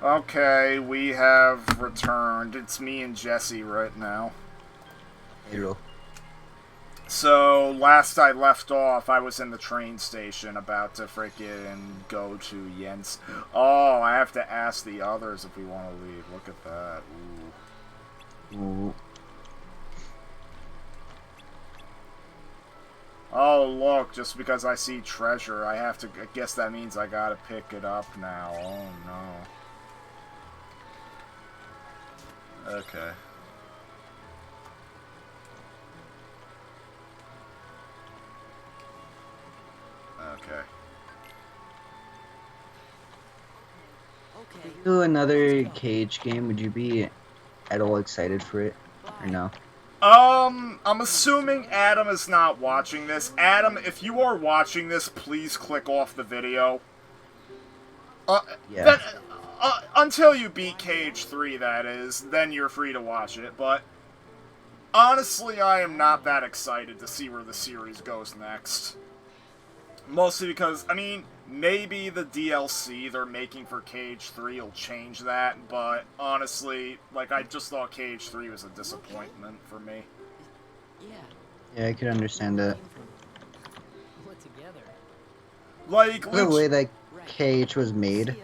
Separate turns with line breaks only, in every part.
Okay, we have returned. It's me and Jesse right now.
April.
So, last I left off, I was in the train station about to frickin' go to Jens. Oh, I have to ask the others if we want to leave. Look at that. Ooh.
Ooh.
Oh, look, just because I see treasure, I have to. I guess that means I gotta pick it up now. Oh, no. Okay. Okay.
Do another KH game, would you be at all excited for it? Or no?
I'm assuming Adam is not watching this. Adam, if you are watching this, please click off the video. Uh,
Yeah.
then, until you beat KH3, that is, then you're free to watch it, but honestly, I am not that excited to see where the series goes next. Mostly because, I mean, maybe the DLC they're making for KH3 will change that, but honestly, like, I just thought KH3 was a disappointment for me.
Yeah, I could understand that.
Like,
The way that KH was made,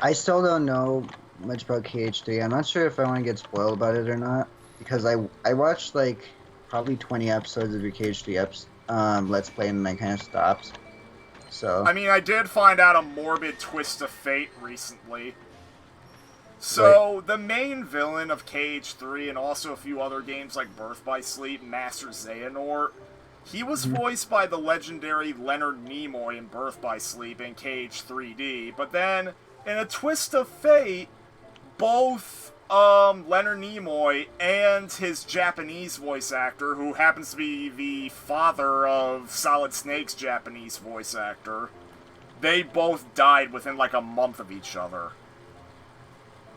I still don't know much about KH3. I'm not sure if I want to get spoiled about it or not. Because I watched like probably 20 episodes of your KH3 Let's Play and then I kind of stopped. So,
I mean, I did find out a morbid twist of fate recently.
what?
So, the main villain of KH3 and also a few other games like Birth by Sleep, Master Xehanort, he was
Mhm.
voiced by the legendary Leonard Nimoy in Birth by Sleep and KH3D, but then, in a twist of fate, both Leonard Nimoy and his Japanese voice actor, who happens to be the father of Solid Snake's Japanese voice actor, they both died within like a month of each other.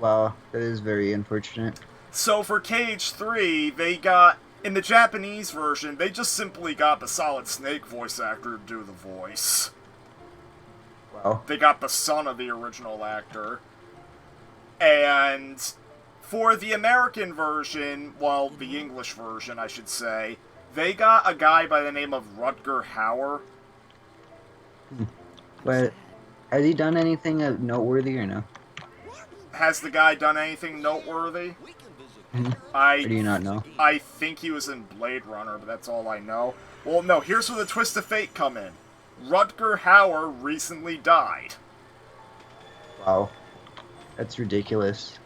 Wow, that is very unfortunate.
So for KH3, they got, in the Japanese version, they just simply got the Solid Snake voice actor to do the voice.
Wow.
They got the son of the original actor. And for the American version, well, the English version, I should say, they got a guy by the name of Rutger Hauer.
Hmm. But has he done anything noteworthy or no?
Has the guy done anything noteworthy?
Mhm. Or
I
do you not know?
I think he was in Blade Runner, but that's all I know. Well, no, here's where the twist of fate come in. Rutger Hauer recently died.
Wow, that's ridiculous.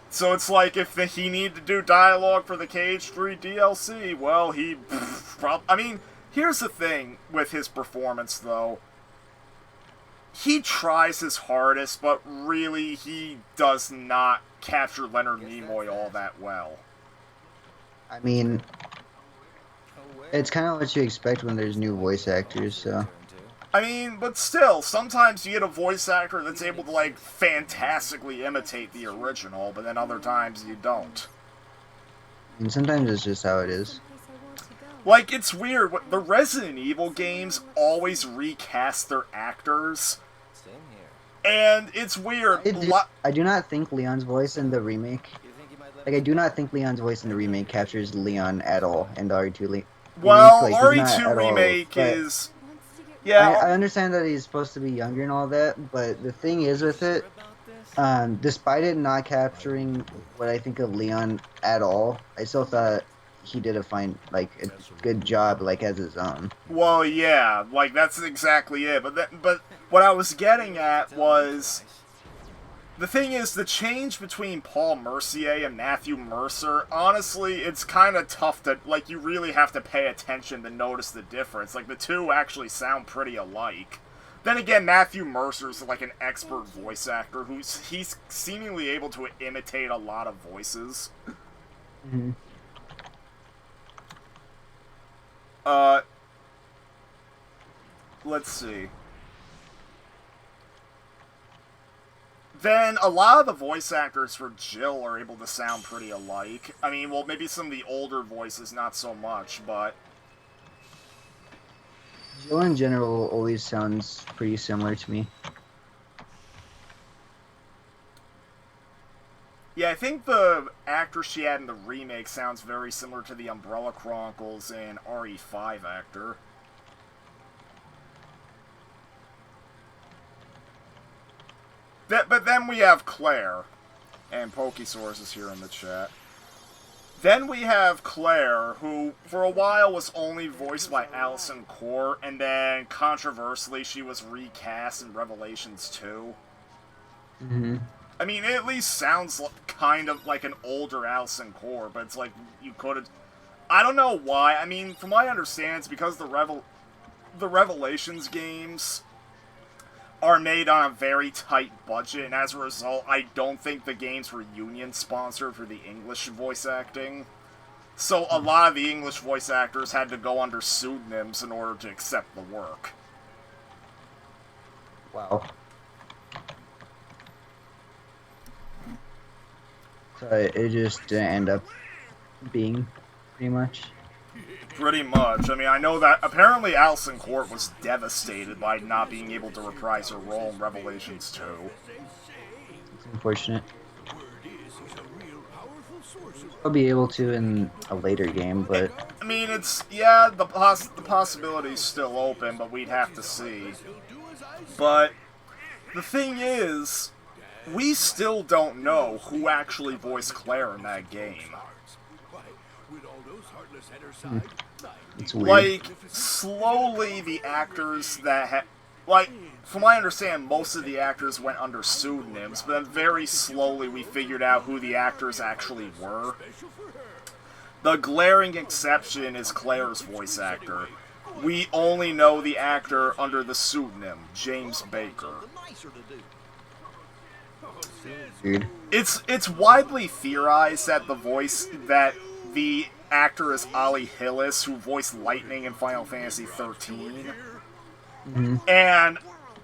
So it's like if he needed to do dialogue for the KH3 DLC, well, he... I mean, here's the thing with his performance, though. He tries his hardest, but really he does not capture Leonard Nimoy all that well.
I mean, it's kind of what you expect when there's new voice actors, so.
I mean, but still, sometimes you get a voice actor that's able to, like, fantastically imitate the original, but then other times you don't.
And sometimes it's just how it is.
Like, it's weird. The Resident Evil games always recast their actors, and it's weird.
I do not think Leon's voice in the remake, like, I do not think Leon's voice in the remake captures Leon at all in the remake.
Well,
Like, he's not
RE2
at all,
Remake
but
is...
I,
Yeah,
I understand that he's supposed to be younger and all that, but the thing is with it, despite it not capturing what I think of Leon at all, I still thought he did a fine, like, a good job, like, as his own.
well, yeah, like, that's exactly it. But what I was getting at was... The thing is, the change between Paul Mercier and Matthew Mercer, honestly, it's kind of tough to, like, you really have to pay attention to notice the difference. Like, the two actually sound pretty alike. Then again, Matthew Mercer's, like, an expert voice actor he's seemingly able to imitate a lot of voices.
Mm-hmm.
Uh, let's see. Then a lot of the voice actors for Jill are able to sound pretty alike. I mean, well, maybe some of the older voices not so much, but
Jill in general always sounds pretty similar to me.
Yeah, I think the actor she had in the remake sounds very similar to the Umbrella Chronicles and RE5 actor. But then we have Claire, and Pokesaurus is here in the chat. Then we have Claire, who for a while was only voiced by Alison Court, and then controversially she was recast in Revelations 2.
Mm-hmm.
I mean, it at least sounds kind of like an older Alison Court, but it's like you could have. I don't know why. I mean, from my understanding, it's because the Revelations games are made on a very tight budget, and as a result, I don't think the games were union sponsored for the English voice acting. So a lot of the English voice actors had to go under pseudonyms in order to accept the work.
Wow. So it just didn't end up being pretty much.
Pretty much. I mean, I know that apparently Alison Court was devastated by not being able to reprise her role in Revelations 2.
It's unfortunate. I'll be able to in a later game, but...
I mean, it's... Yeah, the possibility's still open, but we'd have to see. But the thing is, we still don't know who actually voiced Claire in that game.
It's weird.
Like, slowly the actors that like, from what I understand, most of the actors went under pseudonyms, but then very slowly we figured out who the actors actually were. The glaring exception is Claire's voice actor. We only know the actor under the pseudonym, James Baker.
Weird.
It's widely theorized that the actor is Ali Hillis, who voiced Lightning in Final Fantasy XIII.
Mm-hmm.
And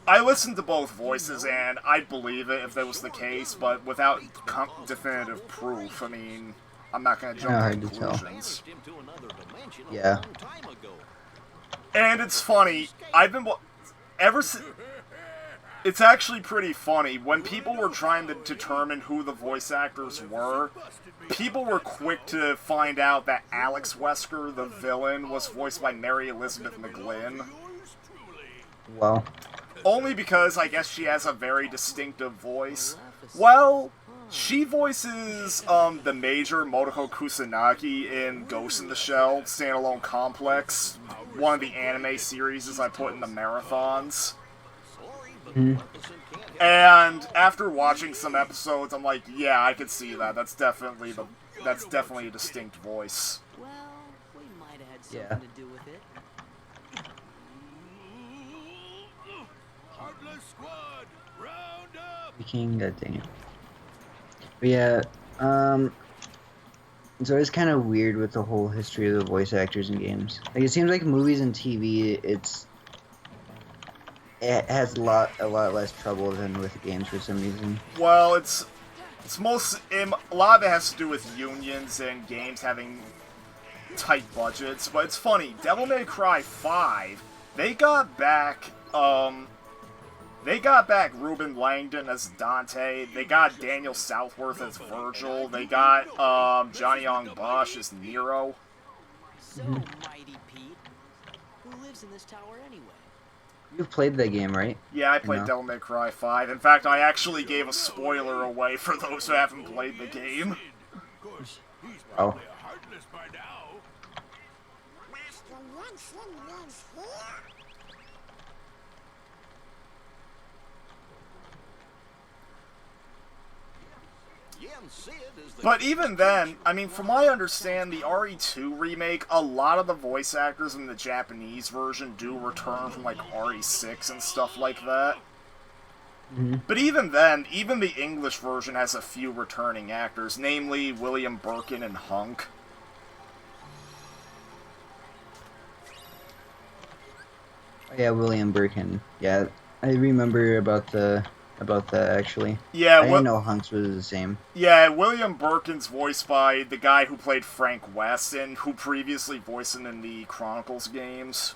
I listened to both voices, and I'd believe it if that was the case, but without definitive proof, I mean, I'm not going to jump to conclusions.
Yeah.
And it's funny, it's actually pretty funny. When people were trying to determine who the voice actors were, people were quick to find out that Alex Wesker, the villain, was voiced by Mary Elizabeth McGlynn.
Wow.
Only because I guess she has a very distinctive voice. Well, she voices the Major Motoko Kusanagi in Ghost in the Shell, Standalone Complex, one of the anime series I put in the marathons.
Mm-hmm.
And after watching some episodes, I'm like, yeah, I could see that. That's definitely a distinct voice.
Well, we might have had something to do with it.
Heartless Squad, round up.
God dang it. But yeah, it's always kind of weird with the whole history of the voice actors in games. Like, it seems like movies and TV, it has a lot less trouble than with games for some reason.
Well, it's a lot of it has to do with unions and games having tight budgets. But it's funny, Devil May Cry 5, they got back Ruben Langdon as Dante. They got Daniel Southworth as Virgil. They got Johnny Young Bosch as Nero.
So, Mighty Pete, who lives in this tower anyway?
You've played that game, right?
Yeah, I played Devil May Cry 5. In fact, I actually gave a spoiler away for those who haven't played the game.
Oh.
But even then, I mean, from what I understand, the RE2 remake, a lot of the voice actors in the Japanese version do return from, like, RE6 and stuff like that.
Mm-hmm.
But even then, even the English version has a few returning actors, namely William Birkin and Hunk.
Oh, yeah, William Birkin. Yeah, I remember about that actually.
Yeah,
I didn't know Hunks was the same.
Yeah, William Birkin's voiced by the guy who played Frank West and who previously voiced him in the Chronicles games.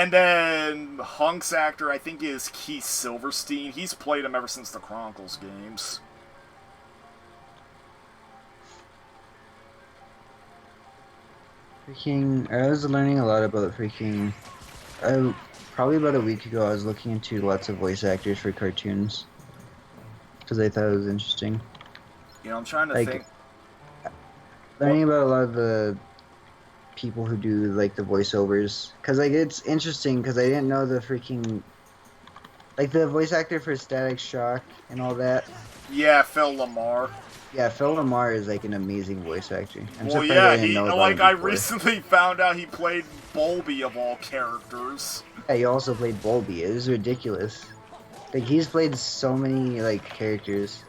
And then Hunk's actor, I think, is Keith Silverstein. He's played him ever since the Chronicles games.
Freaking, I was learning a lot about freaking. Probably about a week ago, I was looking into lots of voice actors for cartoons because I thought it was interesting.
You know, I'm trying to
Like,
think.
learning about a lot of the people who do like the voiceovers, because like it's interesting because I didn't know the freaking like the voice actor for Static Shock and all that.
Yeah, Phil Lamar.
Yeah, Phil Lamar is like an amazing voice actor. I'm
Well,
surprised I
yeah,
didn't
he
know about
like
him
I
before.
recently found out he played Bulby of all characters.
Yeah, he also played Bulby. It is ridiculous. Like he's played so many like characters,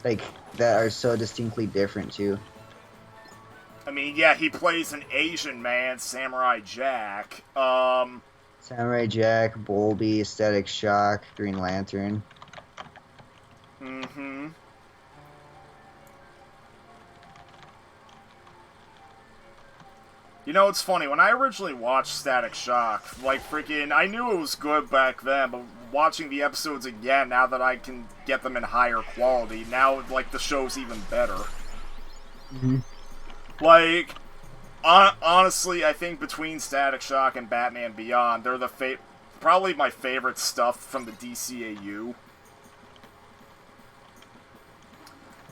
like that are so distinctly different too.
I mean, yeah, he plays an Asian man, Samurai Jack.
Samurai Jack, Bulby, Static Shock, Green Lantern.
Mm-hmm. You know, it's funny, when I originally watched Static Shock, like, freaking, I knew it was good back then, but watching the episodes again, now that I can get them in higher quality, now, like, the show's even better.
Mm-hmm.
Like, honestly, I think between Static Shock and Batman Beyond, they're the probably my favorite stuff from the DCAU.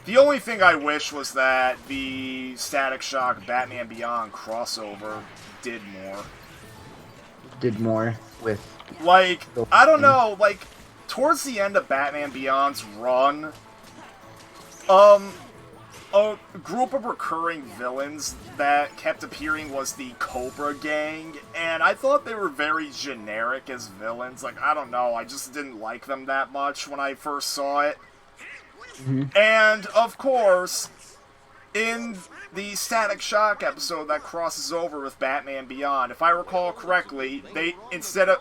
The only thing I wish was that the Static Shock Batman Beyond crossover did more.
Did more with.
Like, I don't know, like, towards the end of Batman Beyond's run, a group of recurring villains that kept appearing was the Cobra Gang, and I thought they were very generic as villains. Like, I don't know, I just didn't like them that much when I first saw it.
Mm-hmm.
And, of course, in the Static Shock episode that crosses over with Batman Beyond, if I recall correctly, they, instead of...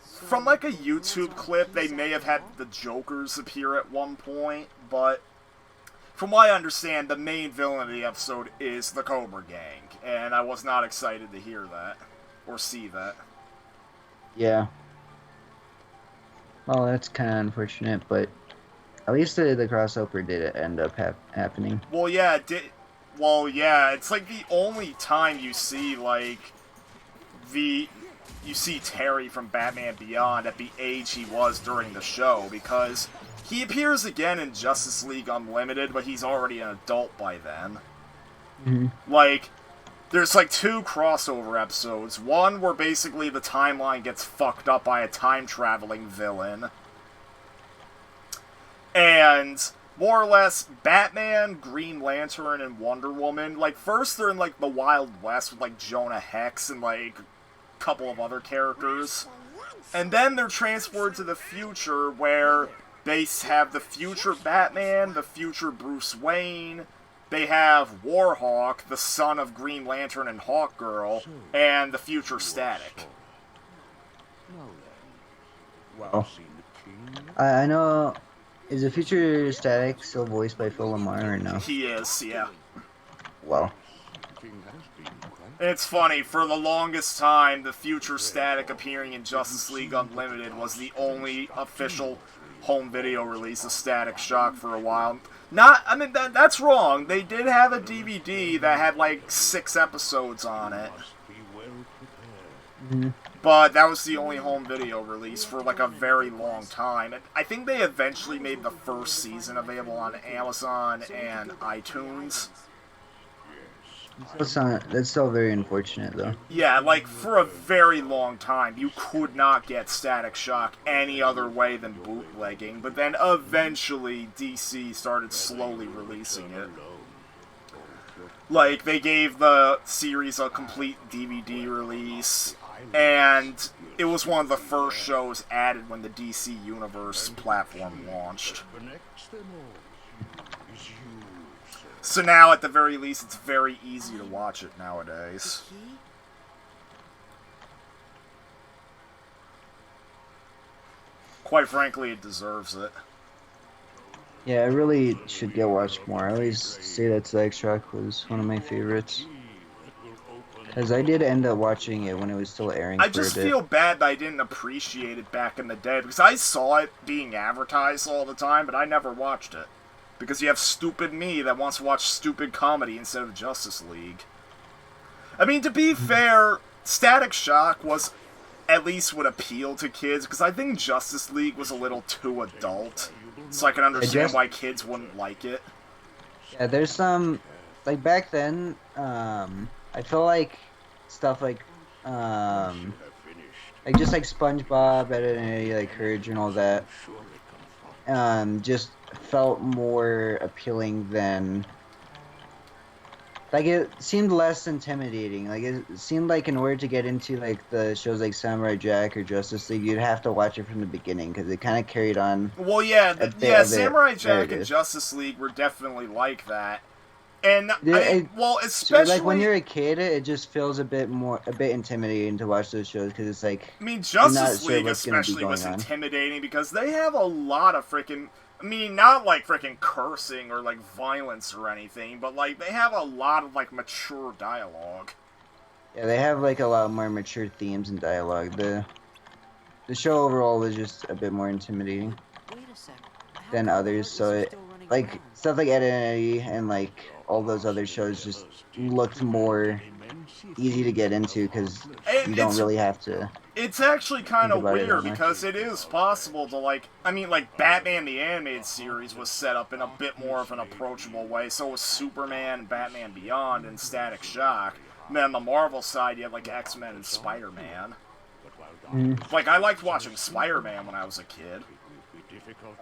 From, like, a YouTube clip, they may have had the Jokers appear at one point, but from what I understand, the main villain of the episode is the Cobra Gang, and I was not excited to hear that, or see that.
Yeah. Well, that's kind of unfortunate, but at least the crossover did end up happening.
Well, yeah, it did. Well, yeah, it's like the only time you see, like, you see Terry from Batman Beyond at the age he was during the show, because he appears again in Justice League Unlimited, but he's already an adult by then.
Mm-hmm.
Like, there's like 2 crossover episodes. One where basically the timeline gets fucked up by a time-traveling villain. And more or less, Batman, Green Lantern, and Wonder Woman, like, first they're in, like, the Wild West with, like, Jonah Hex and, like, a couple of other characters. And then they're transported to the future where they have the future Batman, the future Bruce Wayne, they have Warhawk, the son of Green Lantern and Hawkgirl, and the future Static.
Wow. I know. Is the future Static still voiced by Phil Lamar or no?
He is, yeah.
Wow.
It's funny, for the longest time, the future Static appearing in Justice League Unlimited was the only official home video release of Static Shock for a while. That's wrong. They did have a DVD that had like 6 episodes on it.
Mm-hmm.
But that was the only home video release for like a very long time. And I think they eventually made the first season available on Amazon and iTunes.
That's still very unfortunate, though.
Yeah, like, for a very long time, you could not get Static Shock any other way than bootlegging, but then eventually DC started slowly releasing it. Like, they gave the series a complete DVD release, and it was one of the first shows added when the DC Universe platform launched. So now, at the very least, it's very easy to watch it nowadays. Quite frankly, it deserves it.
Yeah, I really should get watched more. I always say that Static Shock was one of my favorites. Because I did end up watching it when it was still airing
I
for a
just
bit.
feel bad that I didn't appreciate it back in the day, because I saw it being advertised all the time, but I never watched it. Because you have stupid me that wants to watch stupid comedy instead of Justice League. I mean, to be fair, Static Shock was at least would appeal to kids, because I think Justice League was a little too adult, so I can understand why kids wouldn't like it.
Yeah, there's some, like back then, I feel like stuff like just like SpongeBob, Ed, Edd n Eddy, like Courage and all that, just felt more appealing than, like it seemed less intimidating. Like it seemed like in order to get into like the shows like Samurai Jack or Justice League, you'd have to watch it from the beginning because it kind of carried on.
Well, yeah,
a bit of
Samurai Jack and
narrative.
Justice League were definitely like that. And,
So,
especially...
like, when you're a kid, it just feels a bit intimidating to watch those shows, because it's like...
I mean,
you're not
Justice
sure
League
what's gonna be
especially
going
was
on.
intimidating, because they have a lot of freaking... I mean, not, like, freaking cursing or, like, violence or anything, but, like, they have a lot of, like, mature dialogue.
Yeah, they have, like, a lot more mature themes and dialogue. The show overall was just a bit more intimidating than others, so it... Like, stuff like Ed, Edd n Eddy and, like, all those other shows just looked more easy to get into, because you don't really have to...
It's actually kind of
about it
weird,
that much.
because it is possible to, like... I mean, like, Batman the Animated Series was set up in a bit more of an approachable way. So was Superman, Batman Beyond, and Static Shock. And then on the Marvel side, you have, like, X-Men and Spider-Man. Like, I liked watching Spider-Man when I was a kid.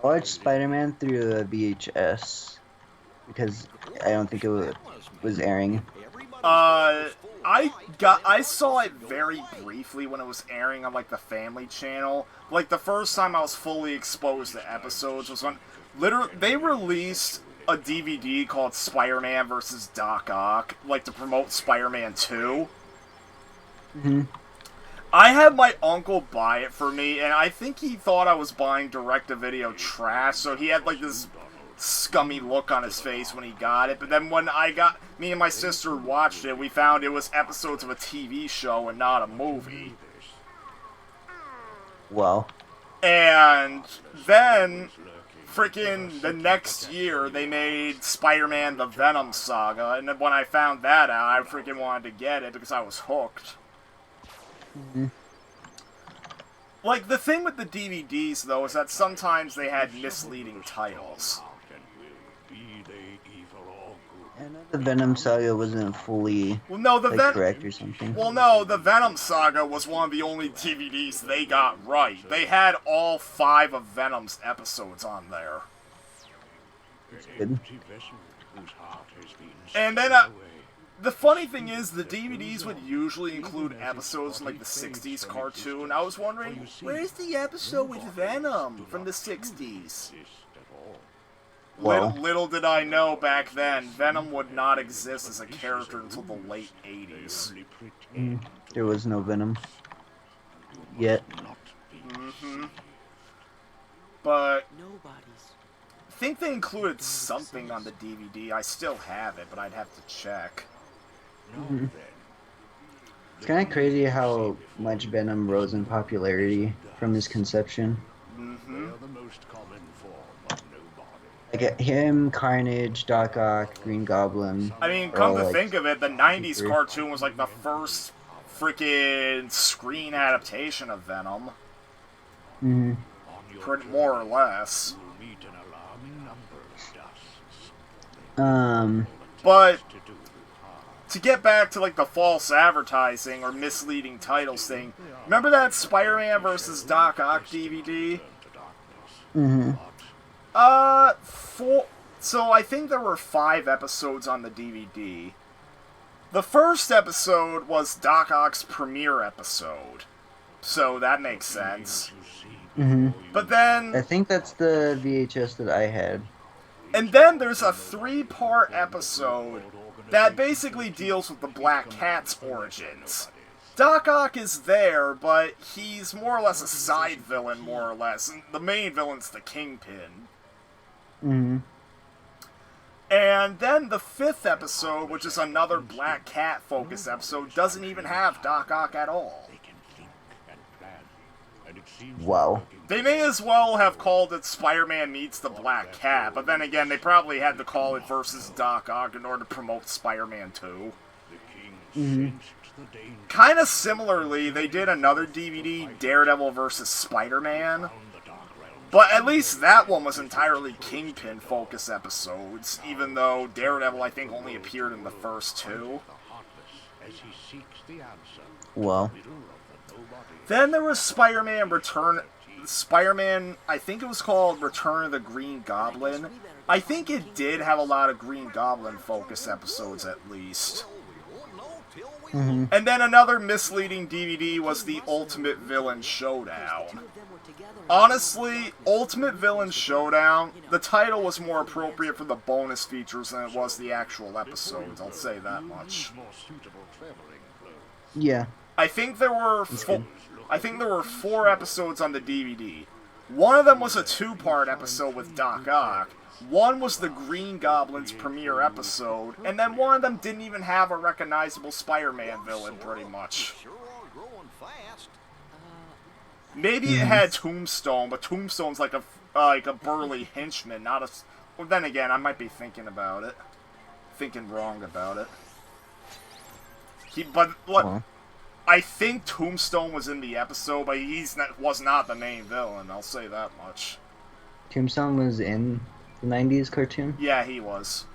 I watched Spider-Man through the VHS, because I don't think it was airing.
I saw it very briefly when it was airing on, like, the Family Channel. Like, the first time I was fully exposed to episodes was when, literally, they released a DVD called Spider-Man vs. Doc Ock, like, to promote Spider-Man 2. I had my uncle buy it for me, and I think he thought I was buying direct-to-video trash, so he had, like, this scummy look on his face when he got it. But then when me and my sister watched it, we found it was episodes of a TV show and not a movie.
Well.
And then, freaking the next year, they made Spider-Man the Venom Saga, and then when I found that out, I freaking wanted to get it because I was hooked. Like, the thing with the DVDs, though, is that sometimes they had misleading titles.
The Venom Saga wasn't fully correct or something.
Well, no, the Venom Saga was one of the only DVDs they got right. They had all 5 of Venom's episodes on there.
Good.
And then, the funny thing is, the DVDs would usually include episodes from, like, the 60s cartoon. I was wondering, where's the episode with Venom from the 60s?
Well.
Little did I know back then, Venom would not exist as a character until the late 80s.
There was no Venom yet.
But I think they included something on the DVD. I still have it, but I'd have to check.
It's kind of crazy how much Venom rose in popularity from his conception. Like him, Carnage, Doc Ock, Green Goblin.
I mean, come to think of it, the 90s cartoon was like the first freaking screen adaptation of Venom. More or less. But to get back to, like, the false advertising or misleading titles thing, remember that Spider-Man vs. Doc Ock DVD? So I think there were 5 episodes on the DVD. The first episode was Doc Ock's premiere episode, so that makes sense. But then...
I think that's the VHS that I had.
And then there's a 3-part episode that basically deals with the Black Cat's origins. Doc Ock is there, but he's more or less a side villain, more or less. And the main villain's the Kingpin. And then the 5th episode, which is another Black Cat focus episode, doesn't even have Doc Ock at all.
They can think and plan, and it seems
Wow.
They may as well have called it Spider-Man Meets the Black Cat, but then again, they probably had to call it versus Doc Ock in order to promote Spider-Man 2.
the king sensed the danger
Kind of similarly, they did another DVD, Daredevil vs. Spider-Man,
from the dark realm.
but at least that one was entirely Kingpin focus episodes, even though Daredevil I think only appeared in the first 2.
The heartless as he seeks the answer.
Wow.
Middle of the nobody.
Then there was Spider-Man, I think it was called Return of the Green Goblin. I think it did have a lot of Green Goblin focus episodes at least.
Mm-hmm.
And then another misleading DVD was the Ultimate Villain Showdown. Honestly, Ultimate Villain Showdown, the title was more appropriate for the bonus features than it was the actual episodes, I'll say that much.
More suitable traveling clothes.
Yeah.
I think there were 4 episodes on the DVD. One of them was a 2-part episode with Doc Ock. One was the Green Goblin's premiere episode, and then one of them didn't even have a recognizable Spider-Man villain, pretty much.
Sure are growing fast.
Maybe it had Tombstone, but Tombstone's like a burly henchman, not a. Well, then again, I might be thinking wrong about it.
Well,
I think Tombstone was in the episode, but was not the main villain. I'll say that much.
Tombstone was in the 90s cartoon.
Yeah, he was.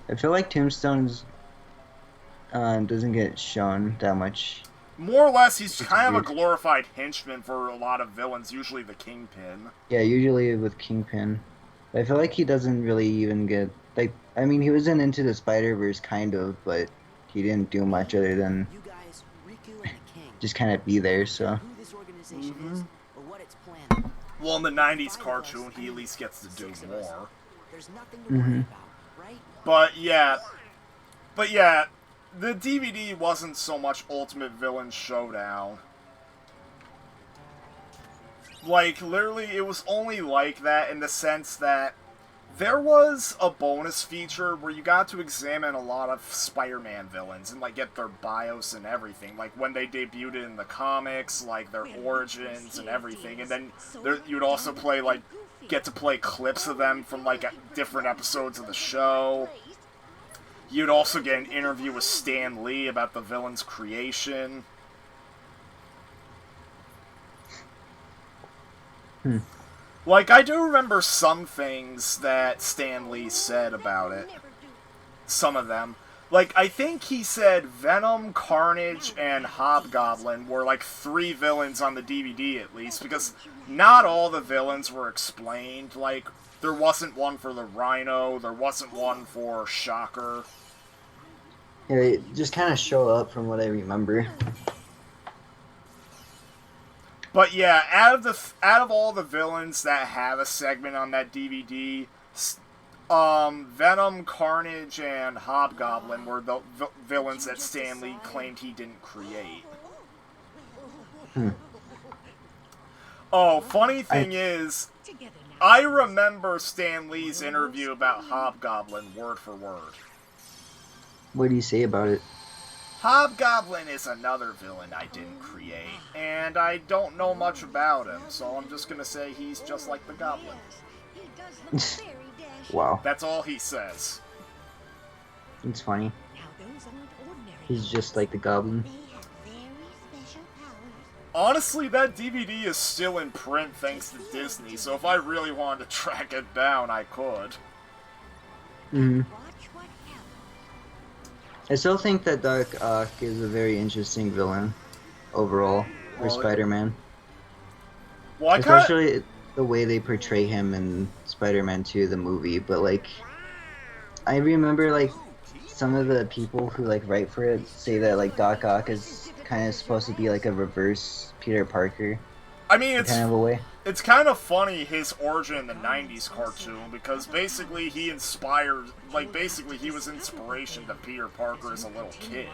I feel like Tombstone's doesn't get shown that much.
More or less, he's
It's
kind of a
weird.
glorified henchman for a lot of villains, usually the Kingpin.
Yeah, usually with Kingpin. I feel like he doesn't really even get like. I mean, he was in Into the Spider-Verse kind of, but he didn't do much other than
You guys, Riku and the King,
just kind of be there. So
who this organization is or what it's planning.
Well, in the 90s cartoon, he at least gets to do more.
There's nothing to worry about, right?
But yeah, the DVD wasn't so much Ultimate Villain Showdown. Like, literally, it was only like that in the sense that there was a bonus feature where you got to examine a lot of Spider-Man villains and, like, get their bios and everything. Like, when they debuted in the comics, like, their origins and everything. And then you'd also play, like, get to play clips of them from, like, different episodes of the show. You'd also get an interview with Stan Lee about the villain's creation. Like, I do remember some things that Stan Lee said about it. Some of them. Like, I think he said Venom, Carnage, and Hobgoblin were, like, 3 villains on the DVD, at least, because not all the villains were explained. Like, there wasn't one for the Rhino, there wasn't one for Shocker.
yeah, they just kind of show up from what I remember.
But yeah, out of all the villains that have a segment on that DVD, Venom, Carnage, and Hobgoblin were the villains that Stan Lee claimed he didn't create. Oh, funny thing is, I remember Stan Lee's interview about Hobgoblin word for word.
What do you say about it?
Hobgoblin is another villain I didn't create, and I don't know much about him, so I'm just gonna say he's just like the Goblin.
Wow,
That's all he says.
it's funny. He's just like the Goblin.
Honestly, that DVD is still in print thanks to Disney, so if I really wanted to track it down, I could.
Mm-hmm. I still think that Doc Ock is a very interesting villain overall for
Well,
Spider-Man.
Well, I kinda,
Especially the way they portray him in Spider-Man 2, the movie. But, like, I remember, like, some of the people who, like, write for it say that, like, Doc Ock is kind of supposed to be, like, a reverse Peter Parker.
I mean,
In kind of a way.
it's kind of funny his origin in the 90s cartoon, because basically he inspired, like, basically he was inspiration to Peter Parker as a little kid.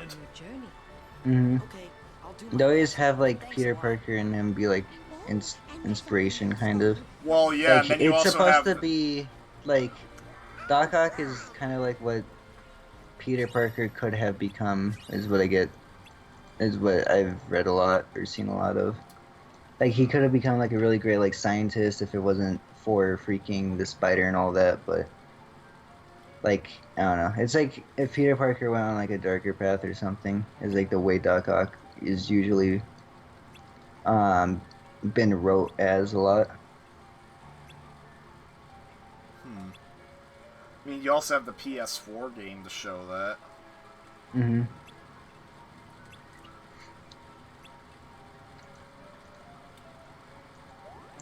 Mm-hmm.
Okay, I'll do my
They always have, like, Peter Parker and him be, like, inspiration, kind of.
Well, yeah,
Like,
and then you
it's
also
supposed
have...
to be, like, Doc Ock is kind of like what Peter Parker could have become, is what I've read a lot or seen a lot of. Like, he could have become like a really great like scientist if it wasn't for freaking the spider and all that, but like, I don't know. It's like if Peter Parker went on like a darker path or something, is like the way Doc Ock is usually um been wrote as a lot.
I mean, you also have the PS4 game to show that.
Mm-hmm.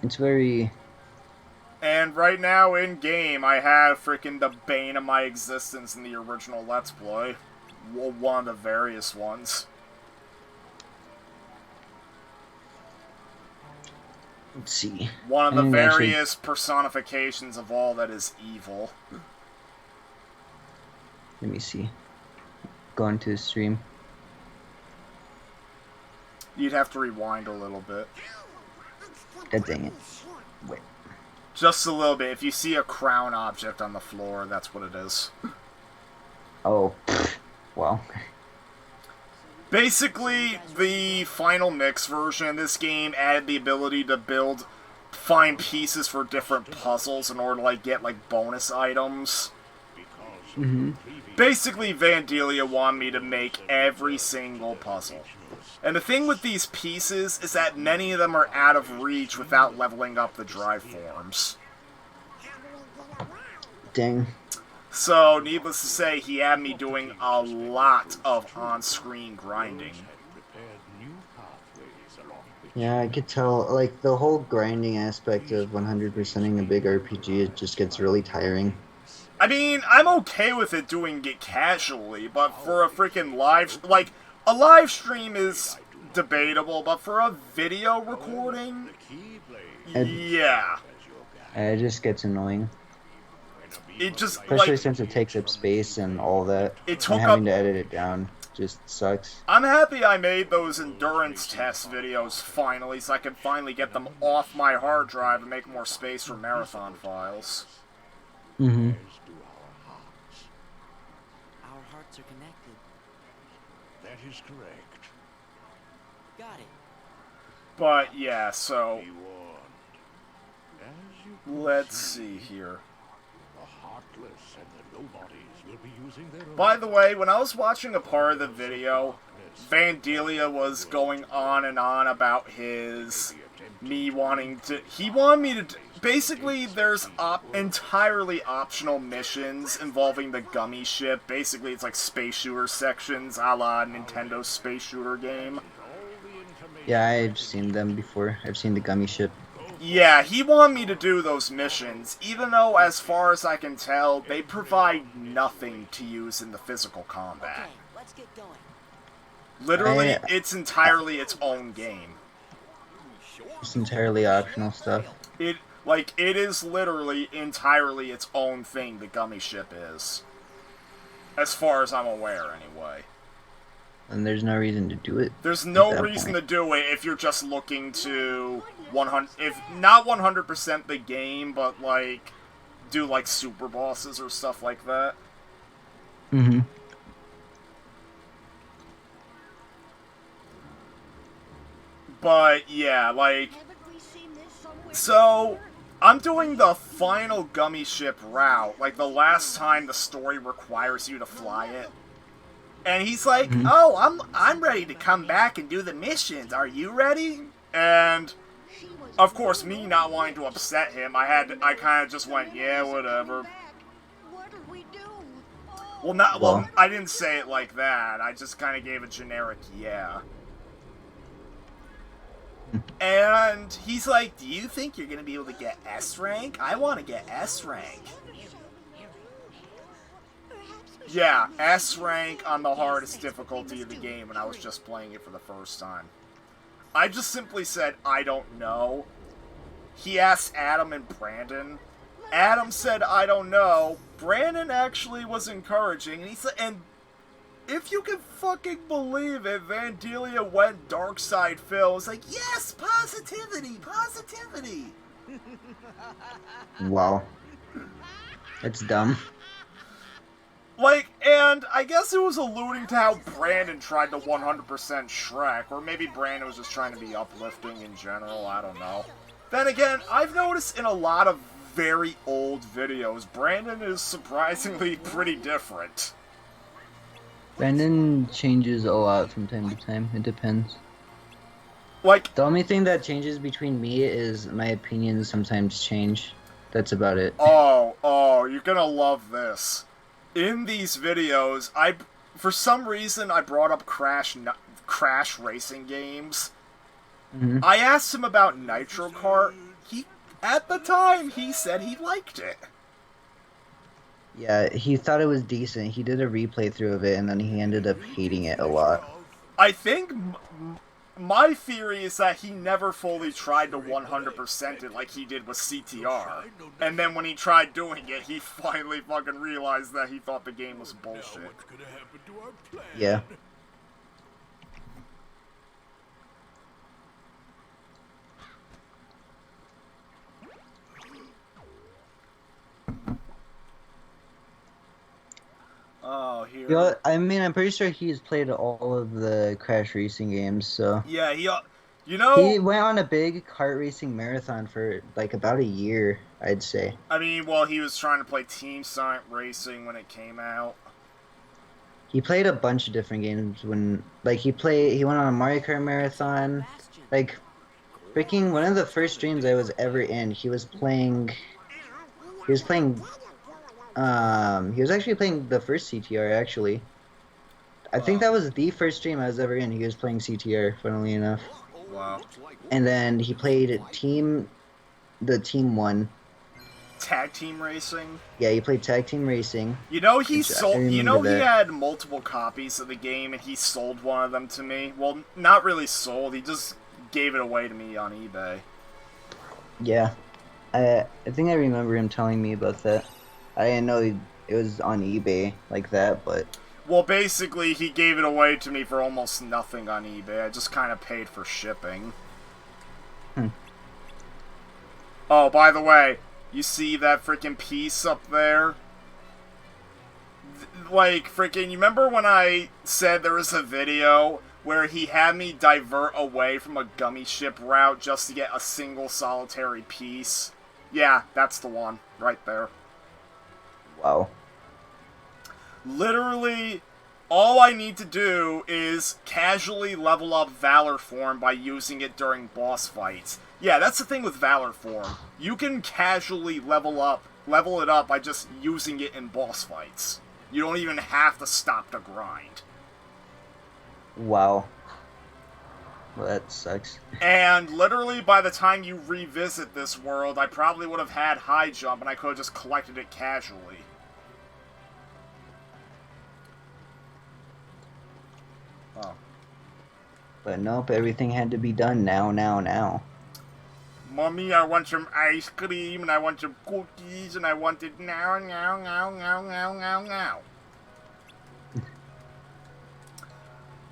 It's very...
And right now, in-game, I have freaking the bane of my existence in the original Let's Play. One of the various ones.
Let's see.
One of
I
the
didn't actually-
various personifications of all that is evil.
Let me see. Go into the stream.
You'd have to rewind a little bit.
God dang it. Wait.
Just a little bit. If you see a crown object on the floor, that's what it is.
Oh. Well.
Basically, the final mix version of this game added the ability to find pieces for different puzzles in order to, like, get, like, bonus items.
Mm-hmm.
Basically, Vandelia wanted me to make every single puzzle. And the thing with these pieces is that many of them are out of reach without leveling up the drive forms.
Dang.
So, needless to say, he had me doing a lot of on-screen grinding.
Yeah, I could tell, like, the whole grinding aspect of 100%ing a big RPG, it just gets really tiring.
I mean, I'm okay with it doing it casually, but for a freaking a live stream is debatable, but for a video recording, yeah.
It just gets annoying.
It just,
Especially since it takes up space and all that.
It took
and having to edit it down just sucks.
I'm happy I made those endurance test videos finally, so I can finally get them off my hard drive and make more space for marathon files.
Mm-hmm.
Our hearts are connected.
That is correct.
Got it.
But, yeah, so,
Be warned. As you
let's see here.
the heartless and the nobodies will be using their own
By the way, when I was watching a part of the video, Vandelia was going on and on about he wanted me to, basically there's entirely optional missions involving the gummy ship. Basically it's like space shooter sections a la Nintendo space shooter game.
Yeah, I've seen them before. I've seen the gummy ship.
Yeah, he wanted me to do those missions, even though, as far as I can tell, they provide nothing to use in the physical combat.
Okay, let's get going.
Literally, it's entirely its own game.
It's entirely optional stuff.
It is literally entirely its own thing, the gummy ship is. As far as I'm aware, anyway.
And there's no reason to do it.
There's no
at that
reason
point.
to do it if you're just looking to if not 100% the game, but like do like super bosses or stuff like that.
Mm-hmm.
But yeah, like, so I'm doing the final gummy ship route, like the last time the story requires you to fly it. And he's like, "Oh, I'm ready to come back and do the missions. Are you ready?" And of course, me not wanting to upset him, I kind of just went, "Yeah, whatever." Well, I didn't say it like that. I just kind of gave a generic "yeah." And he's like, "Do you think you're gonna be able to get S rank? I want to get S rank." Yeah, S rank on the hardest difficulty of the game when I was just playing it for the first time. I just simply said, "I don't know." He asked Adam and Brandon. Adam said, "I don't know." Brandon actually was encouraging, and he said, and if you can fucking believe it, Vandelia went Dark Side Phil. Was like, "Yes, positivity, positivity."
Wow. It's dumb.
Like, and I guess it was alluding to how Brandon tried to 100% Shrek, or maybe Brandon was just trying to be uplifting in general, I don't know. Then again, I've noticed in a lot of very old videos, Brandon is surprisingly pretty different.
Brandon changes a lot from time to time. It depends.
Like,
The only thing that changes between me is my opinions sometimes change. That's about it.
oh, you're gonna love this. In these videos, for some reason, I brought up Crash racing games.
Mm-hmm.
I asked him about Nitro Kart. At the time, he said he liked it.
Yeah, he thought it was decent. He did a replay through of it, and then he ended up hating it a lot.
I think my theory is that he never fully tried to 100% it like he did with CTR. And then when he tried doing it, he finally fucking realized that he thought the game was bullshit.
Yeah.
Oh, here.
You know, I mean, I'm pretty sure he's played all of the Crash racing games, so...
Yeah, you
He
know...
went on a big kart racing marathon for, like, about a year, I'd say.
I mean, well, he was trying to play Team Sonic Racing when it came out.
He played a bunch of different games when... Like, he went on a Mario Kart marathon. Like, freaking one of the first streams I was ever in, he was actually playing the first CTR, actually. I think that was the first stream I was ever in. He was playing CTR, funnily enough.
Wow.
And then he played the Team 1.
Tag Team Racing?
Yeah, he played Tag Team Racing.
You know, he
that.
had multiple copies of the game, and he sold one of them to me. Well, not really sold, he just gave it away to me on eBay.
Yeah. I think I remember him telling me about that. I didn't know it was on eBay like that, but...
Well, basically, he gave it away to me for almost nothing on eBay. I just kind of paid for shipping. Oh, by the way, you see that freaking piece up there? Like, freaking, you remember when I said there was a video where he had me divert away from a gummy ship route just to get a single solitary piece? Yeah, that's the one, right there.
Wow.
Literally, all I need to do is casually level up Valor Form by using it during boss fights. Yeah, that's the thing with Valor Form. You can casually level it up by just using it in boss fights. You don't even have to stop to grind.
Wow. Well, that sucks.
And literally, by the time you revisit this world, I probably would have had high jump and I could have just collected it casually. Oh.
But nope, everything had to be done now.
Mommy, I want some ice cream, and I want some cookies, and I want it now.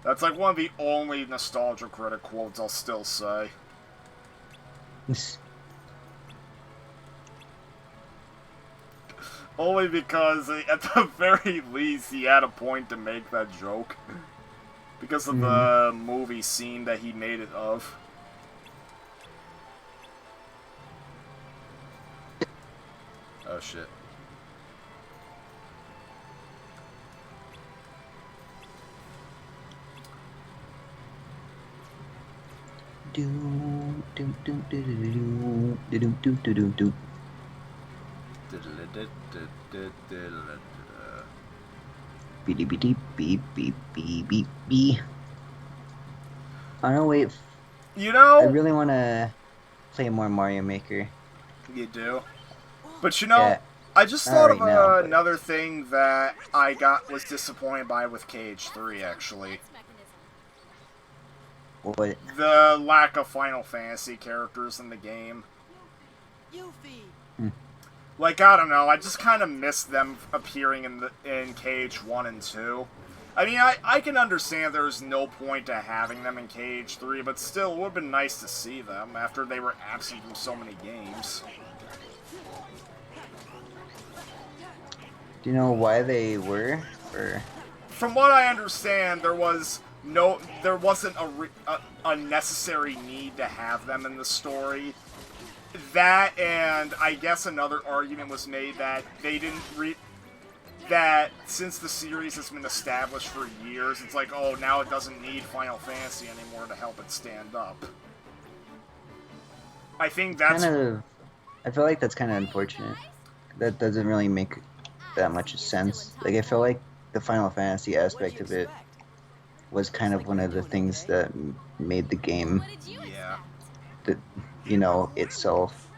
That's like one of the only Nostalgia Critic quotes I'll still say. Only because, at the very least, he had a point to make that joke. Because of the movie scene that he made it of. Oh shit.
Beep beep beep beep beep beep beep. I don't wait.
You know,
I really want to play more Mario Maker.
You do, but you know,
Yeah.
I just
Not
thought
right
of
now, but-
another thing that I was disappointed by with KH3 actually.
What?
The lack of Final Fantasy characters in the game.
Yuffie.
Like, I don't know, I just kind of missed them appearing in KH1 and 2. I mean, I can understand there's no point to having them in KH3, but still, it would have been nice to see them after they were absent from so many games.
Do you know why they were? Or
From what I understand, there wasn't a necessary need to have them in the story. That, and I guess another argument was made that they didn't that since the series has been established for years, it's like, oh, now it doesn't need Final Fantasy anymore to help it stand up. I think that's
kind of. I feel like that's kind of unfortunate. That doesn't really make that much sense. Like I feel like the Final Fantasy aspect of it was kind of one of the things that made the game,
yeah.
Itself.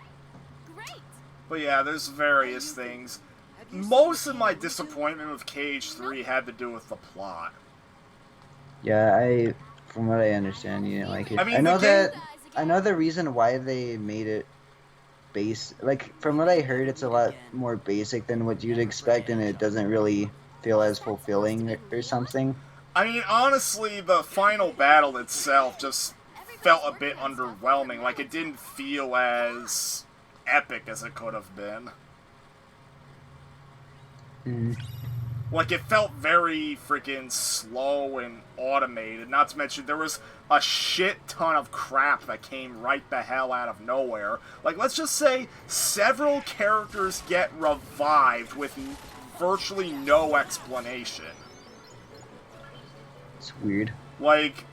But yeah, there's various things. Most of my disappointment with KH3 had to do with the plot.
Yeah, from what I understand, you didn't like it.
I mean,
I know the reason why they made it like from what I heard, it's a lot more basic than what you'd expect, and it doesn't really feel as fulfilling or something.
I mean, honestly, the final battle itself just felt a bit underwhelming. Like, it didn't feel as epic as it could have been.
Mm.
Like, it felt very freaking slow and automated. Not to mention, there was a shit ton of crap that came right the hell out of nowhere. Like, let's just say several characters get revived with virtually no explanation.
It's weird.
Like,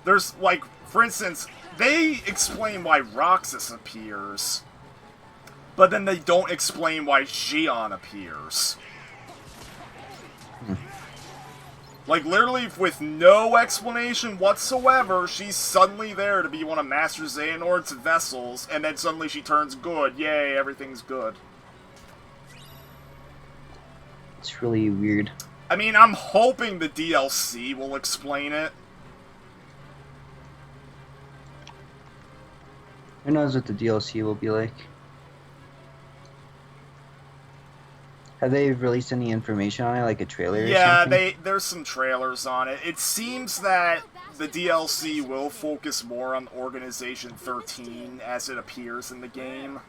there's, like, for instance, they explain why Roxas appears, but then they don't explain why Xion appears. Like, literally, with no explanation whatsoever, she's suddenly there to be one of Master Xehanort's vessels, and then suddenly she turns good. Yay, everything's good.
It's really weird.
I mean, I'm hoping the DLC will explain it.
Who knows what the DLC will be like? Have they released any information on it, like a trailer or something?
Yeah, there's some trailers on it. It seems that the DLC will focus more on Organization 13 as it appears in the game.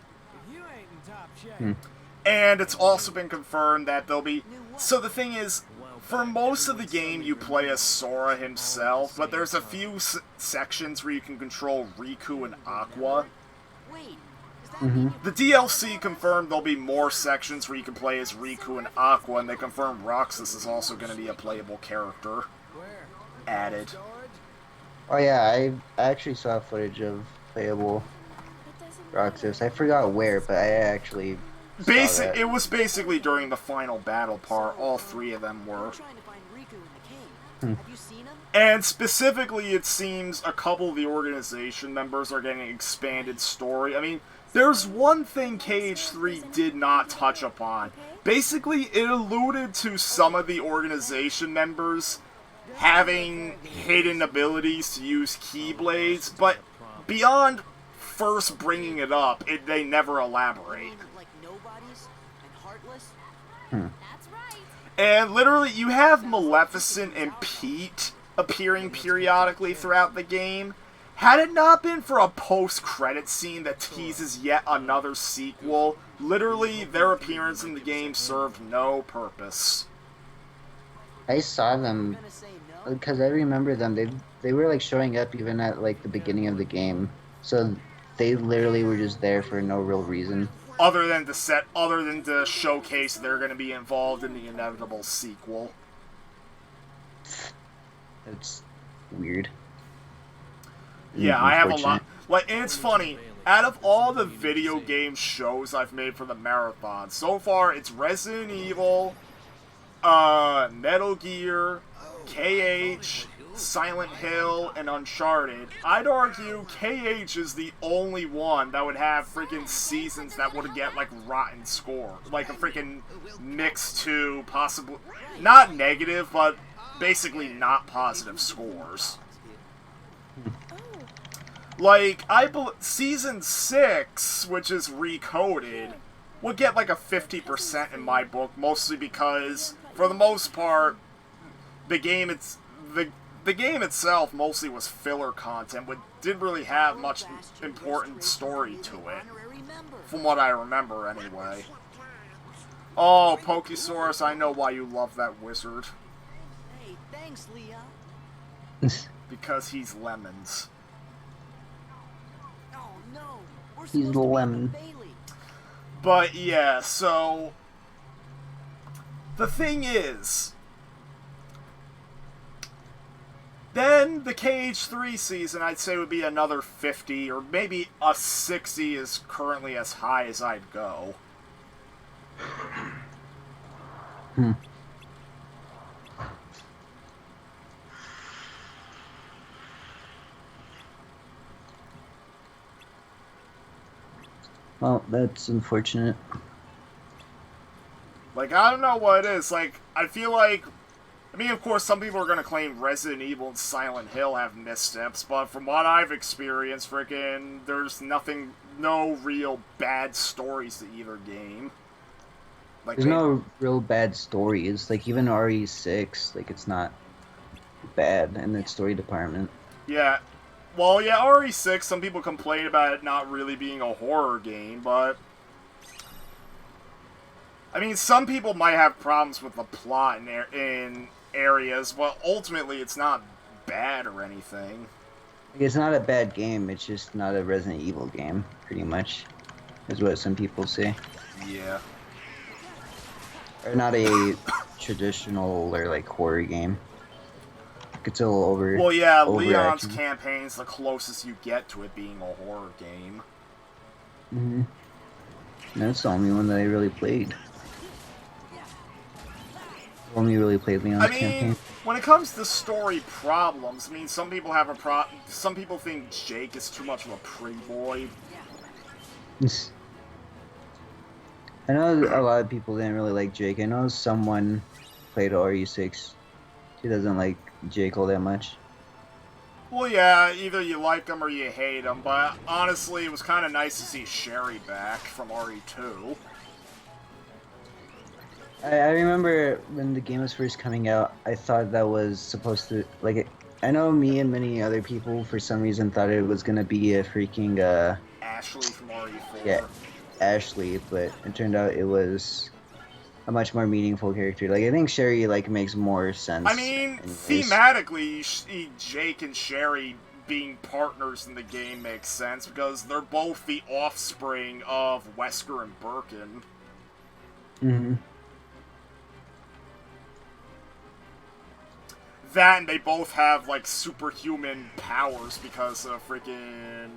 And it's also been confirmed that there'll be... So the thing is, for most of the game you play as Sora himself, but there's a few sections where you can control Riku and Aqua. The DLC confirmed there'll be more sections where you can play as Riku and Aqua, and they confirmed Roxas is also going to be a playable character added.
Oh yeah, I actually saw footage of playable Roxas. I forgot where, but I actually saw that.
It was basically during the final battle part. All three of them were. And specifically, it seems a couple of the organization members are getting expanded story. I mean, there's one thing KH3 did not touch upon. Basically, it alluded to some of the organization members having hidden abilities to use Keyblades, but beyond first bringing it up, they never elaborate. And literally, you have Maleficent and Pete appearing periodically throughout the game. Had it not been for a post-credit scene that teases yet another sequel, literally, their appearance in the game served no purpose.
I saw them, because I remember them, they were like showing up even at like the beginning of the game, so they literally were just there for no real reason.
Other than to showcase they're going to be involved in the inevitable sequel.
It's weird.
Yeah, I have a lot. Like, and it's funny. Out of all the video game shows I've made for the marathon, so far it's Resident Evil, Metal Gear, KH, Silent Hill, and Uncharted. I'd argue KH is the only one that would have freaking seasons that would get like rotten score, like a freaking mix to possibly not negative, but basically not positive scores. Like, Season 6, which is recoded, would get like a 50% in my book, mostly because, for the most part, the game itself mostly was filler content, but didn't really have much important story to it. From what I remember, anyway. Oh, Pokesaurus, I know why you love that wizard.
Hey, thanks, Leah.
Because he's lemons.
Oh no, we're
He's
supposed to be up in
lemon.
Bailey.
But yeah, so the thing is, then the KH3 season I'd say would be another 50, or maybe a 60 is currently as high as I'd go.
Hmm. Well, that's unfortunate.
Like, I don't know what it is. Like, I feel like, I mean, of course, some people are going to claim Resident Evil and Silent Hill have missteps, but from what I've experienced, frickin', there's nothing, no real bad stories to either game. Like,
There's no real bad stories. Like, even RE6, like, it's not bad in its story department.
Yeah. Well, yeah, RE6, some people complain about it not really being a horror game, but I mean, some people might have problems with the plot in areas, but ultimately it's not bad or anything.
Like, it's not a bad game, it's just not a Resident Evil game, pretty much, is what some people say.
Yeah.
Or not a traditional or, like, horror game. It's a little
Well, yeah, Leon's
overacting.
campaign's the closest you get to it being a horror game.
Mm-hmm. That's the only one that I really played. Only really played Leon's
I mean,
campaign.
when it comes to story problems, I mean, some people have some people think Jake is too much of a pretty boy.
I know a lot of people didn't really like Jake. I know someone played RE6. She doesn't like Jake all that much.
Well, yeah, either you like him or you hate him, but honestly, it was kind of nice to see Sherry back from RE2.
I remember when the game was first coming out, I thought that was supposed to, like, I know me and many other people for some reason thought it was gonna be a freaking,
Ashley from RE4.
yeah, Ashley, but it turned out it was a much more meaningful character. Like, I think Sherry, like, makes more sense.
I mean,
anyways.
thematically, you see Jake and Sherry being partners in the game makes sense, because they're both the offspring of Wesker and Birkin.
Mm-hmm.
That, and they both have, like, superhuman powers because of freaking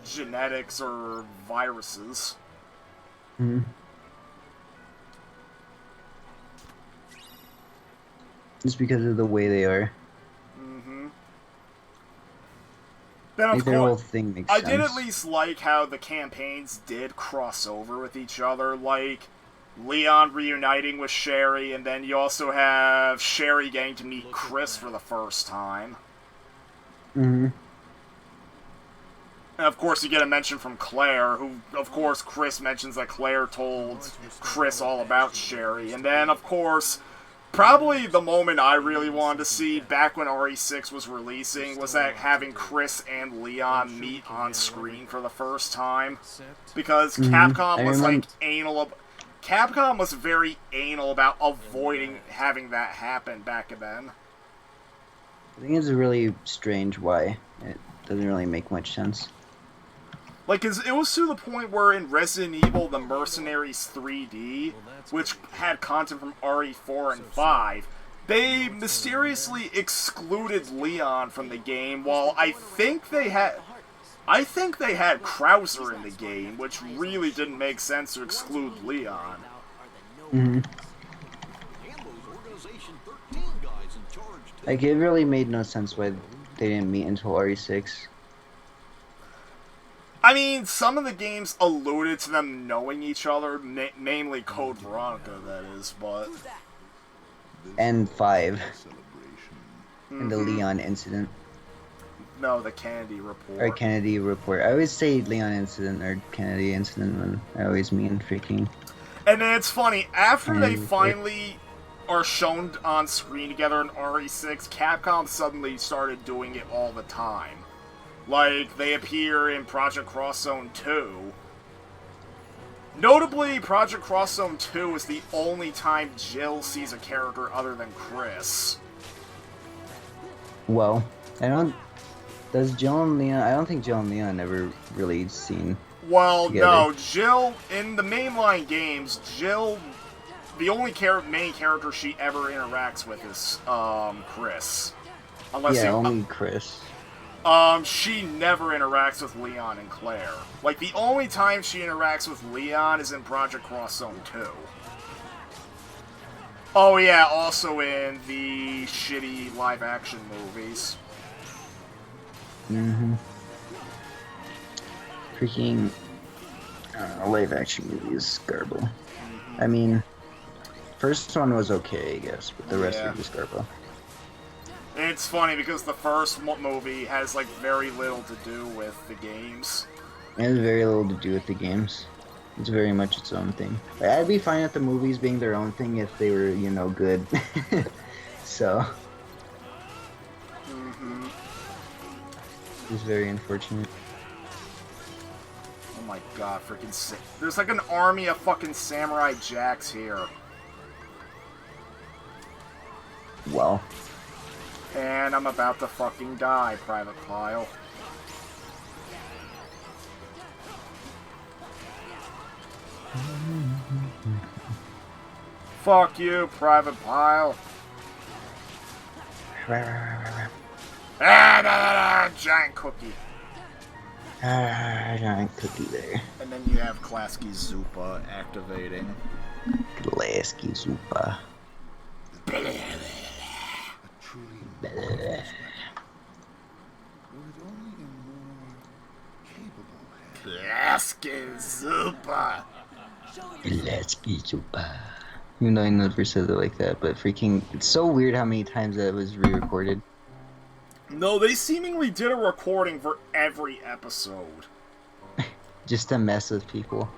genetics or viruses.
Mm-hmm. Just because of the way they are.
Mm-hmm. Then, of
Like, their whole
course,
thing makes
I
sense.
did at least like how the campaigns did cross over with each other, like Leon reuniting with Sherry, and then you also have Sherry getting to meet Chris for the first time.
Mm-hmm.
And of course, you get a mention from Claire, who, of course, Chris mentions that Claire told Chris all about Sherry. And then, of course, probably the moment I really wanted to see back when RE6 was releasing was that having Chris and Leon meet on screen for the first time. Because Capcom was, like, Capcom was very anal about avoiding having that happen back then.
I think it's really strange why. It doesn't really make much sense.
Like, 'cause it was to the point where in Resident Evil, the Mercenaries 3D, which had content from RE4 and 5, they mysteriously excluded Leon from the game, while I think they had Krauser in the game, which really didn't make sense to exclude Leon.
Mm-hmm. Like, it really made no sense why they didn't meet until RE6.
I mean, some of the games alluded to them knowing each other, mainly Code Veronica, that is, but...
And 5.
Mm-hmm.
And the Leon incident.
No, the Kennedy report.
Or Kennedy report. I always say Leon incident or Kennedy incident when I always mean freaking...
And then it's funny, after
Kennedy
they
report.
finally are shown on screen together in RE6, Capcom suddenly started doing it all the time. Like, they appear in Project Cross Zone 2. Notably, Project Cross Zone 2 is the only time Jill sees a character other than Chris.
Well, I don't. Does Jill and Leon? I don't think Jill and Leon ever really seen.
Well,
Together.
no, Jill, in the mainline games, Jill, the only main character she ever interacts with is, Chris. Unless
Yeah, only Chris.
She never interacts with Leon and Claire. Like, the only time she interacts with Leon is in Project Cross Zone 2. Oh yeah, also in the shitty live-action movies.
Mm-hmm. Freaking live-action movies, garble.
Mm-hmm.
I mean, first one was okay, I guess, but the rest are just garble.
It's funny because the first movie has, like, very little to do with the games.
It has very little to do with the games. It's very much its own thing. Like, I'd be fine with the movies being their own thing if they were, you know, good. So.
Mm-hmm.
It's very unfortunate.
Oh my god, freaking there's like an army of fucking Samurai Jacks here.
Well.
And I'm about to fucking die, Private Pile. Fuck you, Private Pile. Giant cookie.
Giant cookie there.
And then you have Klasky Zupa activating.
Klasky Zupa.
Klasky Zupa.
Klasky Zupa. Even though I never said it like that, but freaking, it's so weird how many times that was re-recorded.
No, they seemingly did a recording for every episode.
Just to mess with people.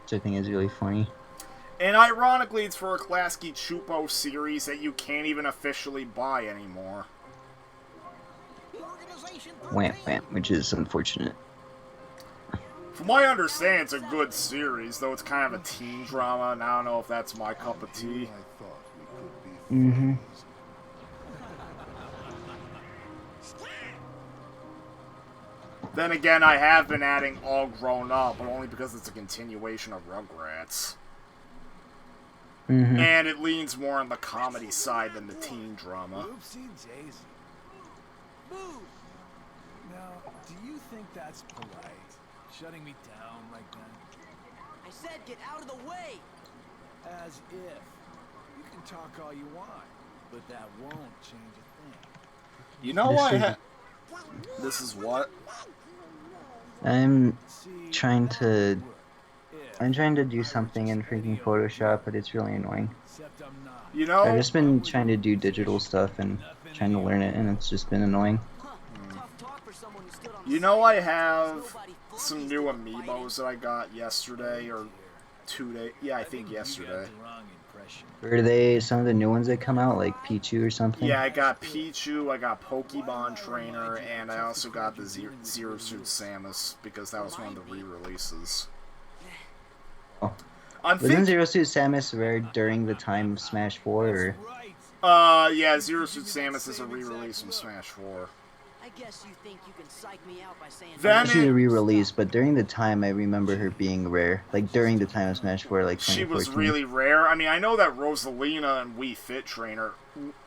Which I think is really funny.
And ironically, it's for a Klasky Chupo series that you can't even officially buy anymore.
Wham wham, which is unfortunate.
From my understanding, it's a good series, though it's kind of a teen drama, and I don't know if that's my cup of tea.
Mm-hmm.
Then again, I have been adding All Grown Up, but only because it's a continuation of Rugrats.
Mm-hmm.
And it leans more on the comedy side than the teen drama.
Oopsie daisy. Move! Now, do you think that's polite? Shutting me down like that?
I said get out of the way!
As if. You can talk all you want, but that won't change a thing.
You know what? This is what?
I'm trying to do something in freaking Photoshop, but it's really annoying.
You know?
I've just been trying to do digital stuff and trying to learn it, and it's just been annoying.
You know, I have some new amiibos that I got yesterday, or 2 days. Yeah, I think yesterday.
Are they some of the new ones that come out, like Pichu or something?
Yeah, I got Pichu, I got Pokemon Trainer, and I also got the Zero Suit Samus, because that was one of the re-releases.
Oh. Wasn't Zero Suit Samus rare during the time of Smash 4, or?
Yeah, Zero Suit Samus is a re-release from Smash 4.
I guess you think you can psych me out by saying
Then
She's a re-release, but during the time I remember her being rare. Like during the time of Smash 4, like 2014.
She was really rare. I mean, I know that Rosalina and Wii Fit Trainer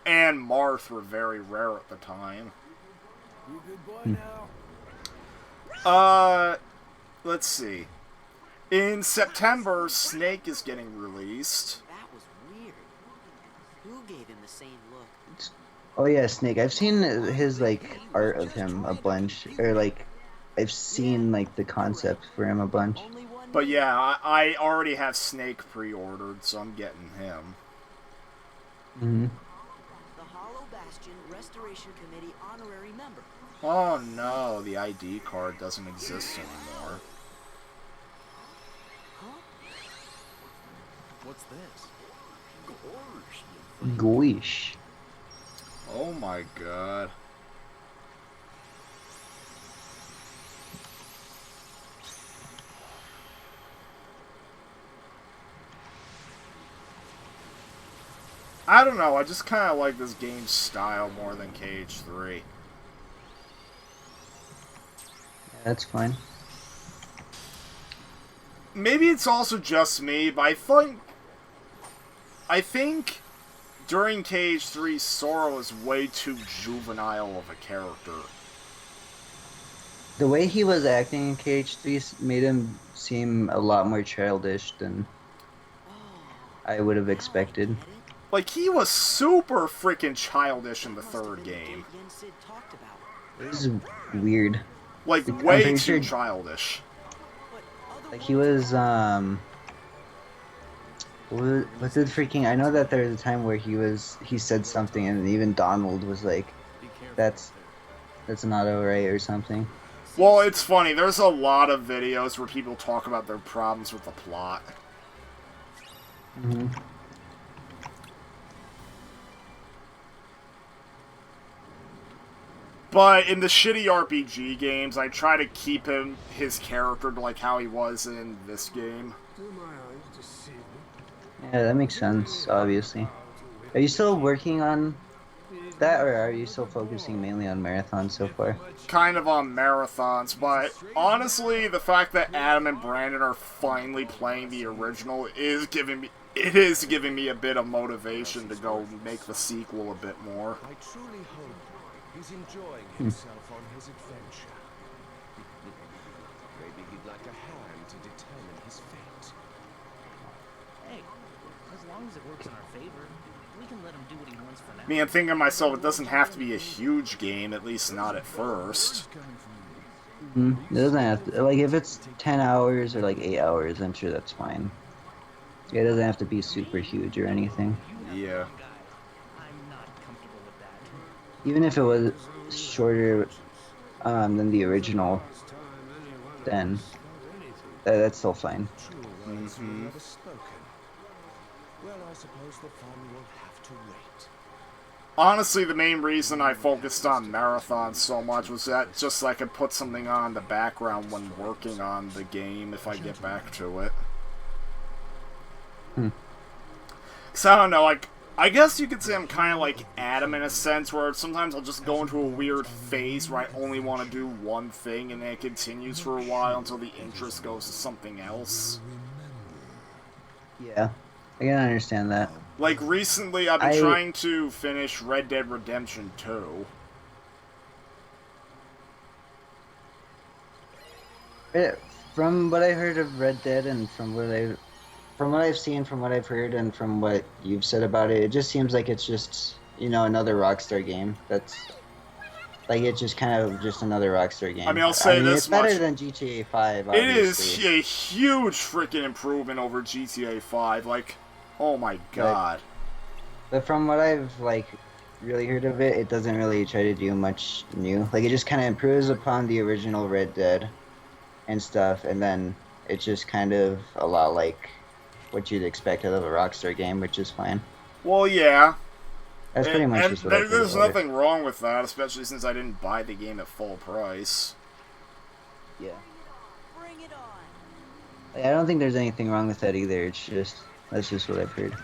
and Marth were very rare at the time.
You good boy now?
Let's see. In September, Snake is getting released.
that was weird. Who gave him the same look?
Oh yeah, Snake. I've seen his like art of him a bunch, or like I've seen like the concept for him a bunch.
Only one
But yeah, I already have Snake pre-ordered, so I'm getting him.
Mm-hmm.
The Hollow Bastion Restoration Committee honorary member.
Oh no, the ID card doesn't exist anymore.
Huh?
What's this?
Goish.
Oh my god. I don't know, I just kind of like this game's style more than KH3.
That's fine.
Maybe it's also just me, but I think during KH3, Sora was way too juvenile of a character.
The way he was acting in KH3 made him seem a lot more childish than I would have expected.
Like, he was super freaking childish in the third game.
It was weird.
Like,
I'm
way
pretty
too
sure-
childish.
Like he was what's it freaking? I know that there was a time where he said something and even Donald was like, "That's not alright" or something.
Well, it's funny. There's a lot of videos where people talk about their problems with the plot.
Mm-hmm.
But in the shitty RPG games, I try to keep his character to like how he was in this game.
Yeah, that makes sense. Obviously, are you still working on that, or are you still focusing mainly on marathons so far?
Kind of on marathons, but honestly, the fact that Adam and Brandon are finally playing the original is giving me a bit of motivation to go make the sequel a bit more.
I truly hope he's enjoying himself on his adventure. Maybe he'd like a hand to determine his fate.
Hey, as long as it works in our favor, we can let him do what he wants for now.
I mean, I'm thinking to myself, it doesn't have to be a huge game, at least not at first.
It doesn't have to, like, if it's 10 hours or like 8 hours, I'm sure that's fine. Yeah, it doesn't have to be super huge or anything.
Yeah.
I'm not comfortable with that.
Even if it was shorter than the original, then that's still fine.
Mm-hmm.
Never spoken. Well, I suppose the fun will have to wait.
Honestly, the main reason I focused on marathons so much was that just so I could put something on in the background when working on the game if I get back to it. Because I don't know, like, I guess you could say I'm kind of like Adam in a sense, where sometimes I'll just go into a weird phase where I only want to do one thing and then it continues for a while until the interest goes to something else.
Yeah, I can understand that.
Like, recently I've been trying to finish Red Dead Redemption 2.
From what I heard of Red Dead and from what I've seen, from what I've heard, and from what you've said about it, it just seems like it's just, another Rockstar game. That's like, it's just kind of just another Rockstar game.
I mean, I'll say this
it's better
much.
than GTA 5,
It
obviously.
is a huge freaking improvement over GTA 5. Like, oh my god.
But from what I've, like, really heard of it, it doesn't really try to do much new. Like, it just kind of improves upon the original Red Dead and stuff, and then it's just kind of a lot like what you'd expect out of a Rockstar game, which is fine.
Well, yeah.
That's pretty much just what I've heard
there's
about it.
nothing wrong with that, especially since I didn't buy the game at full price.
Yeah.
Bring it on.
I don't think there's anything wrong with that either. That's just what I've heard.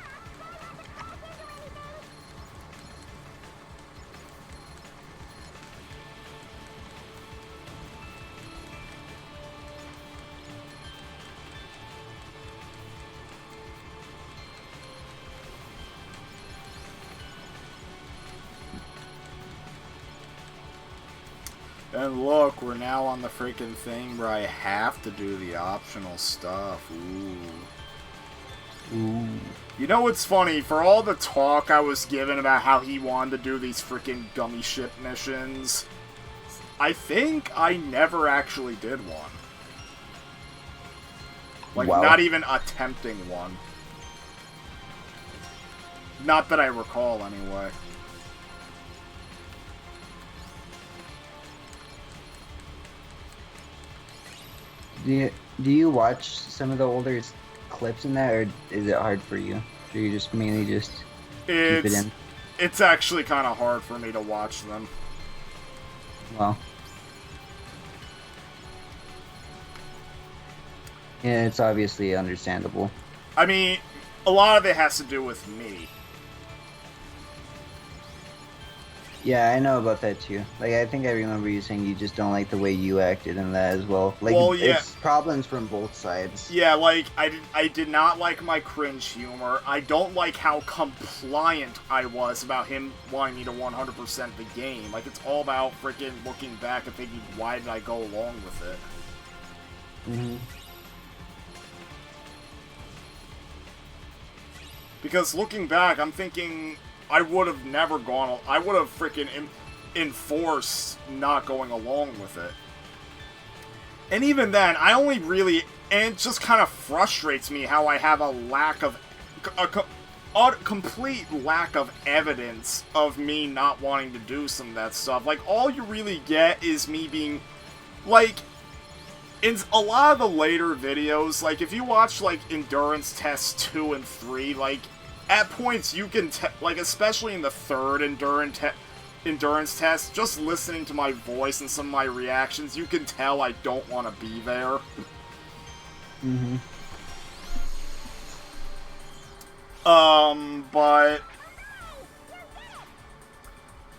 And look, we're now on the freaking thing where I have to do the optional stuff. Ooh. You know what's funny? For all the talk I was given about how he wanted to do these freaking gummy ship missions, I think I never actually did one. Like,
Wow.
not even attempting one. Not that I recall, anyway.
Do you watch some of the older clips in that, or is it hard for you? Or you just mainly just keep it in?
It's actually kind of hard for me to watch them.
Well, yeah, it's obviously understandable.
I mean, a lot of it has to do with me.
Yeah, I know about that too. Like, I think I remember you saying you just don't like the way you acted in that as well. Like,
Well, yeah.
it's problems from both sides.
Yeah, like, I did not like my cringe humor. I don't like how compliant I was about him wanting me to 100% the game. Like, it's all about freaking looking back and thinking, why did I go along with it?
Mm-hmm.
Because looking back, I'm thinking I would have never gone... I would have freaking enforced not going along with it. And even then, I only really... And it just kind of frustrates me how I have a lack of... a complete lack of evidence of me not wanting to do some of that stuff. Like, all you really get is me being... Like, in a lot of the later videos, like, if you watch, like, Endurance Tests 2 and 3, like, at points you can... like, especially in the third Endurance Test, just listening to my voice and some of my reactions, you can tell I don't want to be there.
Mm-hmm.
But...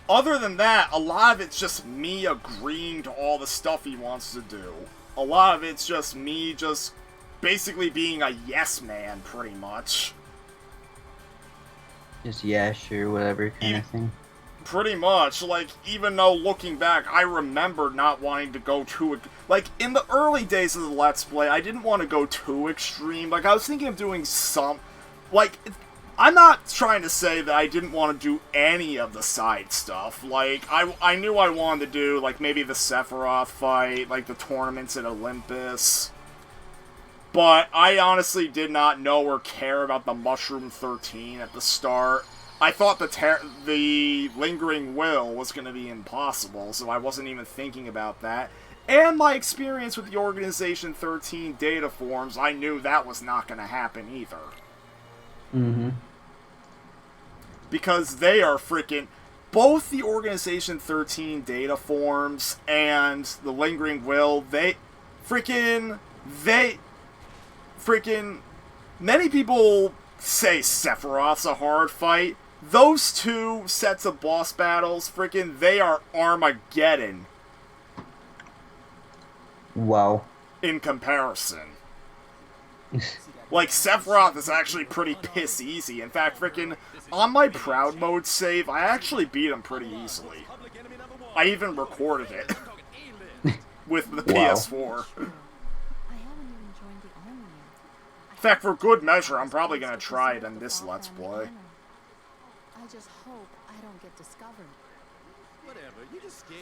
Other than that, a lot of it's just me agreeing to all the stuff he wants to do. A lot of it's just me just basically being a yes man, pretty much.
Just yeah, sure, whatever kind of thing.
Pretty much. Like, even though looking back, I remember not wanting to go too... Like, in the early days of the Let's Play, I didn't want to go too extreme. Like, I was thinking of doing some... Like, I'm not trying to say that I didn't want to do any of the side stuff. Like, I knew I wanted to do, like, maybe the Sephiroth fight, like, the tournaments at Olympus. But I honestly did not know or care about the Mushroom 13 at the start. I thought the Lingering Will was going to be impossible, so I wasn't even thinking about that. And my experience with the Organization 13 data forms, I knew that was not going to happen either.
Mm-hmm.
Because they are freaking... Both the Organization 13 data forms and the Lingering Will, many people say Sephiroth's a hard fight. Those two sets of boss battles, they are Armageddon.
Wow.
In comparison. Like, Sephiroth is actually pretty piss easy. In fact, on my Proud Mode save, I actually beat him pretty easily. I even recorded it. With the PS4. In fact, for good measure, I'm probably gonna try it in this Let's Play.
I just hope I don't get discovered.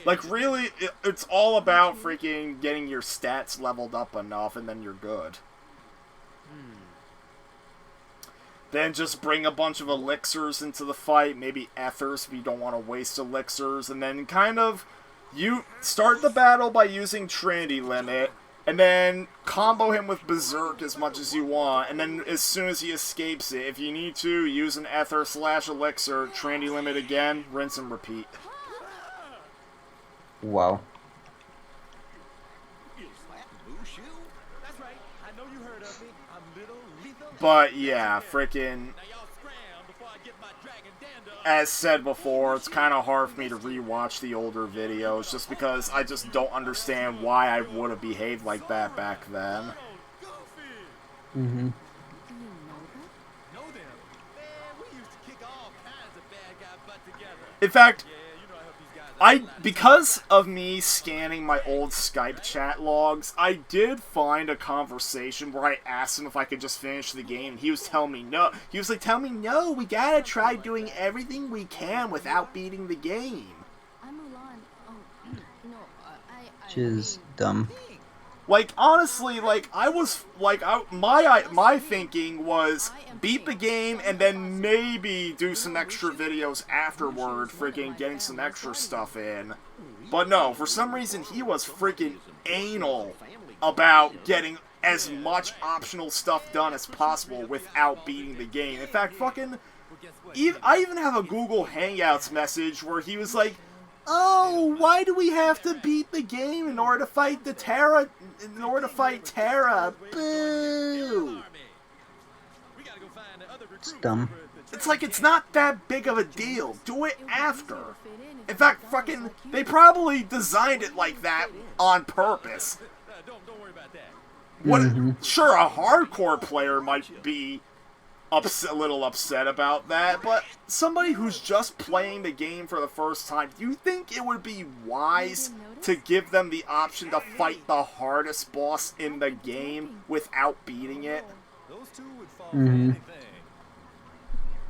Like, really, it's all about getting your stats leveled up enough, and then you're good. Then just bring a bunch of elixirs into the fight, maybe ethers if you don't want to waste elixirs, and then you start the battle by using Trinity Limit, and then combo him with Berserk as much as you want, and then as soon as he escapes it, if you need to, use an ether/elixir, Trinity Limit again, rinse and repeat.
Wow.
But yeah, as said before, it's kind of hard for me to rewatch the older videos just because I just don't understand why I would have behaved like that back then.
Mm-hmm.
In fact, because of me scanning my old Skype chat logs, I did find a conversation where I asked him if I could just finish the game, and he was telling me no. He was like, telling me, no, we gotta try doing everything we can without beating the game.
Which is dumb.
Like, honestly, like, my thinking was beat the game and then maybe do some extra videos afterward, getting some extra stuff in. But no, for some reason he was anal about getting as much optional stuff done as possible without beating the game. In fact, I even have a Google Hangouts message where he was like, oh, why do we have to beat the game in order to fight Terra? Boo!
It's dumb.
It's like, it's not that big of a deal. Do it after. In fact, fucking, they probably designed it like that on purpose.
Don't worry about that.
What? Sure, a hardcore player might be a little upset about that, but somebody who's just playing the game for the first time, do you think it would be wise to give them the option to fight the hardest boss in the game without beating it?
Those two would fall for anything.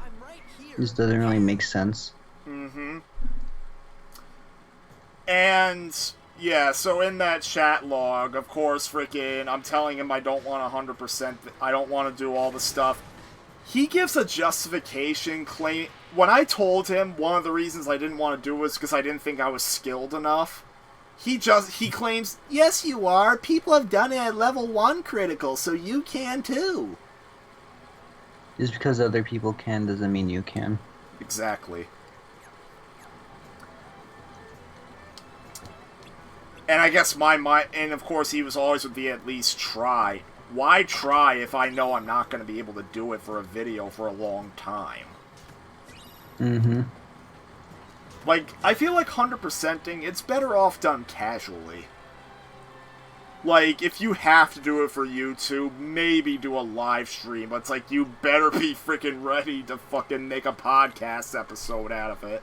I'm right here.
This doesn't really make sense.
And yeah, so in that chat log, of course, freaking, I'm telling him I don't want 100%, I don't want to do all the stuff. He gives a justification claim. When I told him one of the reasons I didn't want to do it was because I didn't think I was skilled enough, he claims, yes you are, people have done it at level 1 critical, so you can too.
Just because other people can doesn't mean you can.
Exactly. And I guess and of course he was always with the at least try. Why try if I know I'm not going to be able to do it for a video for a long time? Like, I feel like 100%ing, it's better off done casually. Like, if you have to do it for YouTube, maybe do a live stream, but it's like, you better be freaking ready to fucking make a podcast episode out of it.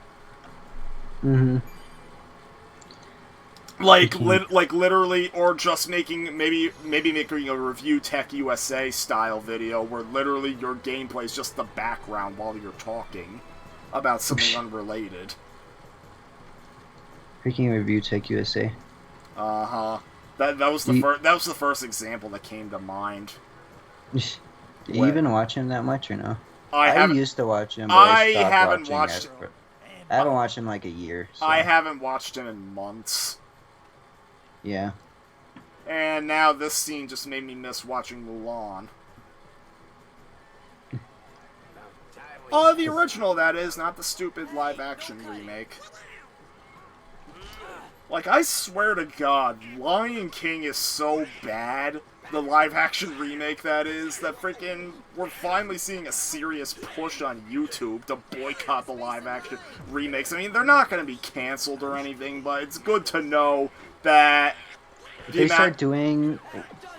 Like literally, or just maybe making a review Tech USA style video where literally your gameplay is just the background while you're talking about something unrelated.
Freaking review Tech USA.
That was the first example that came to mind.
Do you even watch him that much or no?
I
used to watch him, but
I
stopped
haven't
watching
watched.
I haven't watched him like a year. So.
I haven't watched him in months.
Yeah.
And now this scene just made me miss watching Mulan. Oh, the original, that is, not the stupid live-action remake. Like, I swear to God, Lion King is so bad, the live-action remake that is, that freaking, we're finally seeing a serious push on YouTube to boycott the live-action remakes. I mean, they're not going to be canceled or anything, but it's good to know that
if they start doing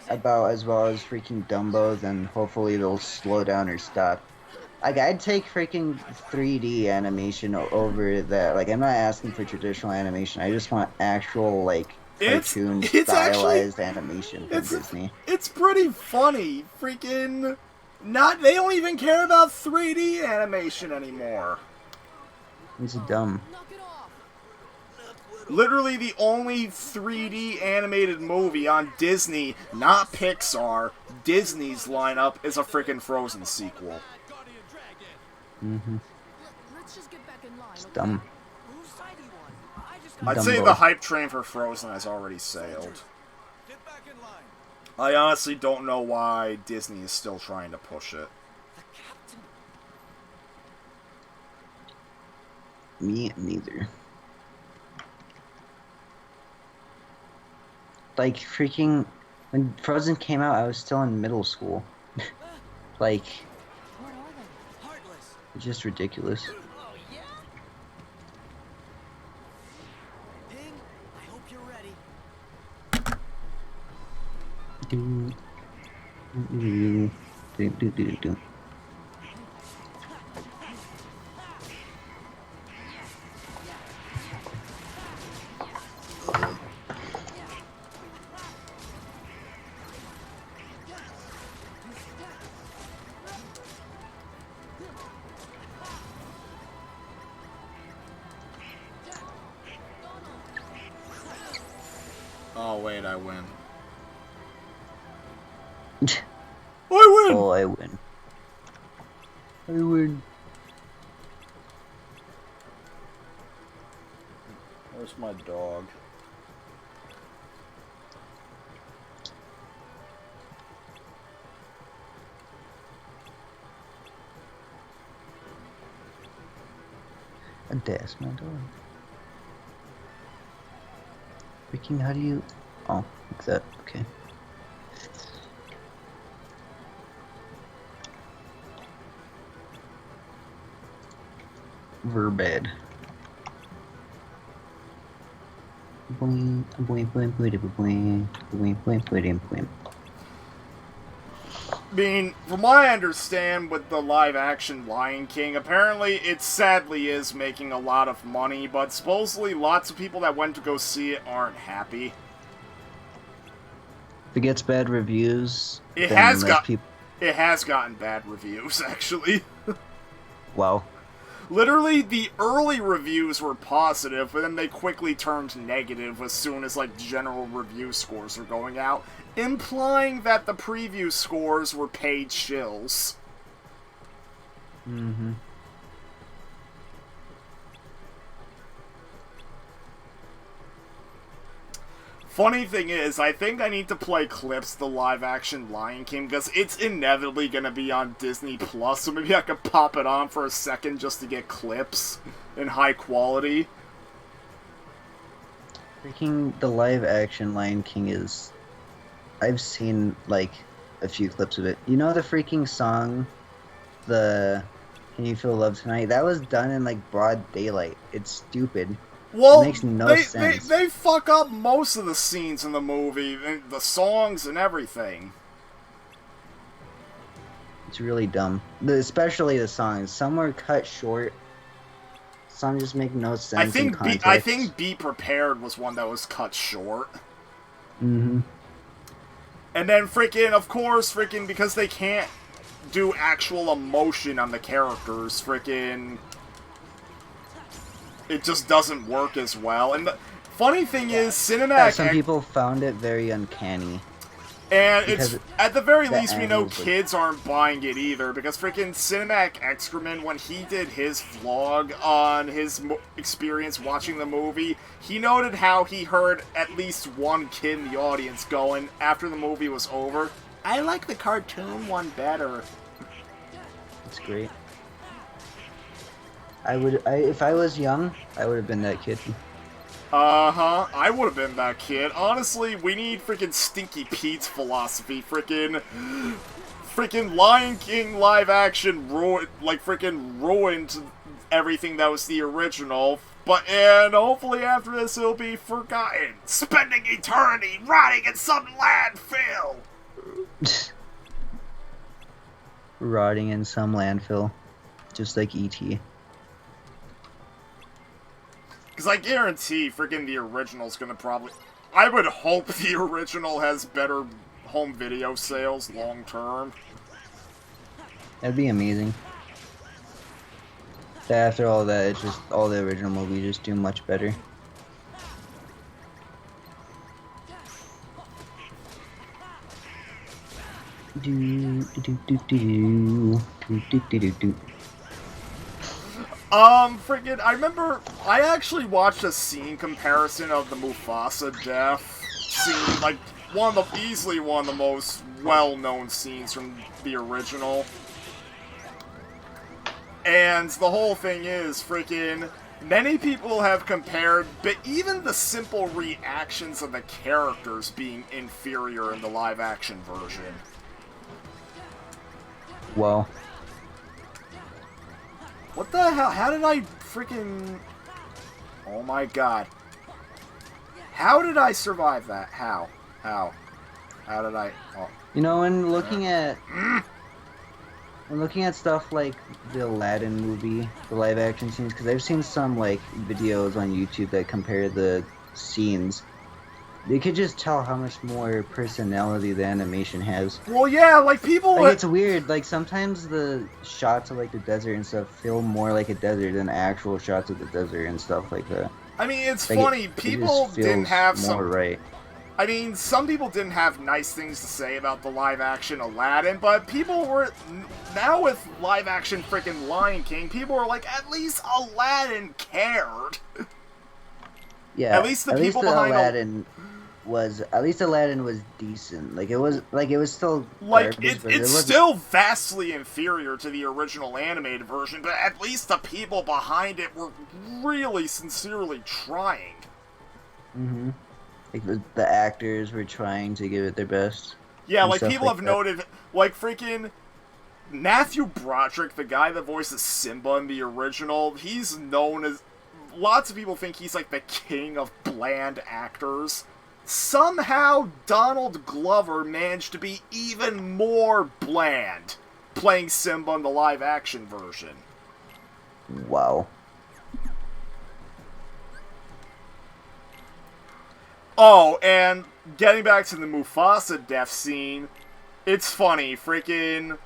about as well as freaking Dumbo, then hopefully they'll slow down or stop. Like, I'd take freaking 3D animation over that. Like, I'm not asking for traditional animation. I just want actual, like, cartoon stylized animation from Disney.
It's pretty funny. Freaking they don't even care about 3D animation anymore.
It's dumb.
Literally the only 3D animated movie on Disney, not Pixar, Disney's lineup is a freaking Frozen sequel.
It's dumb.
I'd say the hype train for Frozen has already sailed. I honestly don't know why Disney is still trying to push it.
Me neither. Like, freaking, when Frozen came out, I was still in middle school. Like, it's just ridiculous.
I hope you're ready.
Oh wait, I win.
I
win!
Oh, I win. I win.
Where's my dog?
That's my dog. Freaking, how do you... Oh, like that, okay. Verbad.
I mean, from what I understand with the live-action Lion King, apparently it sadly is making a lot of money, but supposedly lots of people that went to go see it aren't happy.
If it gets bad reviews,
It
then
has
less people.
it has gotten bad reviews, actually.
Wow.
Literally, the early reviews were positive, but then they quickly turned negative as soon as, like, general review scores were going out, implying that the preview scores were paid shills.
Mm-hmm.
Funny thing is, I think I need to play clips of the live-action Lion King, because it's inevitably gonna be on Disney Plus, so maybe I could pop it on for a second just to get clips in high quality.
Freaking the live action Lion King is. I've seen like a few clips of it. You know the freaking song, the "Can You Feel Love Tonight"? That was done in like broad daylight. It's stupid.
Well,
It makes no sense.
they fuck up most of the scenes in the movie, the songs and everything.
It's really dumb. Especially the songs. Some were cut short. Some just make no sense in context.
I think Be Prepared was one that was cut short.
Mm-hmm.
And then of course, because they can't do actual emotion on the characters, it just doesn't work as well. And the funny thing is,
Some people found it very uncanny.
And it's, at the very least, we know
animals,
kids aren't buying it either, because Cinematic Excrement, when he did his vlog on his experience watching the movie, he noted how he heard at least one kid in the audience going, after the movie was over, "I like the cartoon one better."
It's great. If I was young, I would have been that kid.
Uh-huh, I would have been that kid. Honestly, we need Stinky Pete's philosophy. Lion King live action ruined everything that was the original. And hopefully after this it'll be forgotten. Spending eternity rotting in some landfill!
Rotting in some landfill. Just like E.T.
Because I guarantee the original's gonna probably... I would hope the original has better home video sales long term.
That'd be amazing. After all that, it's just all the original movies just do much better.
I remember, I actually watched a scene comparison of the Mufasa death scene, like, easily one of the most well-known scenes from the original. And the whole thing is, many people have compared, but even the simple reactions of the characters being inferior in the live-action version.
Well.
What the hell? How did I Oh my god. How did I survive that? How? How did I... Oh.
You know, when looking at stuff like the Aladdin movie, the live action scenes, because I've seen some like videos on YouTube that compare the scenes, you could just tell how much more personality the animation has.
Well, yeah, like people...
Like, it's weird, like sometimes the shots of like the desert and stuff feel more like a desert than actual shots of the desert and stuff like that.
I mean, it's
like
funny, people didn't have some...
right.
I mean, some people didn't have nice things to say about the live-action Aladdin, but people were... Now with live-action Lion King, people are like, at least Aladdin cared.
Yeah,
at least the people behind
Aladdin was decent. Like it was still
like
garbage,
it's still vastly inferior to the original animated version, but at least the people behind it were really sincerely trying.
Mm-hmm. Like the actors were trying to give it their best.
Yeah, like people have noted, like Matthew Broderick, the guy that voices Simba in the original, he's known as lots of people think he's like the king of bland actors. Somehow Donald Glover managed to be even more bland playing Simba in the live-action version.
Wow.
Oh, and getting back to the Mufasa death scene, it's funny, freaking...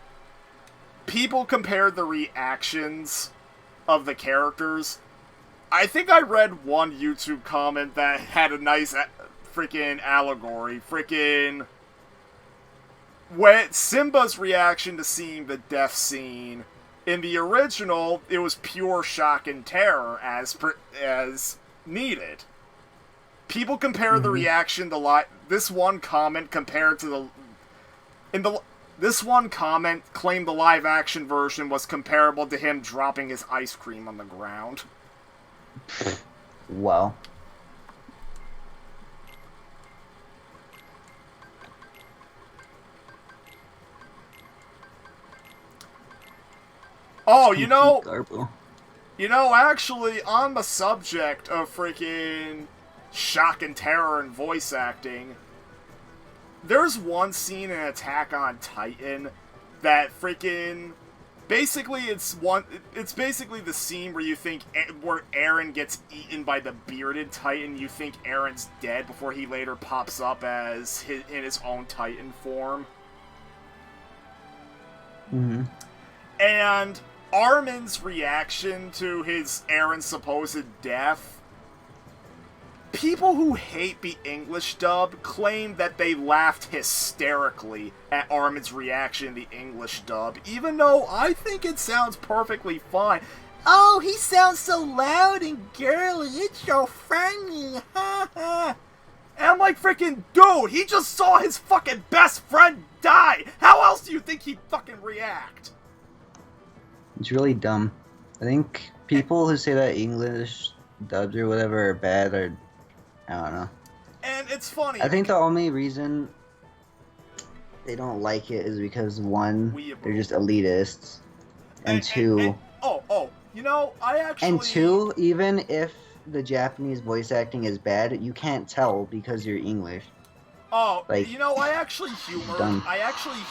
People compared the reactions of the characters. I think I read one YouTube comment that had a nice freaking allegory. Freaking... When Simba's reaction to seeing the death scene, in the original, it was pure shock and terror as needed. People compare the reaction to this one comment compared to this one comment claimed the live action version was comparable to him dropping his ice cream on the ground.
Wow.
Oh,
Garbo.
Actually, on the subject of freaking shock and terror and voice acting, there's one scene in Attack on Titan that freaking... Basically, it's basically the scene where you think... where Eren gets eaten by the bearded Titan. You think Eren's dead before he later pops up as in his own Titan form.
Mm-hmm.
And Armin's reaction to his Eren's supposed death... People who hate the English dub claim that they laughed hysterically at Armin's reaction in the English dub, even though I think it sounds perfectly fine. Oh, he sounds so loud and girly, it's so funny, ha ha. And I'm like, freaking, dude, he just saw his fucking best friend die! How else do you think he'd fucking react?
It's really dumb. I think people who say that English dubs or whatever are bad are... I don't know.
And it's funny.
I think the only reason they don't like it is because, one, they're just elitists, and two...
I actually...
And two, even if the Japanese voice acting is bad, you can't tell because you're English.
Oh,
like,
I actually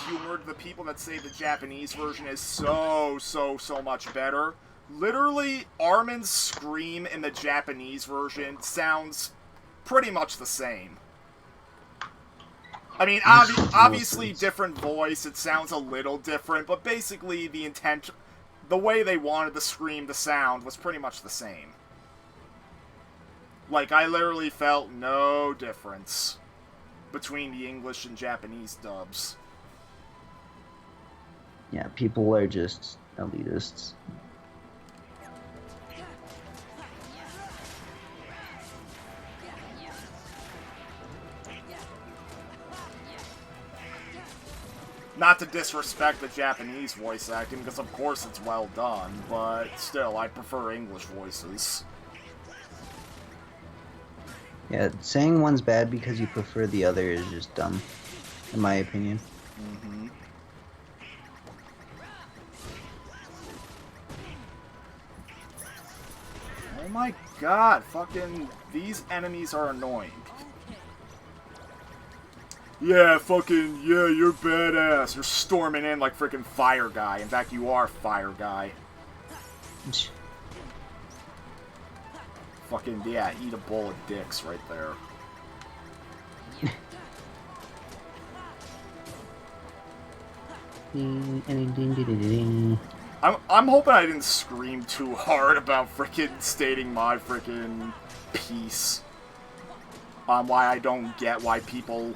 humored the people that say the Japanese version is so much better. Literally, Armin's scream in the Japanese version sounds pretty much the same. I mean, obviously different voice, it sounds a little different, but basically the way they wanted the scream to sound was pretty much the same. Like, I literally felt no difference between the English and Japanese dubs.
Yeah, people are just elitists.
Not to disrespect the Japanese voice acting, because of course it's well done, but still, I prefer English voices.
Yeah, saying one's bad because you prefer the other is just dumb, in my opinion.
Mm-hmm. Oh my god, fucking, these enemies are annoying. Yeah, fucking, yeah, you're badass. You're storming in like freaking Fire Guy. In fact, you are Fire Guy. Fucking, yeah, eat a bowl of dicks right there. I'm hoping I didn't scream too hard about freaking stating my freaking piece on why I don't get why people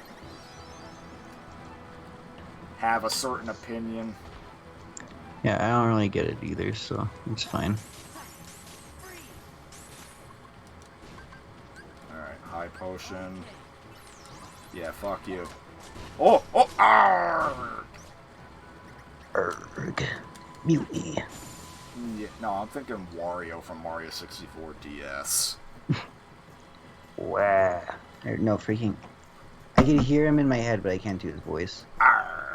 have a certain opinion.
Yeah, I don't really get it either, so it's fine.
Alright, high potion. Yeah, fuck you. Oh! Oh! Arrgh!
Erg. Mutiny.
Yeah, no, I'm thinking Wario from Mario 64 DS.
Wow. No, freaking... I can hear him in my head, but I can't do his voice.
Arrgh!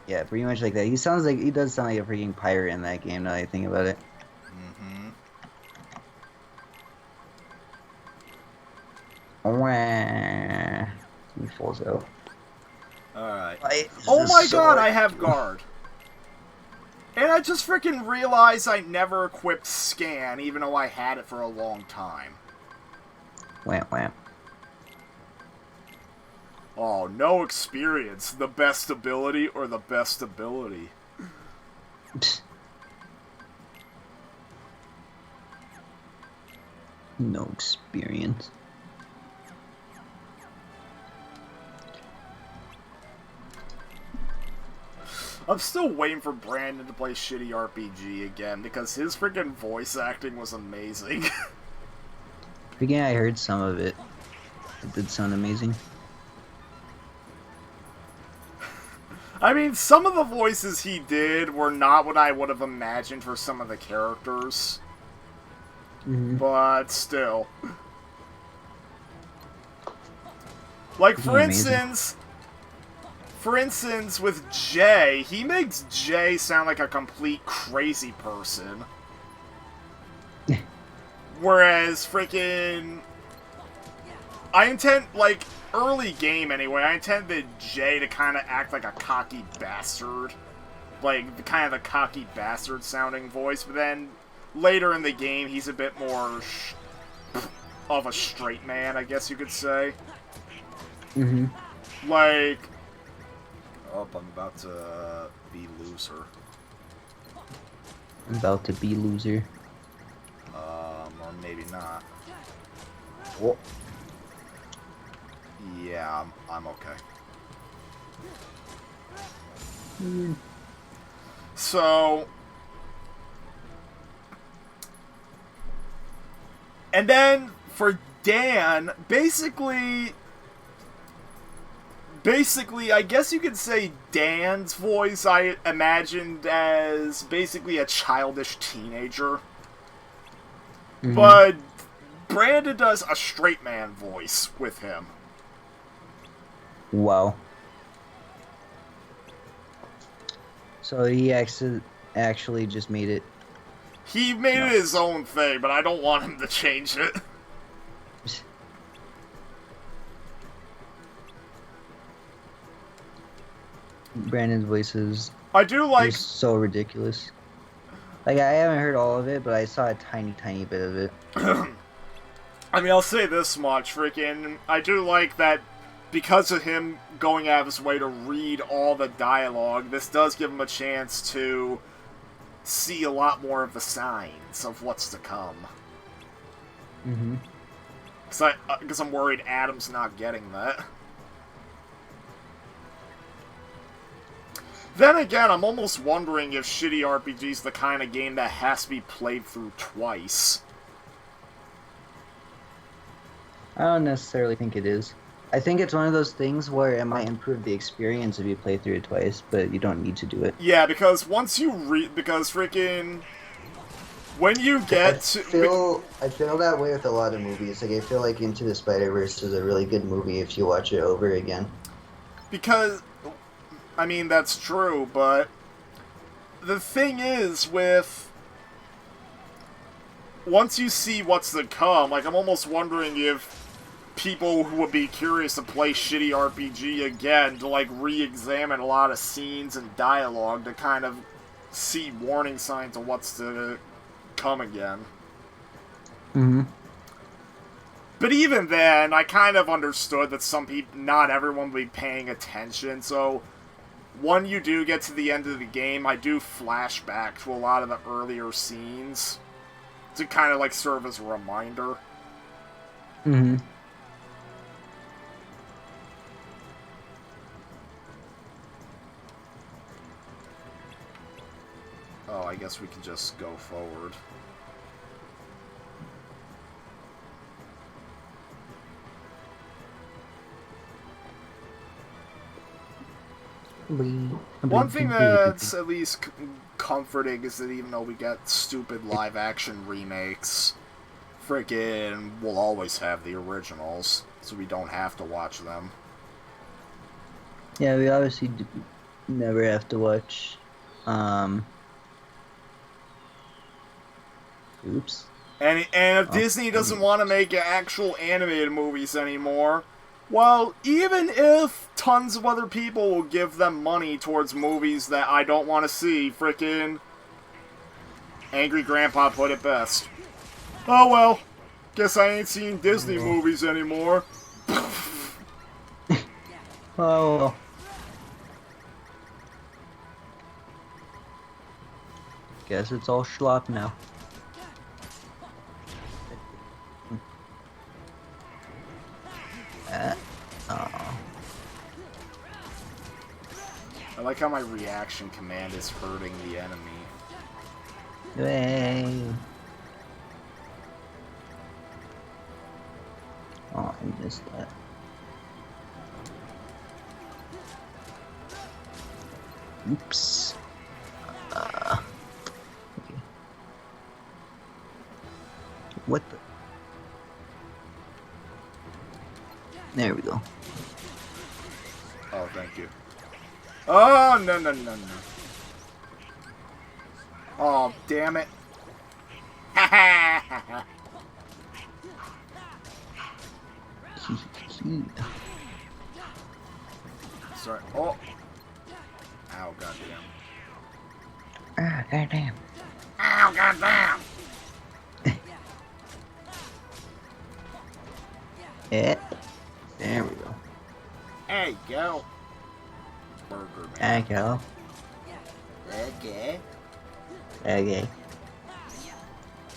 Yeah, pretty much like that. He does sound like a freaking pirate in that game, now that I think about it.
Mm-hmm.
Wah. He falls out.
Alright.
Why is
Oh
this
my
so
god,
hard
I
to
have
do?
guard. And I just freaking realized I never equipped scan, even though I had it for a long time.
Wham wham.
Oh, no experience. The best ability or the best ability?
Psst. No experience.
I'm still waiting for Brandon to play shitty RPG again, because his freaking voice acting was amazing.
Again, I heard some of it. It did sound amazing.
I mean, some of the voices he did were not what I would have imagined for some of the characters.
Mm-hmm.
But still. Like, for instance, with Jay, he makes Jay sound like a complete crazy person. Whereas, freaking... I intend, like, early game anyway, I intended Jay to kind of act like a cocky bastard. Like, kind of the cocky bastard sounding voice, but then later in the game, he's a bit more of a straight man, I guess you could say.
Mm-hmm.
Like... Oh, I'm about to be loser.
I'm about to be loser.
Or maybe not.
Oh.
Yeah, I'm okay.
Mm.
So... And then, for Dan, basically, I guess you could say Dan's voice I imagined as basically a childish teenager.
Mm-hmm.
But Brandon does a straight man voice with him.
Wow. So he actually just made it.
He made it his own thing, but I don't want him to change it.
Brandon's voice is
I do like...
so ridiculous. Like, I haven't heard all of it, but I saw a tiny bit of it.
I mean, I'll say this much, freaking... I do like that because of him going out of his way to read all the dialogue, this does give him a chance to see a lot more of the signs of what's to come.
Mm-hmm.
Because I'm worried Adam's not getting that. Then again, I'm almost wondering if shitty RPG's the kind of game that has to be played through twice.
I don't necessarily think it is. I think it's one of those things where it might improve the experience if you play through it twice, but you don't need to do it.
Yeah, because once you because freaking... When you get to...
I feel that way with a lot of movies. Like, I feel like Into the Spider-Verse is a really good movie if you watch it over again.
Because... I mean, that's true, but... The thing is, with... Once you see what's to come, like, I'm almost wondering if people who would be curious to play shitty RPG again, to, like, re-examine a lot of scenes and dialogue to kind of see warning signs of what's to come again.
Mm-hmm.
But even then, I kind of understood that some people, not everyone would be paying attention, so... When you do get to the end of the game, I do flash back to a lot of the earlier scenes to kind of, like, serve as a reminder.
Mm-hmm.
Oh, I guess we can just go forward. One thing that's at least comforting is that even though we get stupid live-action remakes, frickin' we'll always have the originals, so we don't have to watch them.
Yeah, we obviously never have to watch, oops.
And if Disney doesn't want to make actual animated movies anymore, well, even if tons of other people will give them money towards movies that I don't want to see, frickin' Angry Grandpa put it best. Oh well, guess I ain't seen Disney movies anymore.
Oh. Guess it's all schlop now. Oh.
I like how my reaction command is hurting the enemy.
Yay. Oh, I missed that. Oops. Okay. What the? There we go.
Oh, thank you. Oh, no, no, no, no. Oh, damn it. Ha ha ha ha. Sorry. Oh. Ow, goddamn.
Ah, goddamn.
Ow, goddamn.
Yeah. There we go.
There you go. Burger man.
There you go.
Okay.
Okay.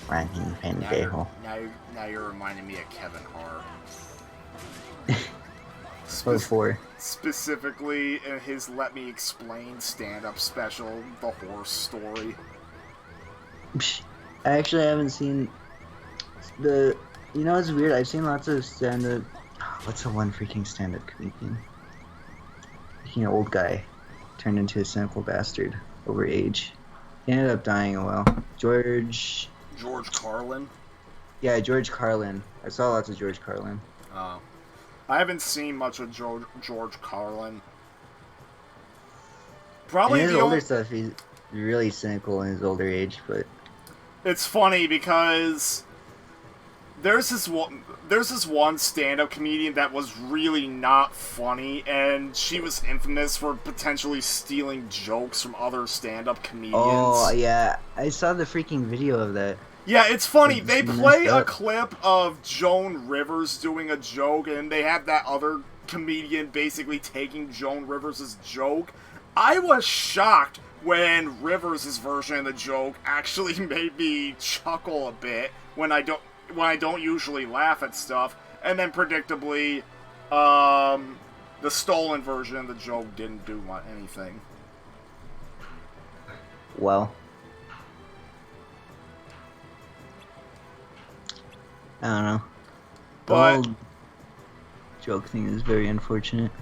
Ranking pendejo.
Now you're reminding me of Kevin Hart.
Before.
Specifically in his Let Me Explain stand-up special, The Horse Story.
I actually haven't seen the. You know, it's weird. I've seen lots of stand-up. What's the one freaking stand-up comedian? Making an old guy turned into a cynical bastard over age. He ended up dying a while. George
Carlin?
Yeah, George Carlin. I saw lots of George Carlin.
Oh. I haven't seen much of George Carlin. Probably
in his
the
older stuff, he's really cynical in his older age, but
it's funny because there's this one stand-up comedian that was really not funny, and she was infamous for potentially stealing jokes from other stand-up comedians.
Oh yeah, I saw the freaking video of that.
Yeah, it's funny.
It's
they play a clip of Joan Rivers doing a joke, and they have that other comedian basically taking Joan Rivers' joke. I was shocked when Rivers' version of the joke actually made me chuckle a bit when I don't usually laugh at stuff, and then predictably, the stolen version of the joke didn't do anything.
Well, I don't know. The whole joke thing is very unfortunate.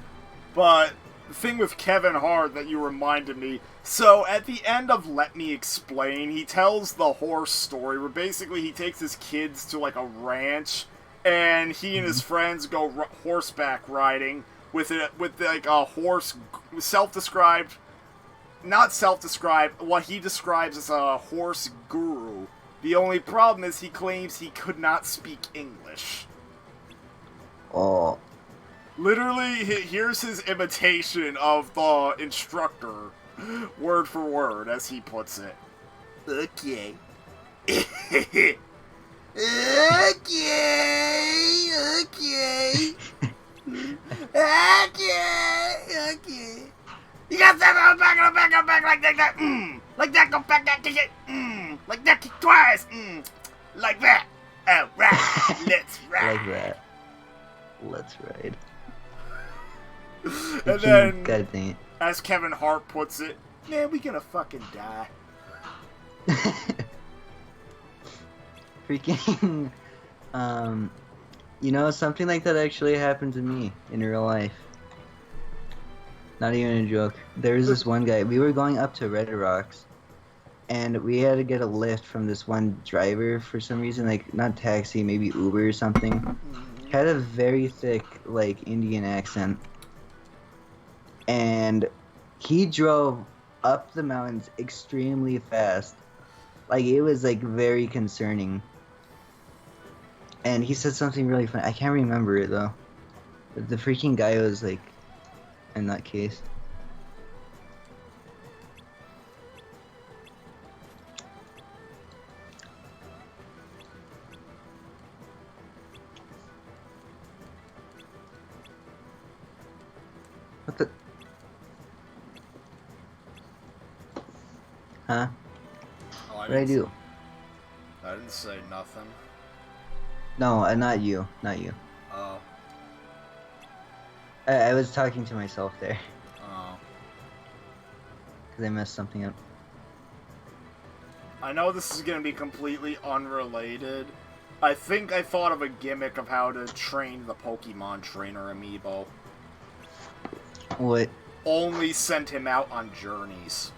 But the thing with Kevin Hart that you reminded me, so at the end of Let Me Explain, he tells the horse story where basically he takes his kids to like a ranch, and he and his friends go horseback riding with like a horse, not self-described, what he describes as a horse guru. The only problem is he claims he could not speak English.
Oh.
Literally, here's his imitation of the instructor, word for word, as he puts it. Okay. Okay. You got that go back, like that, like that, go back, that, kick it, like that, kick twice, like that. All right, let's ride.
Like that. Let's ride.
And then,
God dang it.
as Kevin Hart puts it, man, we gonna fucking die.
Freaking, you know, something like that actually happened to me in real life. Not even a joke. There was this one guy, we were going up to Red Rocks, and we had to get a lift from this one driver for some reason, like, not taxi, maybe Uber or something. Had a very thick, like, Indian accent. And he drove up the mountains extremely fast. Like, it was, like, very concerning. and he said something really funny. I can't remember it though. But the freaking guy was like, in that case. What the? Huh?
Oh,
What did I do?
I didn't say nothing.
No, not you. Not you.
Oh.
I was talking to myself there.
Oh.
Because I messed something up.
I know this is going to be completely unrelated. I think I thought of a gimmick of how to train the Pokemon Trainer amiibo.
What?
Only send him out on journeys.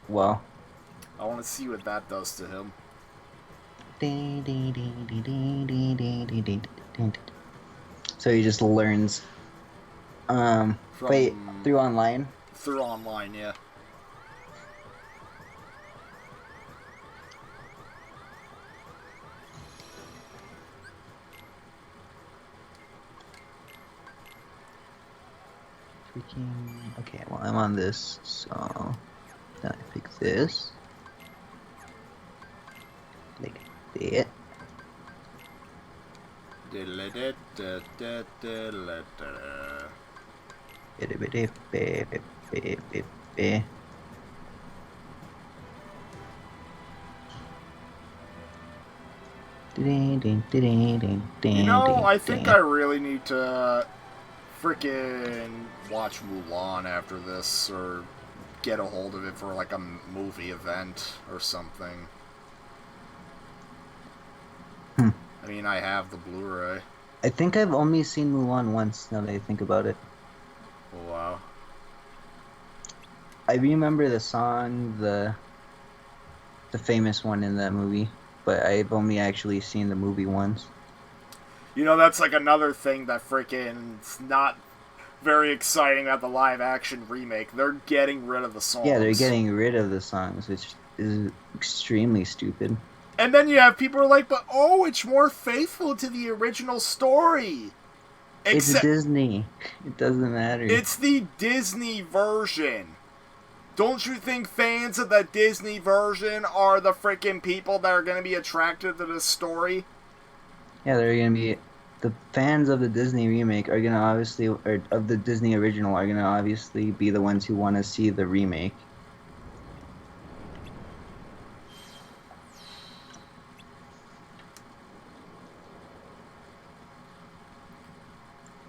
Well.
I want to see what that does to him.
So he just learns. Wait, through online?
Through online, yeah.
Freaking. Okay, well, I'm on this, so. Now I pick this. Like that.
You know, I think I really need to frickin' watch Mulan after this, or get a hold of it for like a movie event or something. I mean, I have the Blu-ray.
I think I've only seen Mulan once, now that I think about it.
Oh, wow.
I remember the song, the famous one in that movie, but I've only actually seen the movie once.
You know, that's like another thing that frickin' it's not very exciting about the live-action remake. They're getting rid of the songs.
Yeah, they're getting rid of the songs, which is extremely stupid.
And then you have people who are like, but oh, it's more faithful to the original story.
It's Disney. It doesn't matter.
It's the Disney version. Don't you think fans of the Disney version are the freaking people that are going to be attracted to this story?
Yeah, they're going to be... The fans of the Disney remake are going to obviously... Or of the Disney original are going to obviously be the ones who want to see the remake.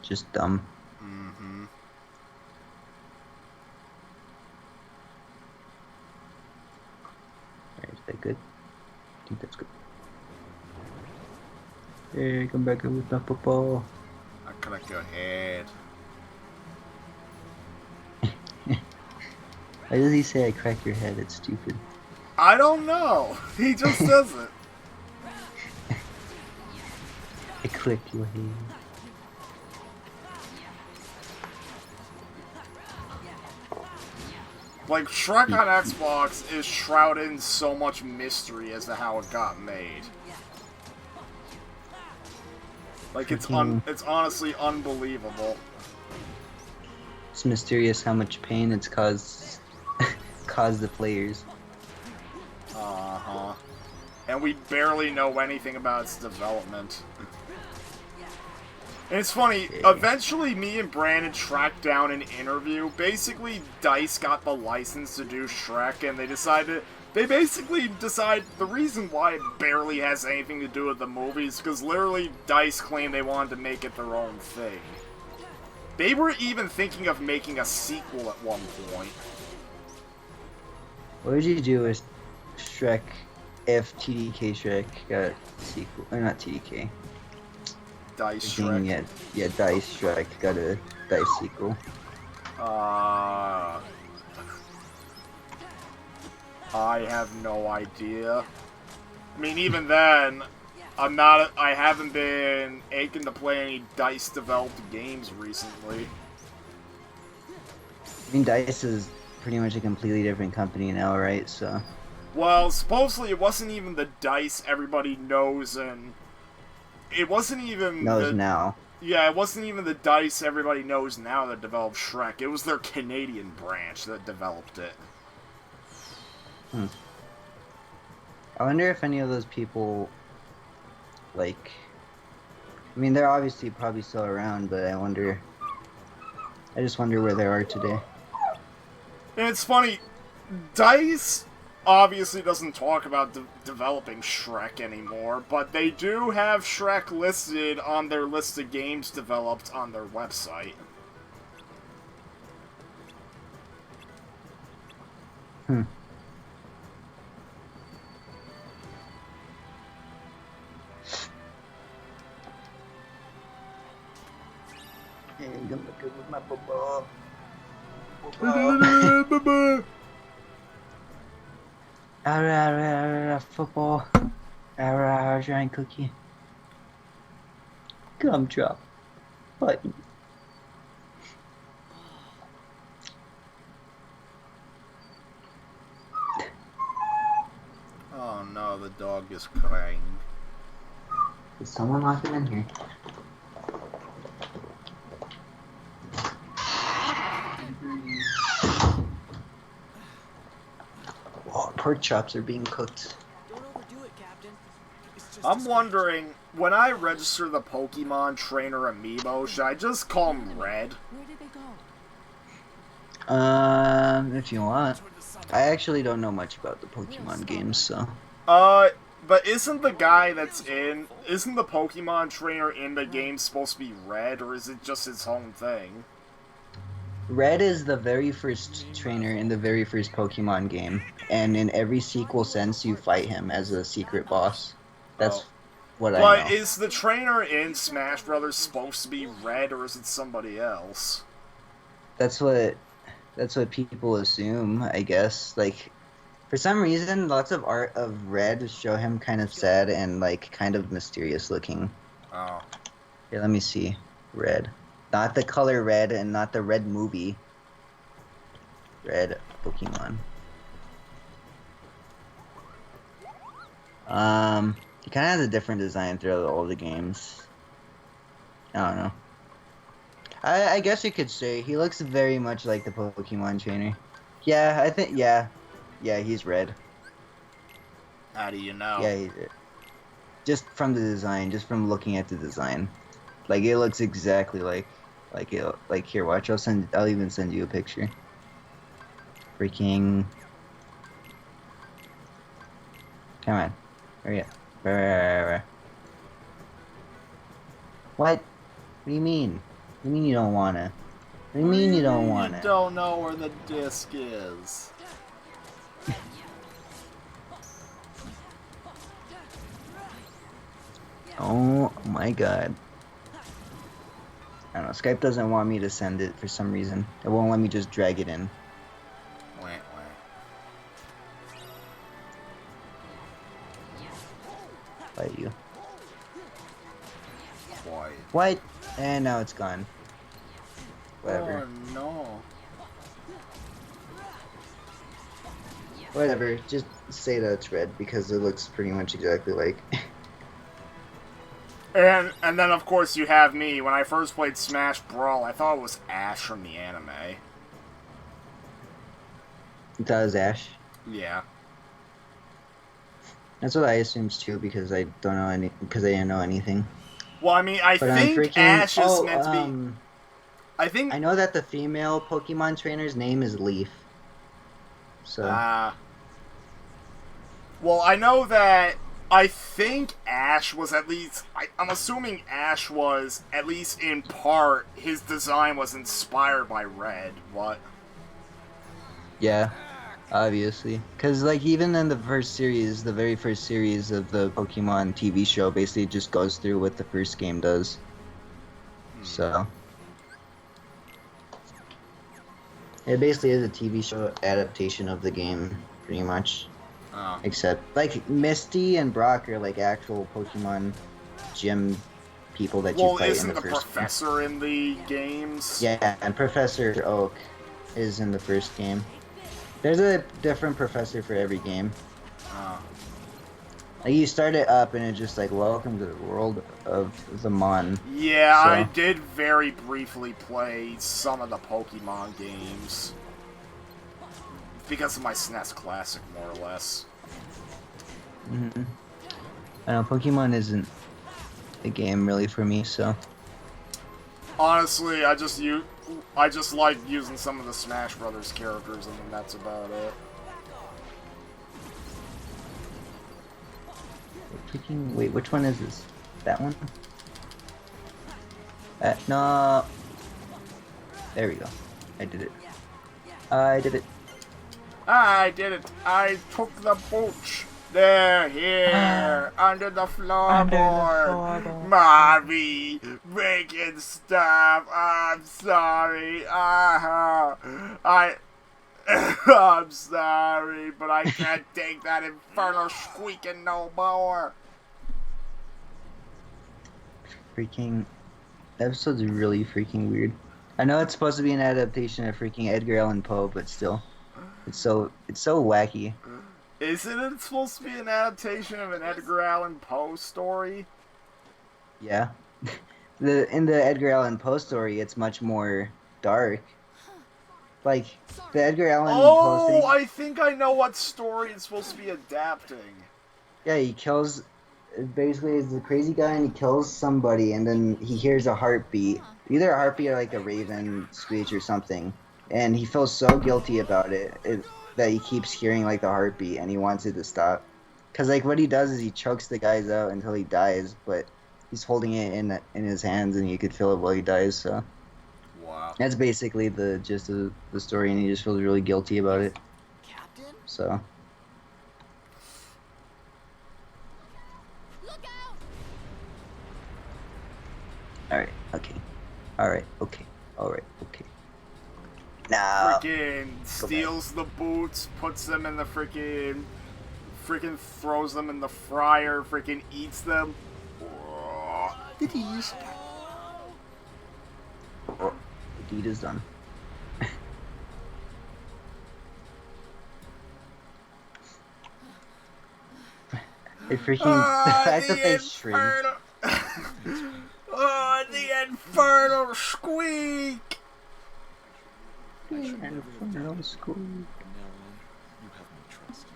Just dumb.
Mm-hmm.
Alright, is that good? I think that's good. Hey, come back with my football.
I crack your head.
Why does he say I crack your head? It's stupid.
I don't know. He just says it.
I click your head.
Like, Shrek on Xbox is shrouded in so much mystery as to how it got made. Like, it's honestly unbelievable.
It's mysterious how much pain it's caused the players.
Uh-huh. And we barely know anything about its development. And it's funny, eventually me and Brandon tracked down an interview. Basically, DICE got the license to do Shrek, and they basically decide the reason why it barely has anything to do with the movies, because literally DICE claimed they wanted to make it their own thing. They were even thinking of making a sequel at one point.
What would you do with Shrek if TDK Shrek got a sequel? Or not TDK.
DICE Shrek.
Yeah, DICE Shrek got a DICE sequel.
I have no idea. I mean, even then, I haven't been aching to play any DICE-developed games recently.
I mean, DICE is pretty much a completely different company now, right? So...
Well, supposedly it wasn't even the dice everybody knows, and it wasn't even
Knows now.
Yeah, it wasn't even the dice everybody knows now that developed Shrek. It was their Canadian branch that developed it.
I wonder if any of those people, like, I mean, they're obviously probably still around, but I just wonder where they are today.
And it's funny, DICE obviously doesn't talk about developing Shrek anymore, but they do have Shrek listed on their list of games developed on their website.
Hey, I'm gonna go with my football. Football. Giant cookie. Gumdrop. Button.
Oh no, the dog is crying.
Is someone lock him in here? Oh, pork chops are being cooked.
Don't overdo it, Captain.
It's just
I'm wondering, when I register the Pokemon Trainer Amiibo, should I just call him Red?
Where did they go?
If you want. I actually don't know much about the Pokemon games, so.
But isn't the Pokemon Trainer in the game supposed to be Red, or is it just his own thing?
Red is the very first trainer in the very first Pokemon game, and in every sequel since, you fight him as a secret boss. That's what I know.
But is the trainer in Smash Brothers supposed to be Red, or is it somebody else?
That's what people assume, I guess. Like, for some reason, lots of art of Red show him kind of sad and, like, kind of mysterious looking.
Oh.
Here, let me see. Red. Not the color red and not the Red movie. Red Pokemon. He kind of has a different design throughout all the games. I don't know. I guess you could say he looks very much like the Pokemon trainer. Yeah, I think, yeah, he's Red.
How do you know?
Yeah, just from the design, just from looking at the design, like it looks exactly like it. Like here, watch. I'll even send you a picture. Freaking! Come on, hurry up! What? What do you mean? What do you mean you don't wanna? What do you mean you don't wanna?
You don't know where the disc is.
Oh my god. I don't know, Skype doesn't want me to send it for some reason. It won't let me just drag it in.
Wait.
Fight you.
Why?
What? And now it's gone. Whatever.
Oh no.
Whatever, just say that it's Red because it looks pretty much exactly like.
And then of course you have me. When I first played Smash Brawl, I thought it was Ash from the anime.
You thought it was Ash?
Yeah.
That's what I assumed too because I don't know because I didn't know anything.
Well, I mean, I think Ash is meant to be. I
know that the female Pokemon trainer's name is Leaf. So.
Well, I know that. I think Ash was at least. I'm assuming Ash was, at least in part, his design was inspired by Red. What?
Yeah, obviously. Because, like, even in the first series, the very first series of the Pokemon TV show basically just goes through what the first game does. So. It basically is a TV show adaptation of the game, pretty much.
Oh.
Except, like, Misty and Brock are, like, actual Pokemon gym people that you fight in the first game. Well, isn't the
professor in the games?
Yeah, and Professor Oak is in the first game. There's a different professor for every game. Like you start it up and it's just like welcome to the world of the Mon.
Yeah, I
So
did very briefly play some of the Pokemon games. Because of my SNES Classic, more or less.
mhm. I know Pokemon isn't a game really for me, so
Honestly, I just like using some of the Smash Brothers characters, and that's about it.
freaking wait, which one is this? That one? No. There we go. I did it. I did it.
I did it. I took the booch. They're
Ah,
here, under the
under the
floorboard.
floorboard.
Mommy, making stuff. I'm sorry. I'm sorry, but I can't take that infernal squeaking no more.
Freaking that episode's really freaking weird. I know it's supposed to be an adaptation of freaking Edgar Allan Poe, but still, it's so wacky.
Isn't it supposed to be an adaptation of an Edgar Allan Poe story?
Yeah, in the Edgar Allan Poe story, it's much more dark. Like the Edgar Allan Poe
Oh,
thing.
I think I know what story it's supposed to be adapting.
Yeah, he kills. Basically, he's a crazy guy, and he kills somebody, and then he hears a heartbeat, either a heartbeat or like a raven screech or something, and he feels so guilty about it that he keeps hearing like the heartbeat, and he wants it to stop. Cause like what he does is he chokes the guys out until he dies, but he's holding it in his hands, and you could feel it while he dies. So
Wow.
that's basically the gist of the story, and he just feels really guilty about it.
Captain?
So.
Look out!
Alright, okay. Alright, okay. Alright, okay. Now.
Freaking steals the boots, puts them in the freaking throws them in the fryer, freaking eats them.
Did he use that? Oh, the deed is done. It freaking. The fact that they shrink.
Oh, the infernal squeak!
And no school.
From now on, you have my trust.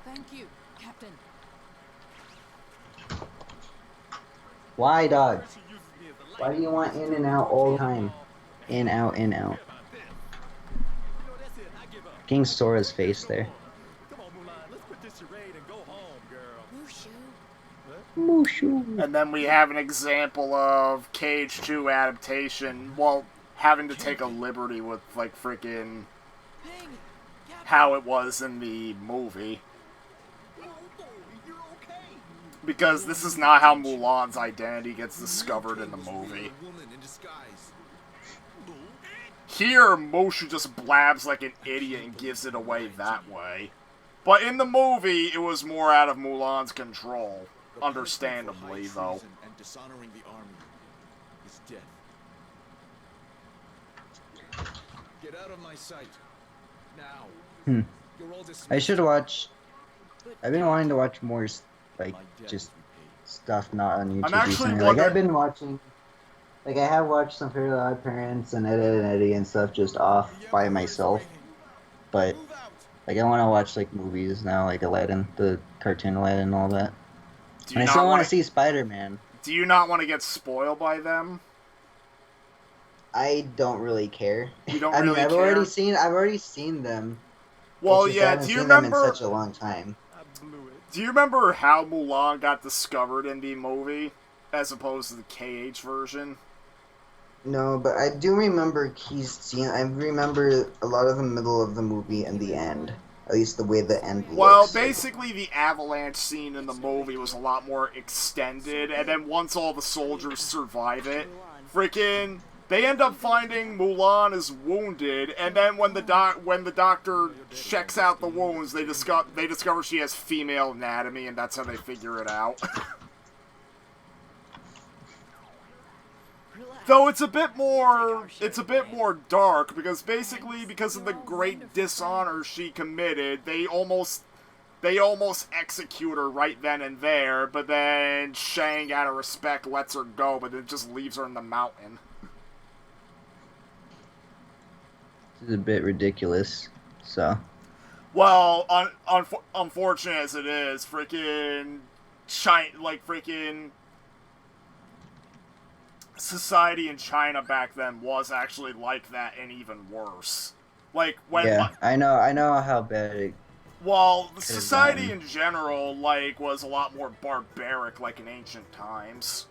Thank you, Captain.
Why, dog? Why do you want in and out all the time? In, out, in, out. King Sora's face there.
Come on, Mulan, let's quit this charade and go home, girl.
Mushu.
Mushu.
And then we have an example of KH2 adaptation, well, having to take a liberty with, like, freaking how it was in the movie. Because this is not how Mulan's identity gets discovered in the movie. Here, Mushu just blabs like an idiot and gives it away that way. But in the movie, it was more out of Mulan's control. Understandably, though.
And dishonoring the army is death. Get out of my sight. Now. You're all dismissed.
I should watch. I've been wanting to watch more, like,
My debt
just
is repaid.
stuff not on YouTube
I'm actually
recently. Like,
wondering-
I've been watching. Like, I have watched some Fairly Odd Parents and Ed, Edd n Eddy and stuff just off by myself. But, like, I want to watch, like, movies now, like Aladdin, the cartoon Aladdin and all that.
Do
And I
you
still
not
want
want
to see Spider-Man.
Do you not want to get spoiled by them?
I don't really care.
You don't
I
really
mean, I've
care?
already seen them.
Well,
It's just I
yeah,
haven't
do you
seen them
remember...
in such a long time.
Do you remember how Mulan got discovered in the movie, as opposed to the KH version?
No, but I do remember I remember a lot of the middle of the movie and the end. At least the way the end looks.
Well, basically, the avalanche scene in the movie was a lot more extended, and then once all the soldiers survive it, freaking, they end up finding Mulan is wounded, and then when the doctor checks out the wounds, they discover she has female anatomy, and that's how they figure it out. Though it's a bit more dark, because basically, because of the great dishonor she committed, they almost they almost execute her right then and there, but then Shang, out of respect, lets her go, but then just leaves her in the mountain.
This is a bit ridiculous, so...
Well, unfortunate as it is, freaking freaking society in China back then was actually like that, and even worse. Like, when...
Yeah, I know how bad it...
Well, the society in general, like, was a lot more barbaric, like, in ancient times.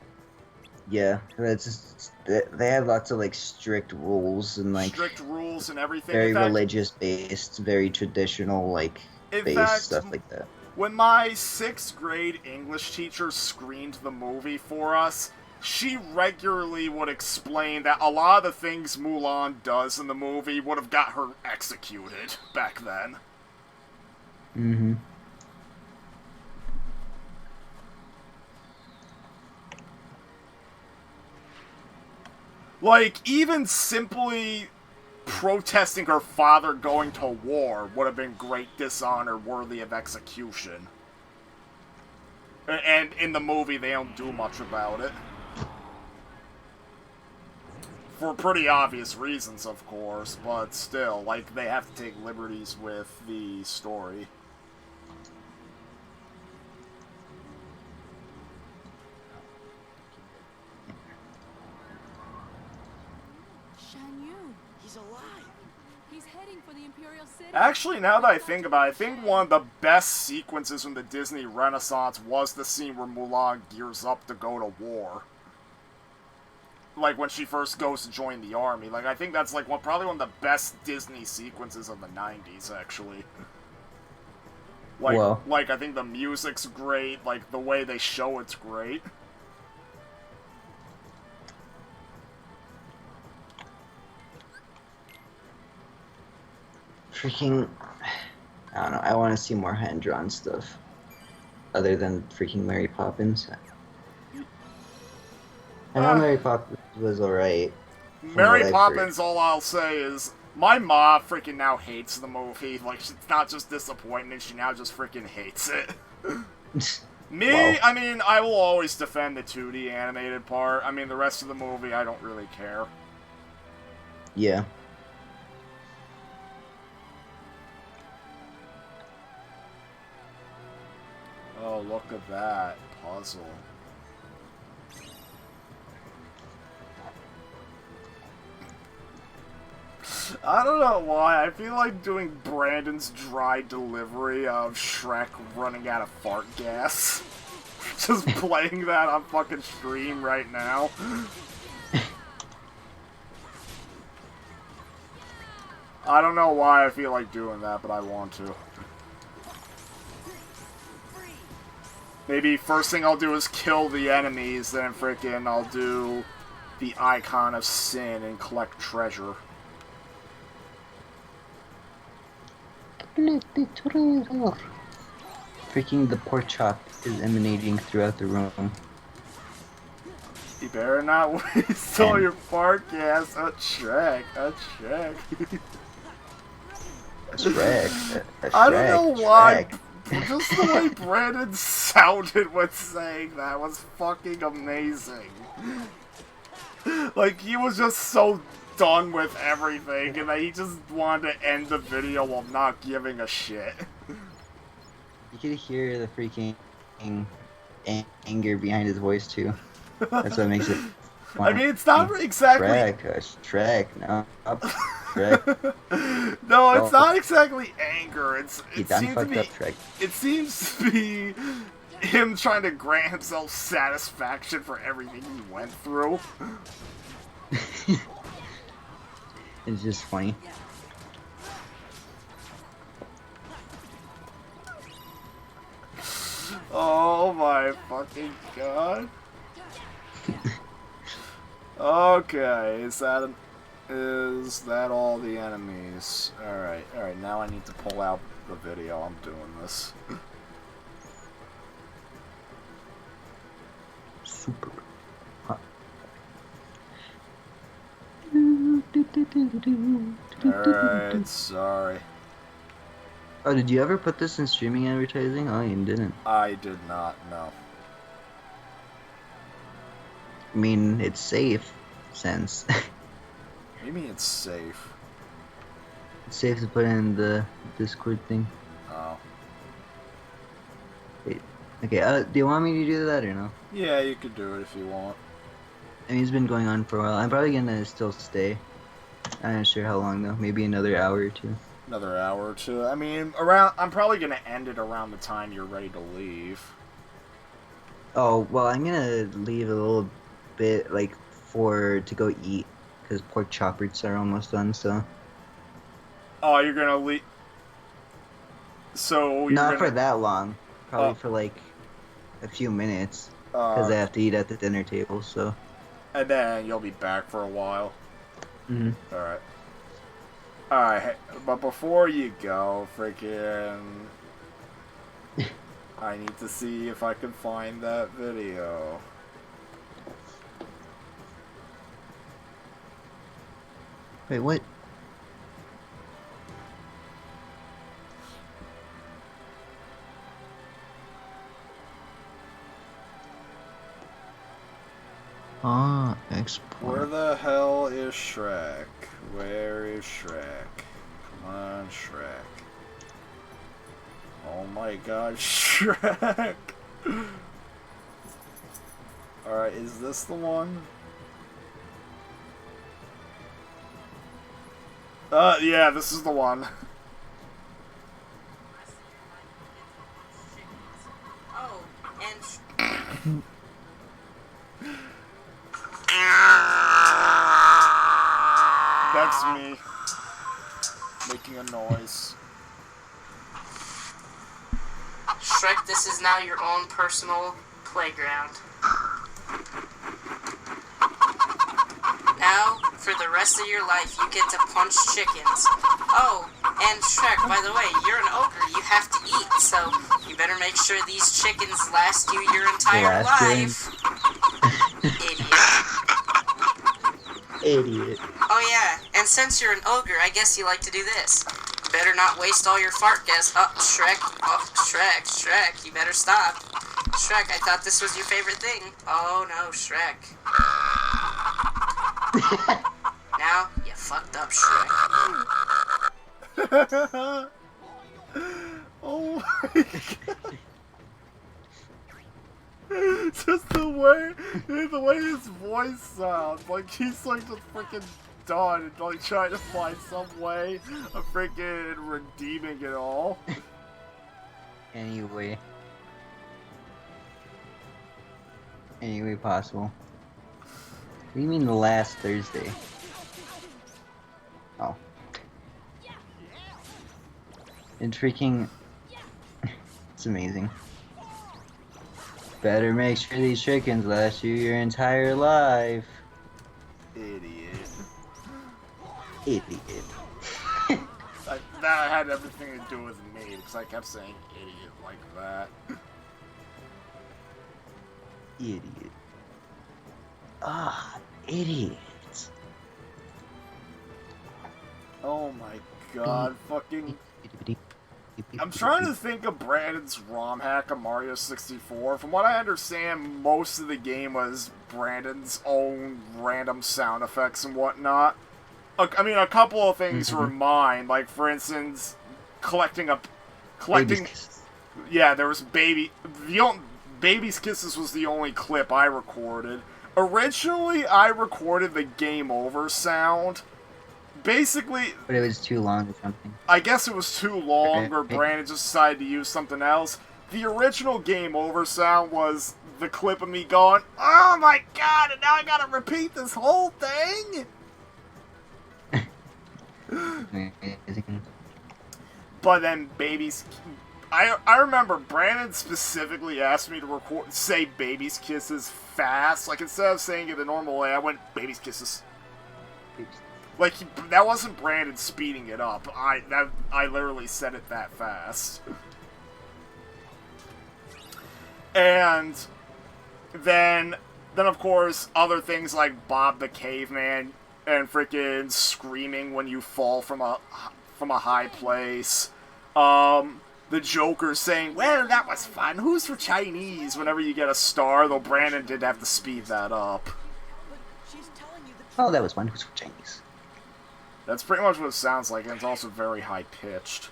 Yeah, it's just, they had lots of, like, strict rules and, like...
Strict rules and everything.
Very religious-based, very traditional, like, based stuff like that.
When my 6th grade English teacher screened the movie for us, she regularly would explain that a lot of the things Mulan does in the movie would have got her executed back then.
Mm-hmm.
Like, even simply protesting her father going to war would have been great dishonor worthy of execution. And in the movie, they don't do much about it. For pretty obvious reasons, of course, but still, like, they have to take liberties with the story.
He's alive. He's heading for the Imperial City.
Actually, now that I think about it, I think one of the best sequences from the Disney Renaissance was the scene where Mulan gears up to go to war. Like, when she first goes to join the army. Like, I think that's, like, probably one of the best Disney sequences of the 90s, actually. Like,
well,
like, I think the music's great, like, the way they show it's great.
freaking... I don't know, I want to see more hand-drawn stuff. Other than freaking Mary Poppins. I know Mary Poppins was alright.
Mary Poppins, all I'll say is, my mom freaking now hates the movie. Like, she's not just disappointed, she now just freaking hates it. Me, well, I mean, I will always defend the 2D animated part. I mean, the rest of the movie, I don't really care.
Yeah.
Oh, look at that puzzle. I don't know why, I feel like doing Brandon's dry delivery of Shrek running out of fart gas. Just playing that on fucking stream right now. I don't know why I feel like doing that, but I want to. Maybe first thing I'll do is kill the enemies, then frickin' I'll do the Icon of Sin and collect treasure.
Freaking the pork chop is emanating throughout the room.
You better not waste all your fart gas. A Shrek. I don't know why. Just the way Brandon sounded when saying that was fucking amazing. Like, he was just so done with everything, and that he just wanted to end the video while not giving a shit.
You could hear the freaking anger behind his voice, too. That's what makes it fun.
I mean, it's not exactly...
Shrek, no. Shrek.
No, it's not exactly anger. It seems to be him trying to grant himself satisfaction for everything he went through.
It's just funny.
Oh my fucking god. Okay, is that all the enemies? Alright, now I need to pull out the video. I'm doing this.
Super hot.
Alright, sorry.
Oh, did you ever put this in streaming advertising? Oh, you didn't.
I did not know.
I mean, it's safe, since
What do you mean it's safe?
it's safe to put in the Discord thing.
Oh.
Wait. Okay, do you want me to do that or no?
Yeah, you could do it if you want.
I mean, it's been going on for a while. I'm probably gonna still stay. I'm not sure how long though. Maybe another hour or two.
Another hour or two. I mean, around. I'm probably gonna end it around the time you're ready to leave.
Oh, well, I'm gonna leave a little bit, like, to go eat, because pork choppers are almost done, so.
Oh, you're gonna leave. So you're
Not
gonna...
for that long. Probably
Oh.
for, like, a few minutes, because I have to eat at the dinner table, so.
And then you'll be back for a while.
Mm-hmm.
Alright. Alright, but before you go, freaking... I need to see if I can find that video.
Wait, what? Ah, export.
Where the hell is Shrek? Where is Shrek? Come on, Shrek. Oh my god, Shrek! Alright, is this the one? Yeah, this is the one.
Oh, and
That's me. Making a noise.
Shrek, this is now your own personal playground. Now, for the rest of your life, you get to punch chickens. Oh, and Shrek, by the way, you're an ogre. You have to eat, so you better make sure these chickens last you your entire life. Idiot.
Idiot.
Oh yeah, and since you're an ogre, I guess you like to do this. Better not waste all your fart gas. Oh, Shrek. Oh, Shrek, you better stop. Shrek, I thought this was your favorite thing. Oh no, Shrek. Now, you fucked up, Shrek.
Oh my god. Just the way his voice sounds, like he's like just freaking done and like trying to find some way of freaking redeeming it all.
Anyway. Any way possible. What do you mean the last Thursday? Oh. It's freaking... It's amazing. Better make sure these chickens last you your entire life.
Idiot.
Idiot.
That had everything to do with me, because I kept saying idiot like that.
Idiot. Ah, idiots.
Oh my god, fucking... I'm trying to think of Brandon's ROM hack of Mario 64. From what I understand, most of the game was Brandon's own random sound effects and whatnot. I mean, a couple of things were mine, like, for instance, collecting... Yeah, there was Baby's Kisses was the only clip I recorded. Originally, I recorded the Game Over sound. Basically...
But it was too long or something.
I guess it was too long, or Brandon just decided to use something else. The original Game Over sound was the clip of me going, "Oh my god, and now I gotta repeat this whole thing?" But then I remember Brandon specifically asked me to say Baby's Kisses fast. Like, instead of saying it the normal way, I went, "Baby's Kisses." Like, that wasn't Brandon speeding it up. I literally said it that fast. And then of course, other things like Bob the Caveman and freaking screaming when you fall from a high place. The Joker saying, well, that was fun. Who's for Chinese? Whenever you get a star, though Brandon did have to speed that up.
Oh, that was one who's for Chinese.
That's pretty much what it sounds like, and it's also very high-pitched.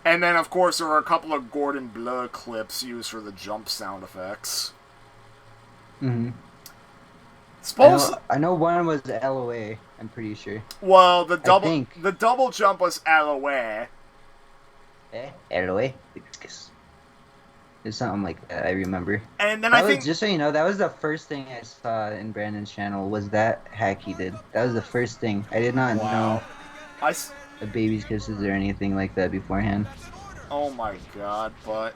And then, of course, there are a couple of Gordon Bleu clips used for the jump sound effects.
Mm-hmm.
Suppose
I know one was LOA, I'm pretty sure.
Well, the double jump was LOA.
LOA? It's something like that, I remember.
And then
Just so you know, that was the first thing I saw in Brandon's channel, was that hack he did. That was the first thing. I did not know the baby's kisses or anything like that beforehand.
Oh my god, but...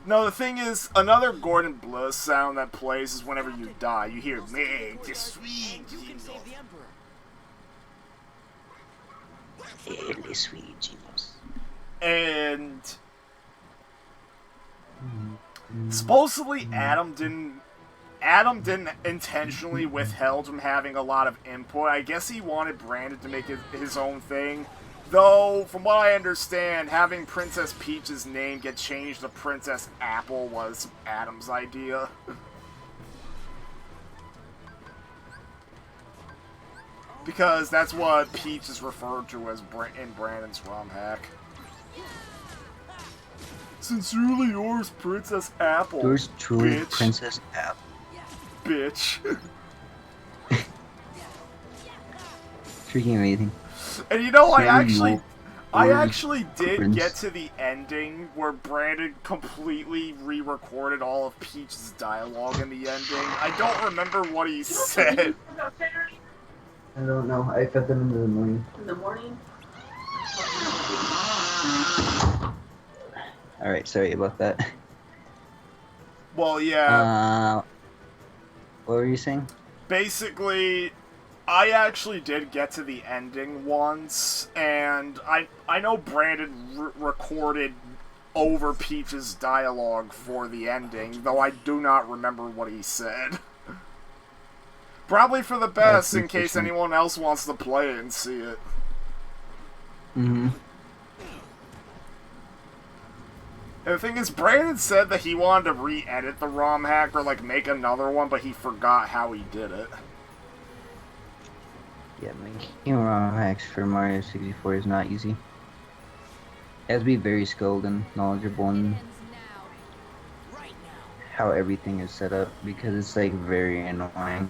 No, the thing is, another Gordon Bleu sound that plays is whenever you die. You hear, "Make the sweet Jesus."
Sweet Jesus.
And... supposedly Adam didn't intentionally withheld from having a lot of input. I guess he wanted Brandon to make his own thing. Though, from what I understand, having Princess Peach's name get changed to Princess Apple was Adam's idea. Because that's what Peach is referred to as in Brandon's ROM hack. Sincerely yours, Princess Apple.
Yours truly,
bitch.
Princess Apple.
Bitch.
Freaking amazing.
And you know, I actually did
Prince.
get to the ending where Brandon completely re-recorded all of Peach's dialogue in the ending. I don't remember what he said.
I don't know. I fed them in the morning.
In the morning?
Alright, sorry about that.
Well, yeah.
What were you saying?
Basically, I actually did get to the ending once, and I know Brandon recorded over Peach's dialogue for the ending, though I do not remember what he said. Probably for the best, in case anyone else wants to play it and see it.
Mm-hmm.
And the thing is, Brandon said that he wanted to re-edit the ROM hack or, like, make another one, but he forgot how he did it.
Yeah, making ROM hacks for Mario 64 is not easy. You have to be very skilled and knowledgeable in how everything is set up, because it's, like, very annoying.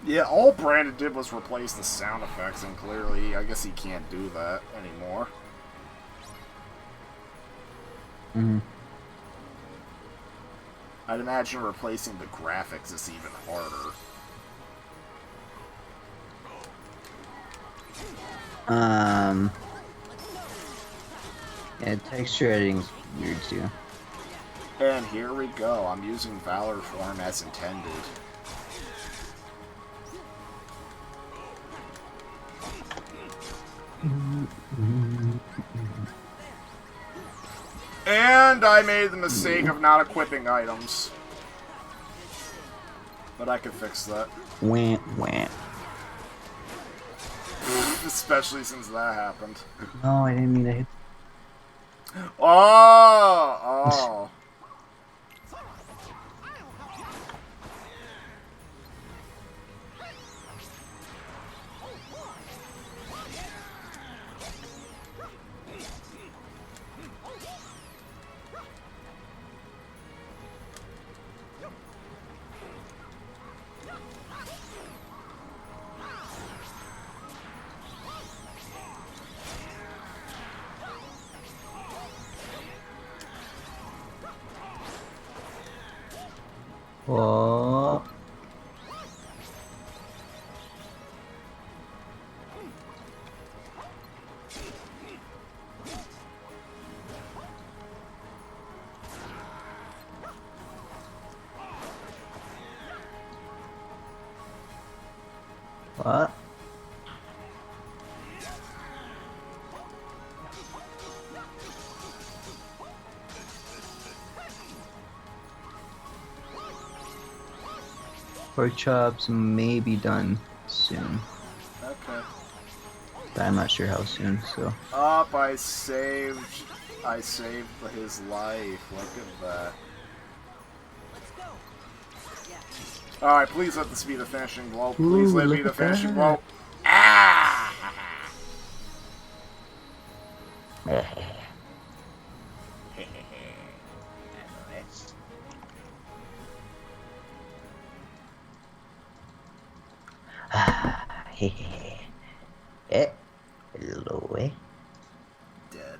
Yeah, all Brandon did was replace the sound effects, and clearly, I guess he can't do that anymore.
Mm-hmm.
I'd imagine replacing the graphics is even harder.
Yeah, texture editing's weird too.
And here we go. I'm using Valor form as intended. And I made the mistake of not equipping items. But I could fix that.
Wah, wah.
Especially since that happened.
No, I didn't mean to hit.
Oh!
Oh. What? Pork chops may be done soon.
Okay.
but I'm not sure how soon. So
Up, I saved his life. Look at that.
Let's go.
Alright, please let this be the finishing blow.
Ooh,
Please let it be
look
the
at
finishing
that.
blow. Ah!
Hello, eh?
Dead.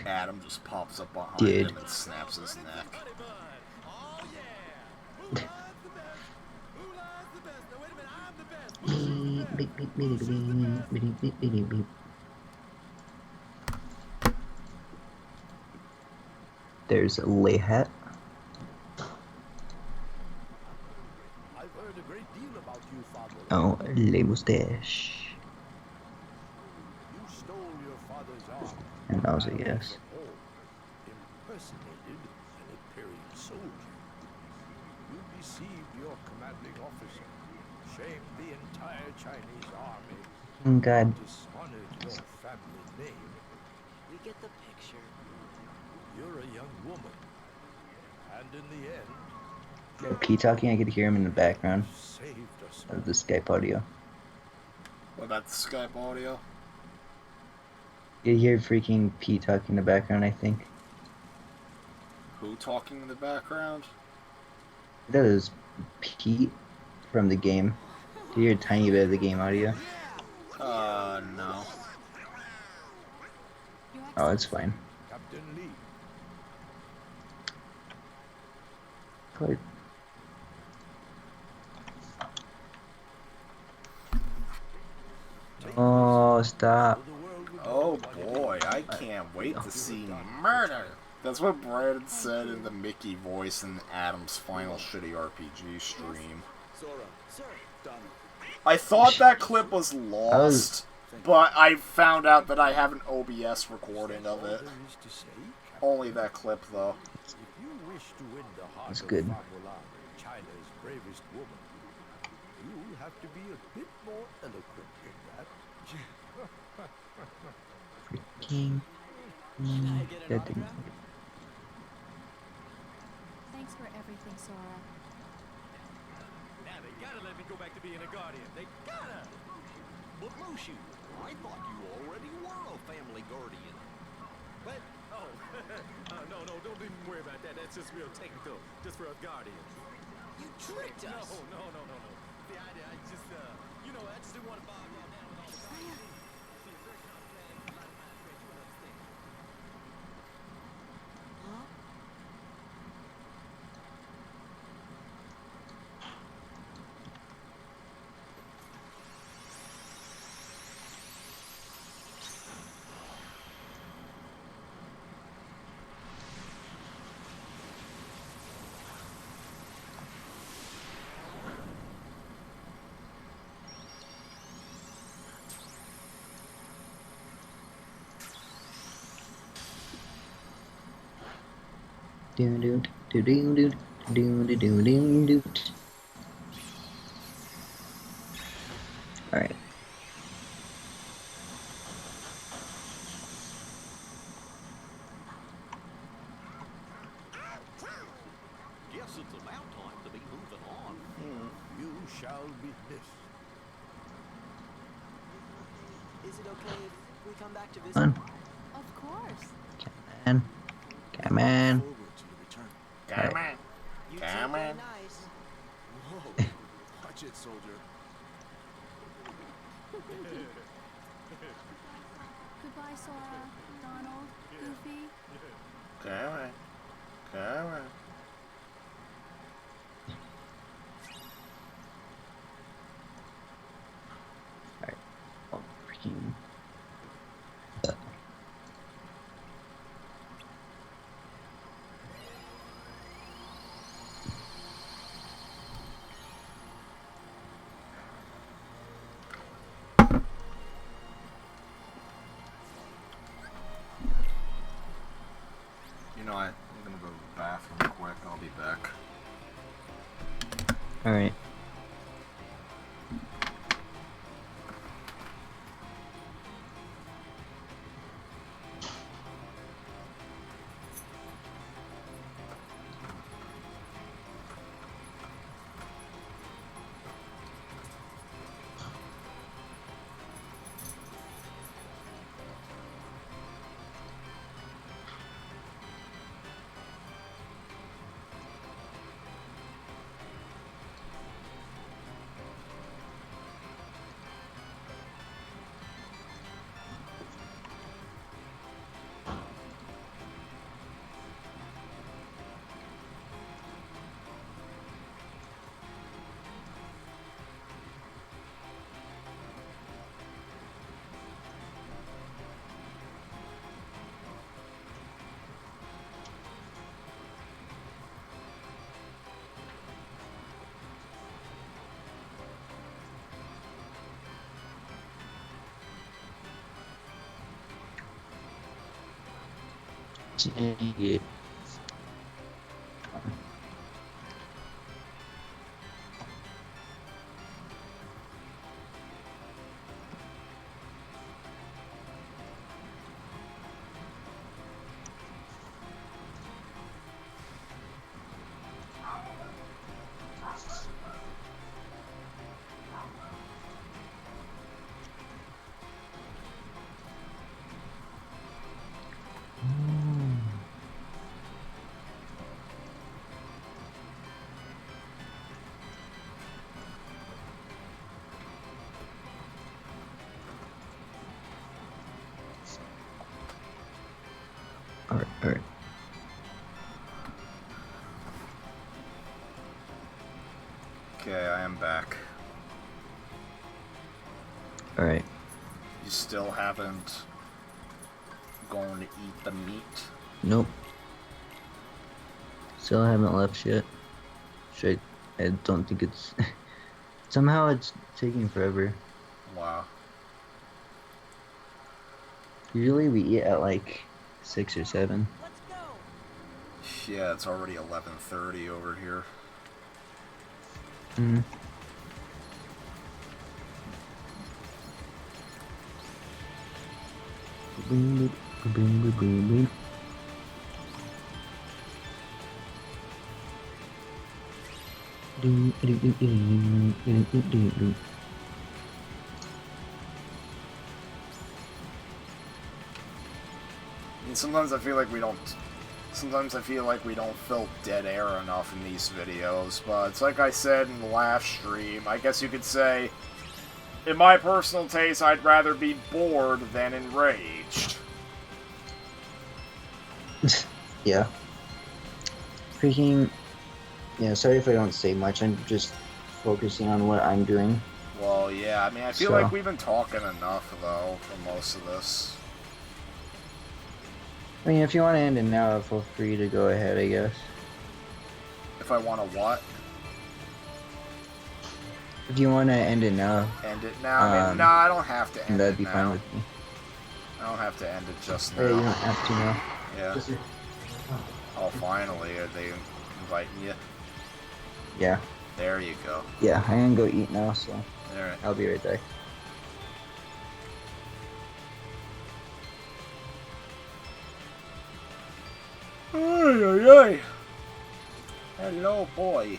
Adam just pops up behind
Dead.
him and snaps his neck.
Oh yeah! Who lies the best? Who lies the best? Now wait a minute, I'm the best. Who shoots the best? Who shoots the best?
There's Lehat.
I've heard a great deal about you, Father.
Oh, Le Moustache.
You stole your father's arm.
And that was a
ran away
yes.
from home, impersonated an Imperial soldier. You deceived your commanding officer, shamed the entire Chinese army,
Oh, God.
dishonored your family name.
We get the picture.
You're a young woman, and in the end,
P talking, I could hear him in the background
you saved us all.
of the Skype audio.
What about the Skype audio?
You hear freaking P talking in the background, I think.
Who talking in the background?
That is Pete from the game. Do you hear a tiny bit of the game audio?
No.
Your
Oh, it's
Excellency.
fine.
Captain Lee,
Good. Oh, stop.
so the world would know
Oh
what it
boy,
is.
I can't wait to see murder! That's what Brandon said in the Mickey voice in Adam's final shitty RPG stream.
Sora,
Sir,
done.
I thought that clip was lost, but I found out that I have an OBS recording of it.
There is to say, Captain,
Only that clip, though.
if you wish to win the heart
That's
of
good.
Fa Mulan, China's bravest woman, you have to be a bit more eloquent than that.
King.
can I get an
That didn't-
autograph?
Thanks for everything, Sora.
Now they gotta let me go back to being a guardian. They gotta!
But Mushu, I thought you already were a family guardian.
What? Oh, no, don't even worry about that. That's just real technical. Just for us guardians.
You tricked
No,
us.
no. See, I just, I just didn't want to bog y'all down with all the guardians. See, it's very complicated. A lot of minds can't do understand.
Huh?
Do do do do do do do do do do. All right.
Guess it's about time to be moving on.
You shall be missed.
Is it okay if we come back to visit?
Come
Of course.
on. Come on.
Forward to your return.
Come on.
You two
Come
are very
on.
nice.
Whoa, watch it, soldier.
Goodbye, Sora, Donald, Goofy.
Come on. Come on.
Oh, freaking.
You know, I'm gonna go to the bathroom quick. I'll be back.
All right. Dang it. Alright.
Okay, I am back.
Alright.
You still haven't gone to eat the meat?
Nope. Still haven't left yet. I don't think it's... Somehow it's taking forever.
Wow.
Usually we eat at like 6 or 7.
Let's go.
Yeah, it's already 11:30 over here.
Mm.
And sometimes I feel like we don't fill dead air enough in these videos, but it's like I said in the last stream, I guess you could say, in my personal taste, I'd rather be bored than enraged.
Yeah. Freaking... Yeah, sorry if I don't say much, I'm just focusing on what I'm doing.
Well, yeah, I mean, I feel like we've been talking enough, though, for most of this.
I mean, if you want to end it now, feel free to go ahead, I guess.
If I want to what?
If you want to end it now.
End it now? I mean, no, I don't have to end
that'd
it
be
now.
fine with me.
I don't have to end it just
Hey, you
now.
don't have to now.
Yeah. Oh, finally, are they inviting you?
Yeah.
There you go.
Yeah, I'm gonna go eat now, so
Alright.
I'll be right back.
Ay, ay, ay. Hello, boy.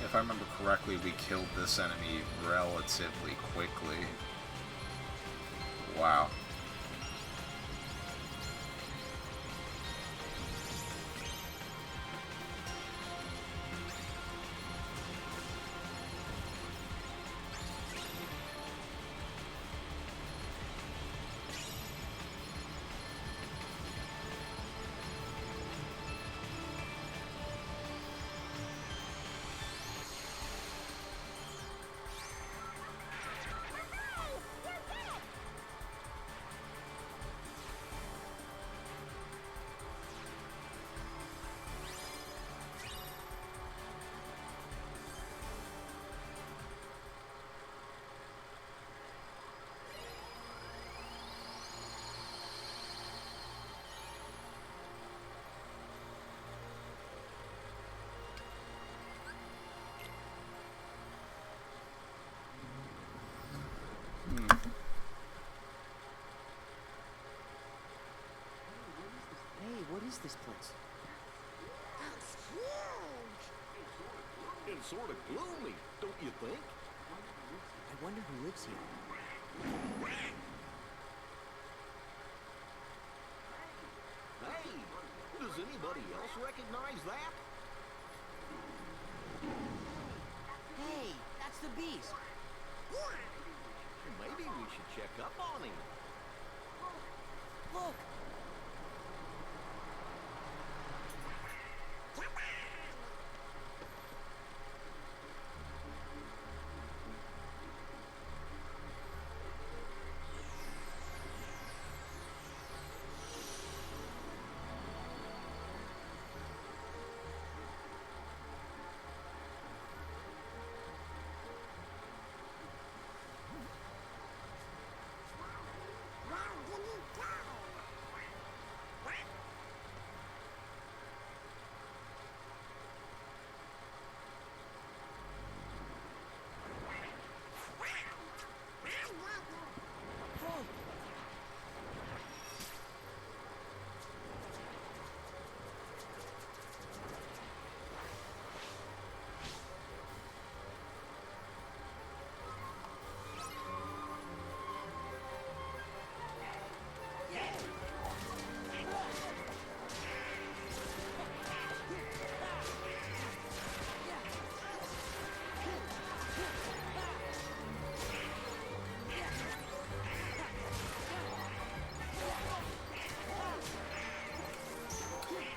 If I remember correctly, we killed this enemy relatively quickly. Wow.
Hey, what is this place?
It's huge!
It's sort of gloomy, don't you think?
I wonder who lives here.
Hey, does
Does anybody else recognize that?
Hey, that's the beast.
Maybe we should check up on him.
Look.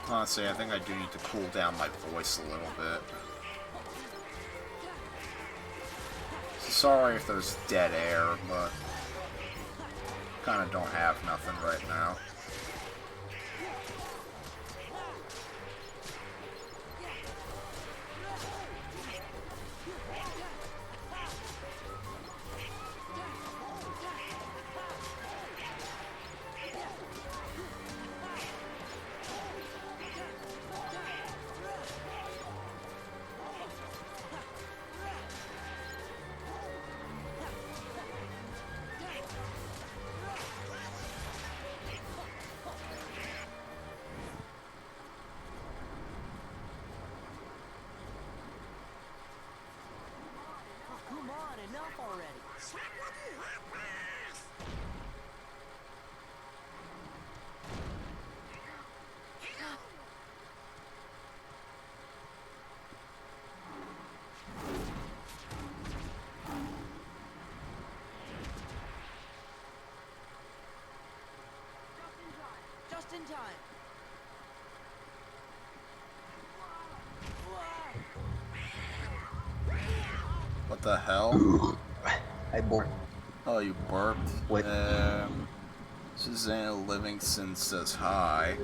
Honestly, I think I do need to cool down my voice a little bit. Sorry if there's dead air, but kind of don't have nothing right now.
Come on, enough already. Just in time.
What the hell?
I burped.
Oh, you burped?
What?
Susanna Livingston says hi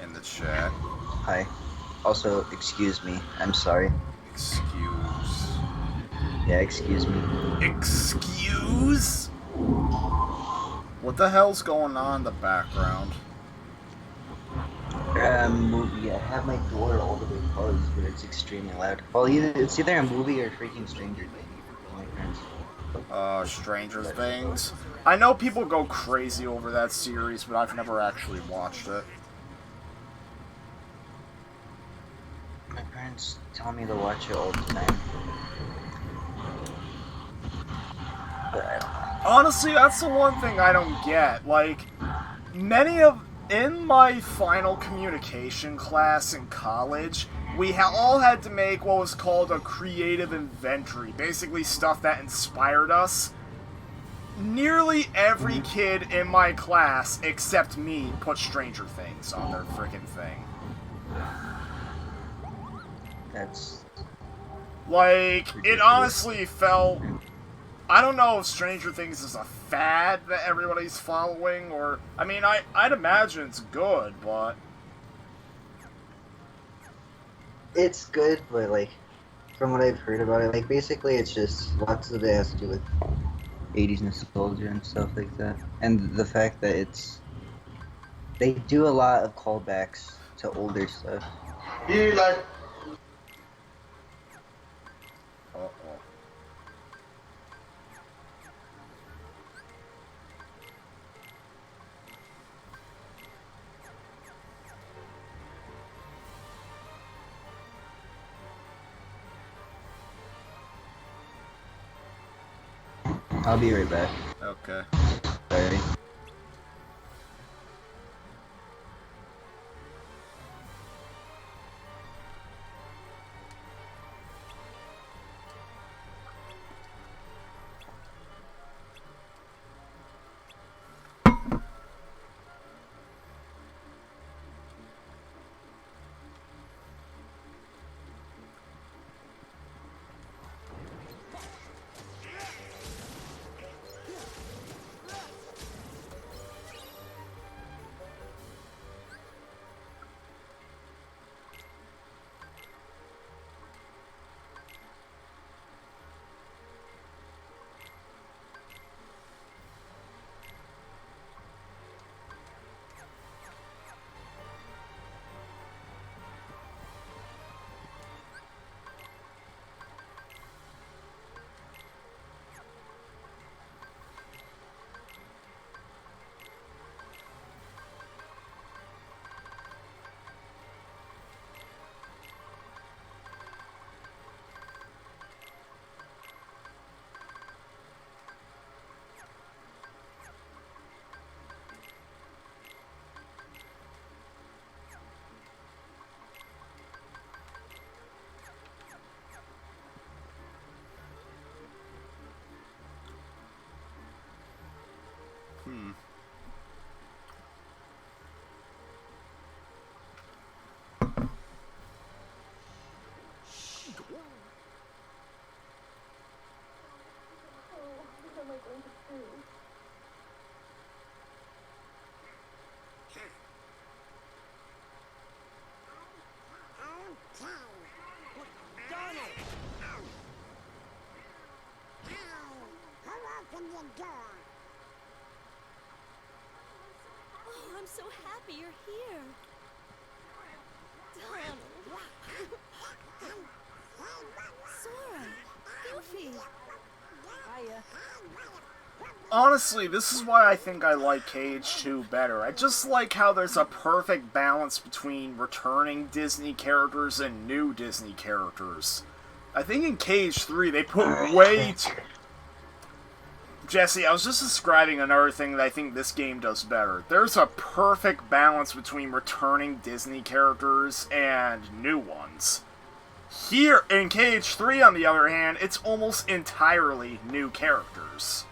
in the chat.
Hi. Also, excuse me. I'm sorry.
Excuse.
Yeah, excuse me.
Excuse? What the hell's going on in the background?
Movie. I have my door all the way closed, but it's extremely loud. Well, it's either a movie or freaking Stranger Things.
Stranger Things. I know people go crazy over that series, but I've never actually watched it.
My parents tell me to watch it all the time. But I don't know.
Honestly, that's the one thing I don't get. Like, in my final communication class in college, we all had to make what was called a creative inventory. Basically stuff that inspired us. Nearly every kid in my class, except me, put Stranger Things on their frickin' thing.
That's...
Like, it
ridiculous.
honestly felt... I don't know if Stranger Things is a fad that everybody's following, or... I mean, I'd imagine it's good, but...
It's good, but, like, from what I've heard about it, like, basically it's just lots of it has to do with 80s nostalgia and stuff like that. And the fact that they do a lot of callbacks to older stuff.
Uh-oh.
I'll be right back.
Okay.
Sorry.
Oh, I'm so happy you're here. Donald. Sora. Goofy. Hiya.
Honestly, this is why I think I like KH2 better. I just like how there's a perfect balance between returning Disney characters and new Disney characters. I think in KH3 they put way too... Jesse, I was just describing another thing that I think this game does better. There's a perfect balance between returning Disney characters and new ones. Here, in KH3, on the other hand, it's almost entirely new characters.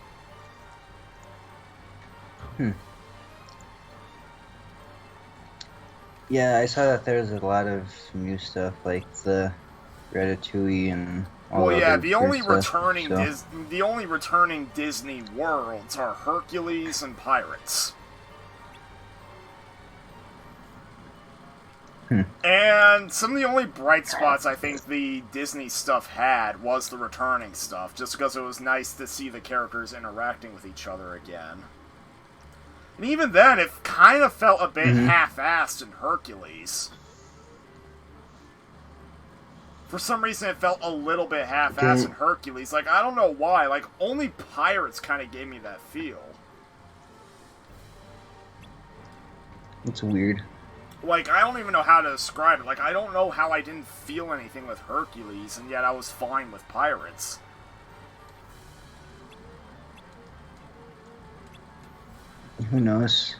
Yeah, I saw that there's a lot of new stuff, like the Ratatouille and all
Well, yeah,
other
the only
weird stuff,
returning
so.
the only returning Disney worlds are Hercules and Pirates. And some of the only bright spots I think the Disney stuff had was the returning stuff, just because it was nice to see the characters interacting with each other again. And even then, it kind of felt a bit half-assed in Hercules. For some reason, it felt a little bit half-assed in Hercules. Like, I don't know why. Like, only Pirates kind of gave me that feel.
It's weird.
Like, I don't even know how to describe it. Like, I don't know how I didn't feel anything with Hercules, and yet I was fine with Pirates.
Who knows?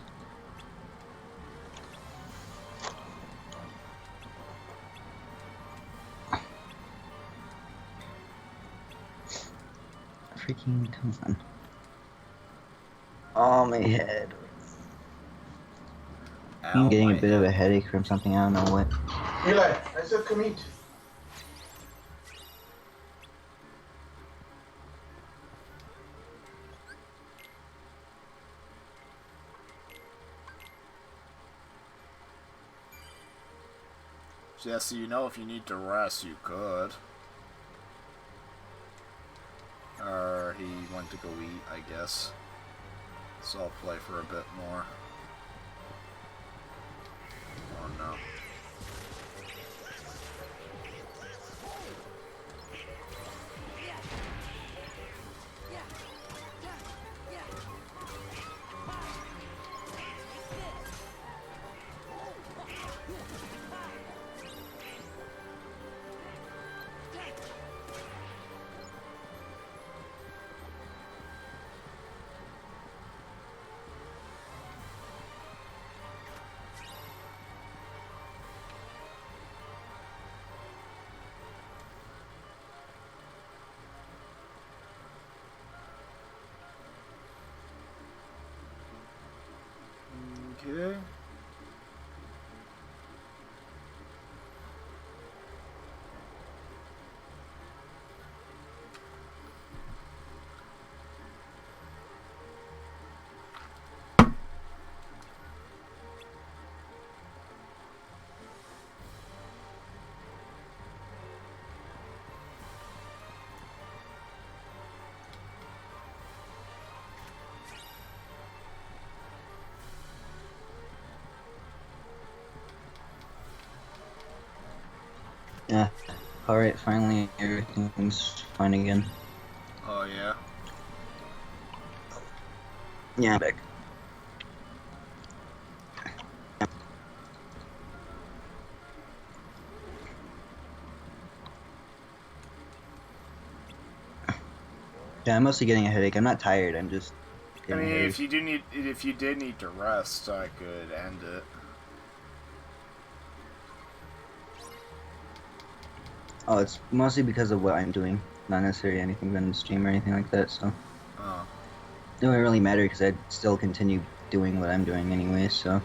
Freaking come on. Oh, my head. I'm getting a bit of a headache from something, I don't know what.
Eli, I said come eat.
Jesse, you know if you need to rest, you could. Or he went to go eat, I guess. So I'll play for a bit more. Oh no. Okay.
Yeah. Alright, finally everything's fine again.
Oh yeah.
Yeah, I'm back. Yeah, I'm mostly getting a headache. I'm not tired, I'm just
I
getting
mean,
a headache.
if you did need to rest, I could end it.
Oh, it's mostly because of what I'm doing. Not necessarily anything on the stream or anything like that, so.
Oh.
It wouldn't really matter because I'd still continue doing what I'm doing anyway, so.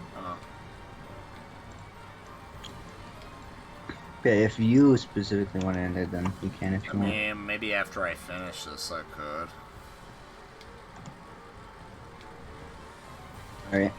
But if you specifically want to end it, then you can if you want.
I mean, maybe after I finish this, I could.
Alright.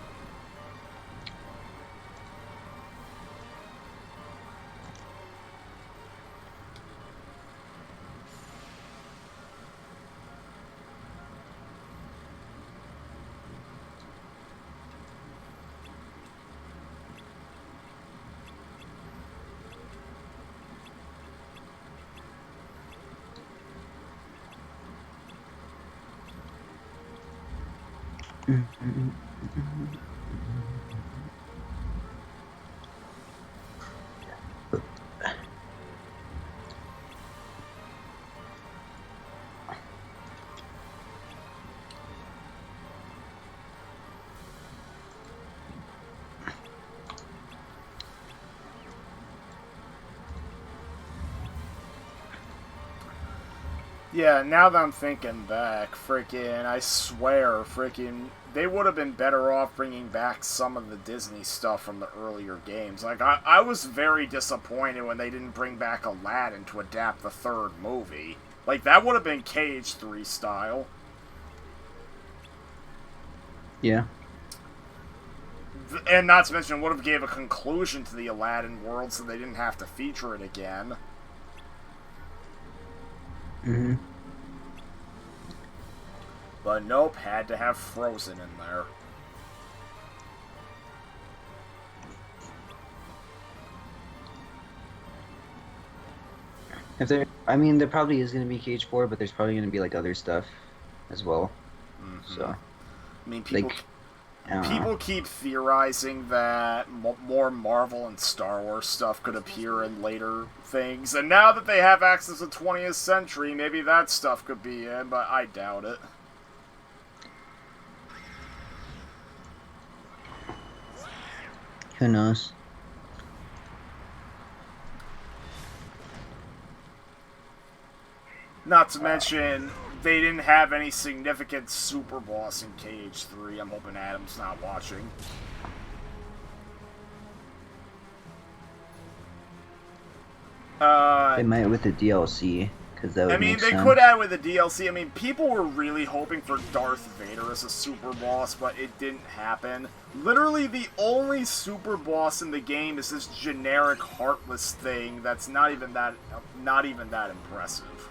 Yeah, now that I'm thinking back, freaking, I swear, freaking, they would have been better off bringing back some of the Disney stuff from the earlier games. Like, I was very disappointed when they didn't bring back Aladdin to adapt the third movie. Like, that would have been KH3 style.
Yeah.
And not to mention, would have gave a conclusion to the Aladdin world so they didn't have to feature it again.
Mm-hmm.
But nope, had to have Frozen in there.
If there, I mean, there probably is going to be KH4, but there's probably going to be like other stuff as well.
Mm-hmm.
So,
I mean, people
like,
keep theorizing that more Marvel and Star Wars stuff could appear in later things, and now that they have access to 20th Century, maybe that stuff could be in, but I doubt it.
Who knows?
Not to mention, they didn't have any significant super boss in KH3. I'm hoping Adam's not watching.
They might with the DLC, because that would make sense.
I mean, they could add with the DLC. I mean, people were really hoping for Darth Vader as a super boss, but it didn't happen. Literally, the only super boss in the game is this generic heartless thing that's not even that impressive.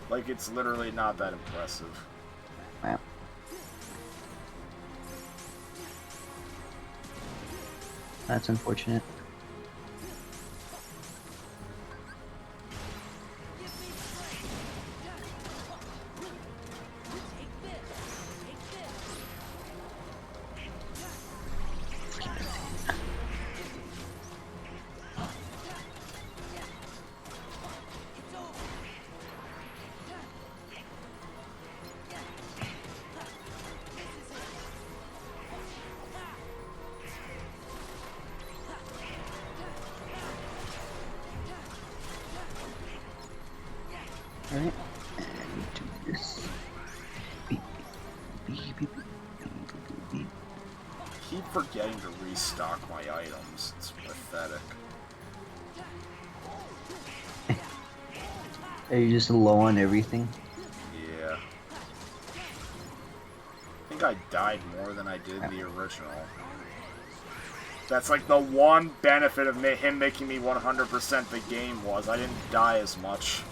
Like, it's literally not that impressive.
Wow. That's unfortunate. Alright, and do this. Beep, beep, beep, beep, beep, beep.
I keep forgetting to restock my items. It's pathetic.
Are you just low on everything?
Yeah. I think I died more than I did the original. That's like the one benefit of him making me 100% the game was I didn't die as much.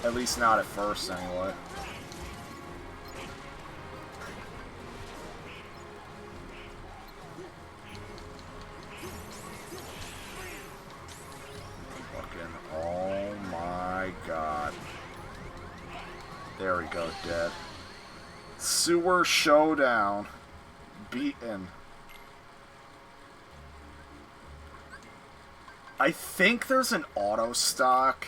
At least not at first, anyway. Fucking, oh my god. There we go, dead. Sewer Showdown. Beaten. I think there's an auto stock.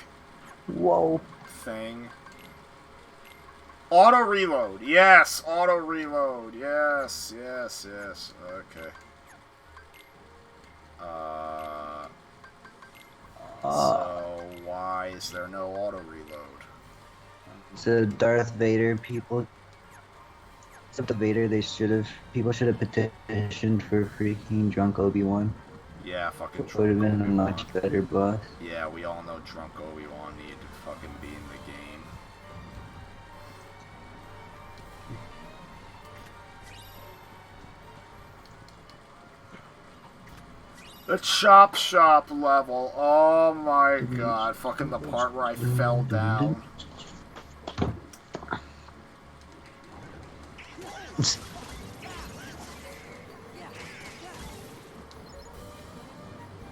Whoa.
Thing. Auto reload. Yes, auto reload. Yes, yes, yes. Okay. So why is there no auto reload?
So Darth Vader people. Except the Vader, people should have petitioned for freaking drunk Obi-Wan.
Yeah, fucking
It would have
drunk
been a
Obi-Wan.
much better boss.
Yeah, we all know drunk Obi-Wan needed to fucking be in the game. The chop shop level. Oh my god. Fucking the part where I fell down.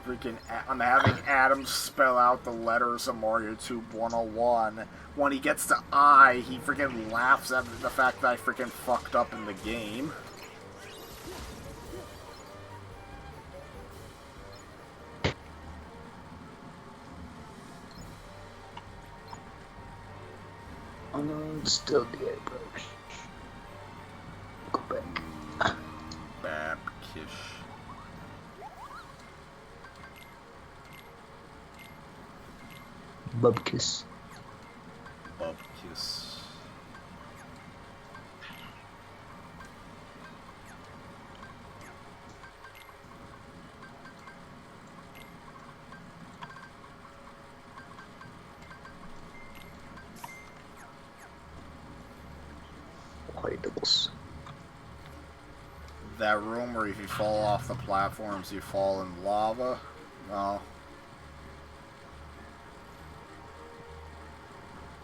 Freaking, I'm having Adam spell out the letters of Mario Tube 101. When he gets to I, he freaking laughs at the fact that I freaking fucked up in the game.
Oh no, it's still the airbrush. Go back.
Babkish.
Bubkiss.
Bubkiss.
Horribles.
That room where if you fall off the platforms, you fall in lava? No.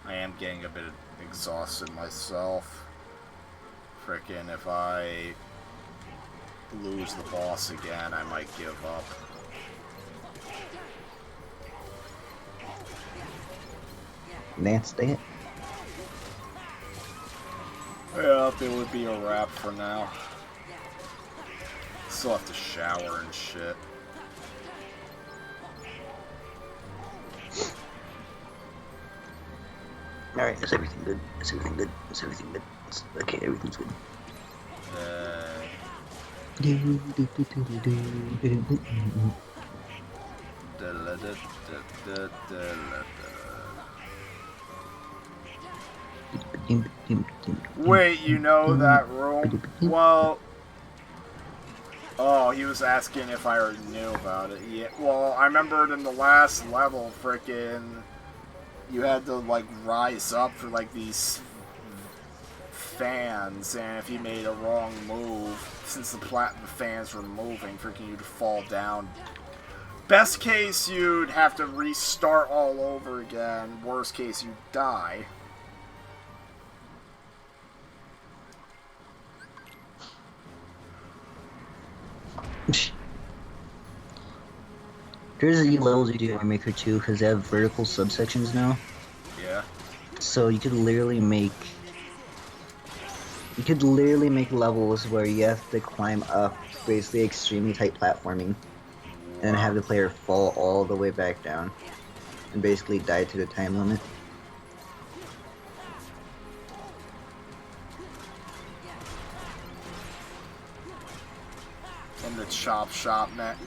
I am getting a bit exhausted myself. Frickin' if I lose the boss again, I might give up.
That's it.
Yeah, it would be a wrap for now. Still have to shower and shit.
Alright, is everything good? Is everything good? Is everything good? Okay, everything's good.
Wait, you know that room? Well... Oh, he was asking if I already knew about it. Yeah, well, I remembered in the last level, frickin', you had to, like, rise up for, like, these fans, and if you made a wrong move, since the fans were moving, freaking you'd fall down. Best case, you'd have to restart all over again. Worst case, you'd die.
There's the levels you do in Maker 2 because they have vertical subsections now.
Yeah.
So you could literally make levels where you have to climb up basically extremely tight platforming and have the player fall all the way back down and basically die to the time limit.
In the chop shop, man.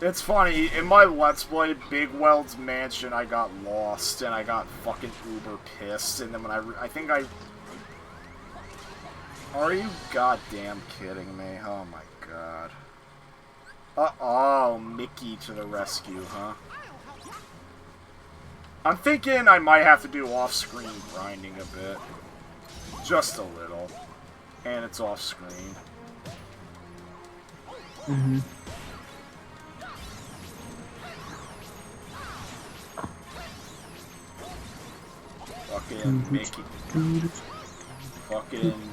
It's funny, in my Let's Play Big Weld's Mansion, I got lost, and I got fucking uber pissed, and then when I think I... Are you goddamn kidding me? Oh my god. Oh, Mickey to the rescue, huh? I'm thinking I might have to do off-screen grinding a bit. Just a little. And it's off-screen.
Mm-hmm.
Fucking Mickey. Fucking...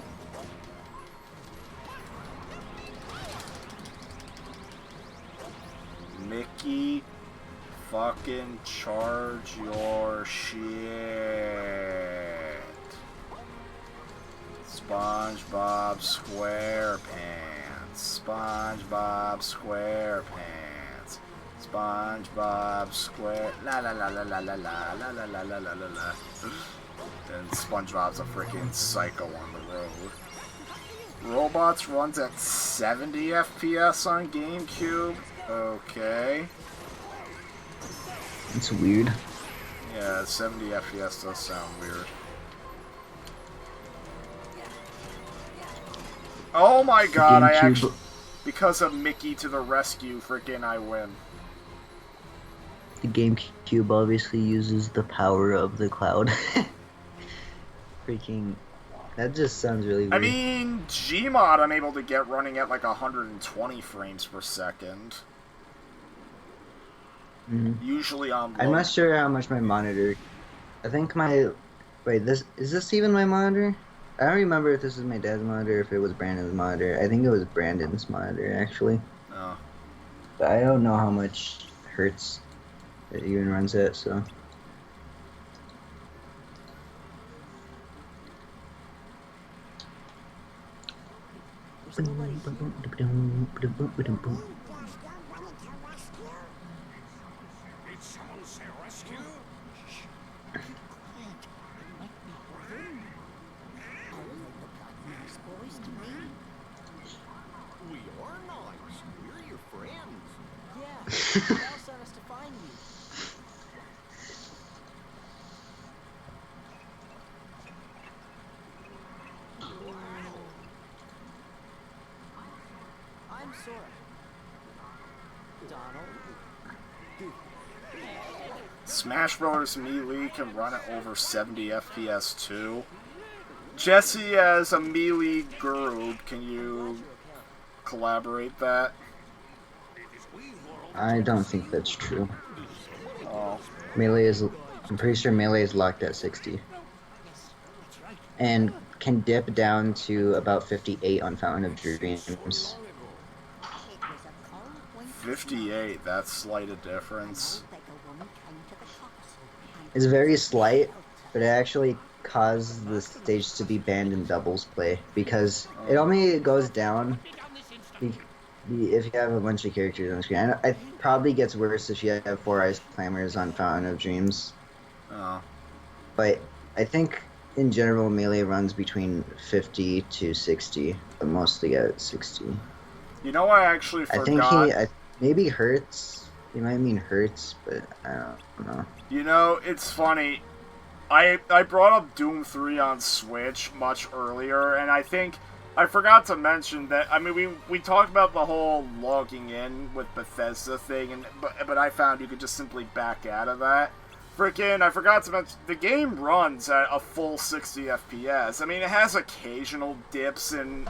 Mickey, fucking charge your shit. SpongeBob SquarePants. SpongeBob SquarePants. SpongeBob Square. La la la la la la la la la la la la la la. And SpongeBob's a freaking psycho on the road. Robots runs at 70 FPS on GameCube. Okay.
It's weird.
Yeah, 70 FPS does sound weird. Oh my god, I
GameCube.
actually... Because of Mickey to the rescue, freaking I win.
The GameCube obviously uses the power of the cloud. Freaking... That just sounds really
I
weird.
mean, Gmod I'm able to get running at like 120 frames per second. Usually on low.
I'm not sure how much my monitor... I think my... Wait, is this even my monitor? I don't remember if this is my dad's monitor or if it was Brandon's monitor. I think it was Brandon's monitor, actually.
Oh.
But I don't know how much hertz it even runs at, so...
There's nobody here.
Did someone say rescue? We are nice. We're your friends.
Yeah, Val sent us to find you. I'm Sora. Donald.
Smash Bros. Melee can run at over 70 FPS too. Jesse, as a Melee guru, can you collaborate that?
I don't think that's true.
Oh.
Melee is... I'm pretty sure Melee is locked at 60. And can dip down to about 58 on Fountain of Dreams.
58, that's slight a difference.
It's very slight, but it actually caused the stage to be banned in doubles play, because it only goes down if you have a bunch of characters on the screen. And it probably gets worse if you have Four Eyes Clammers on Fountain of Dreams.
Oh.
But I think in general Melee runs between 50 to 60, but mostly at 60.
You know, I actually forgot.
I think maybe Hertz. He might mean Hertz, but I don't know.
You know, it's funny. I brought up Doom 3 on Switch much earlier, and I think I forgot to mention that. I mean, we talked about the whole logging in with Bethesda thing, but I found you could just simply back out of that. Freaking, I forgot to mention, the game runs at a full 60 FPS. I mean, it has occasional dips in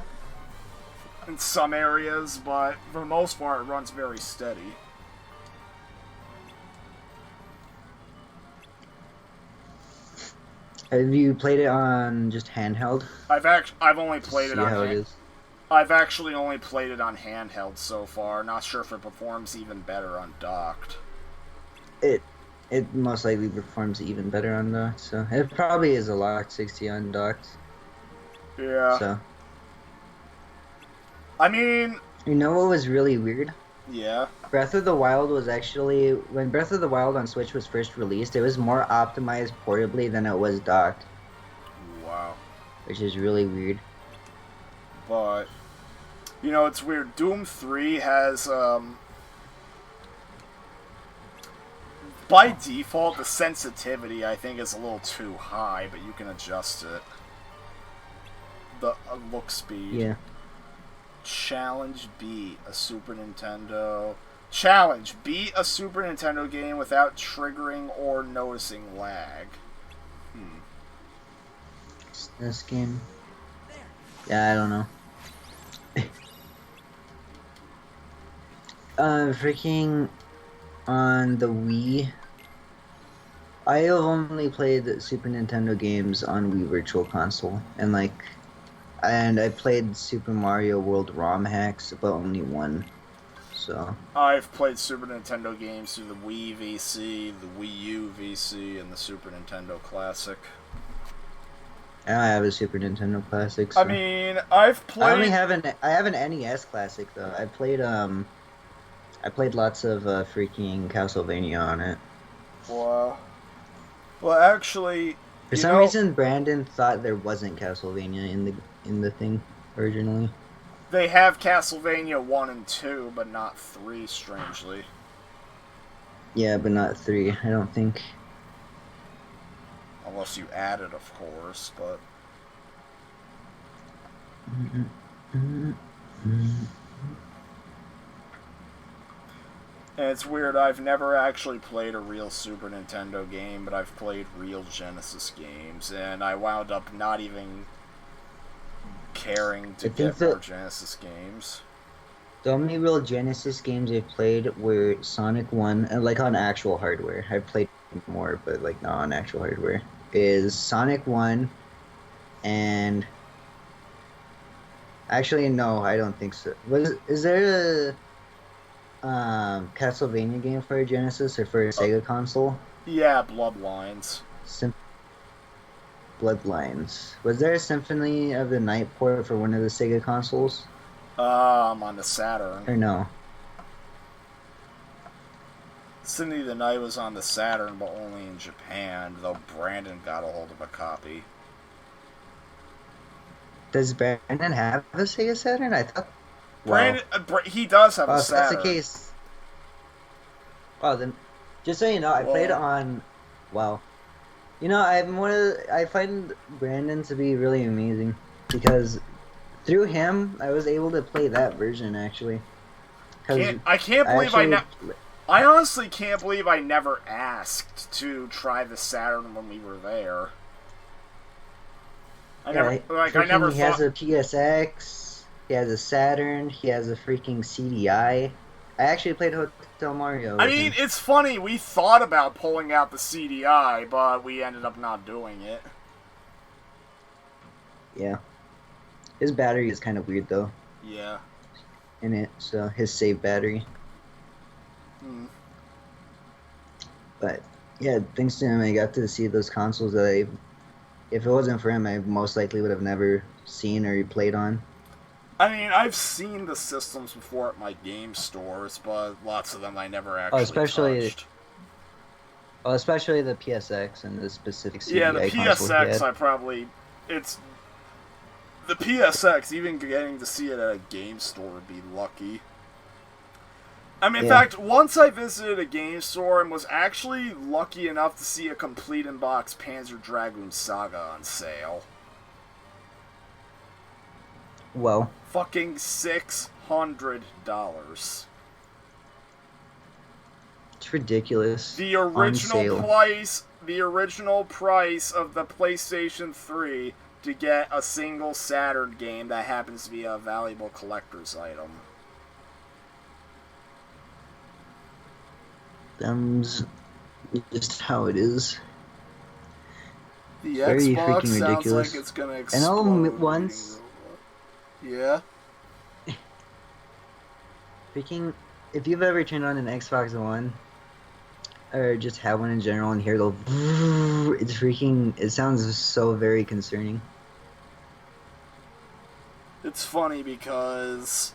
some areas, but for the most part, it runs very steady.
Have you played it on just handheld?
I've only played it on
how it is.
I've actually only played it on handheld so far. Not sure if it performs even better on docked.
It most likely performs even better on docked, so it probably is a locked 60 on docked.
Yeah.
So.
I mean...
You know what was really weird?
Yeah.
Breath of the Wild was actually... When Breath of the Wild on Switch was first released, it was more optimized portably than it was docked.
Wow.
Which is really weird.
But... You know, it's weird. Doom 3 has, by default, the sensitivity, I think, is a little too high, but you can adjust it. The look speed.
Yeah.
Challenge beat a Super Nintendo... Challenge beat a Super Nintendo game without triggering or noticing lag.
This game... Yeah, I don't know. Freaking... On the Wii... I have only played Super Nintendo games on Wii Virtual Console, and I played Super Mario World ROM hacks, but only one. So
I've played Super Nintendo games through the Wii VC, the Wii U VC, and the Super Nintendo Classic.
I don't have a Super Nintendo Classic. So.
I mean, I've played.
I have an NES Classic though. I played lots of freaking Castlevania on it.
Wow. Well, actually,
for some reason, Brandon thought there wasn't Castlevania in the thing originally.
They have Castlevania 1 and 2, but not 3, strangely.
Yeah, but not 3, I don't think.
Unless you add it, of course, but... And it's weird, I've never actually played a real Super Nintendo game, but I've played real Genesis games, and I wound up not even caring to get more Genesis games.
The only real Genesis games I've played were Sonic 1, like on actual hardware. I've played more, but like not on actual hardware. Is Sonic 1 and... Actually, no, I don't think so. Is there a Castlevania game for a Genesis or for a Sega console?
Yeah, Bloodlines.
Bloodlines. Was there a Symphony of the Night port for one of the Sega consoles?
On the Saturn.
Or no?
Symphony of the Night was on the Saturn, but only in Japan, though Brandon got a hold of a copy.
Does Brandon have a Sega Saturn? I thought...
Brandon, he does have a Saturn.
If that's the case... Well, then, just so you know, I played on... Wow. You know, I find Brandon to be really amazing, because through him, I was able to play that version, actually.
I can't believe I honestly can't believe I never asked to try the Saturn when we were there.
He has a PSX, he has a Saturn, he has a freaking CDI. I actually played Hotel Mario.
I mean, it's funny, we thought about pulling out the CDI, but we ended up not doing it.
Yeah. His battery is kind of weird, though.
Yeah.
In it, so his save battery. But, yeah, thanks to him, I got to see those consoles that if it wasn't for him, I most likely would have never seen or played on.
I mean, I've seen the systems before at my game stores, but lots of them I never actually touched.
Especially the PSX and the specific CDI
yeah, the PSX, the PSX, even getting to see it at a game store would be lucky. I mean, in fact, once I visited a game store and was actually lucky enough to see a complete in-box Panzer Dragoon Saga on sale.
Well.
Fucking $600.
It's ridiculous.
The original price of the PlayStation 3 to get a single Saturn game that happens to be a valuable collector's item.
That's just how it is.
The
Very
Xbox
freaking
sounds
ridiculous.
like it's gonna explode.
I know once.
Yeah.
Freaking, if you've ever turned on an Xbox One, or just have one in general, and hear the, it's freaking. It sounds so very concerning.
It's funny because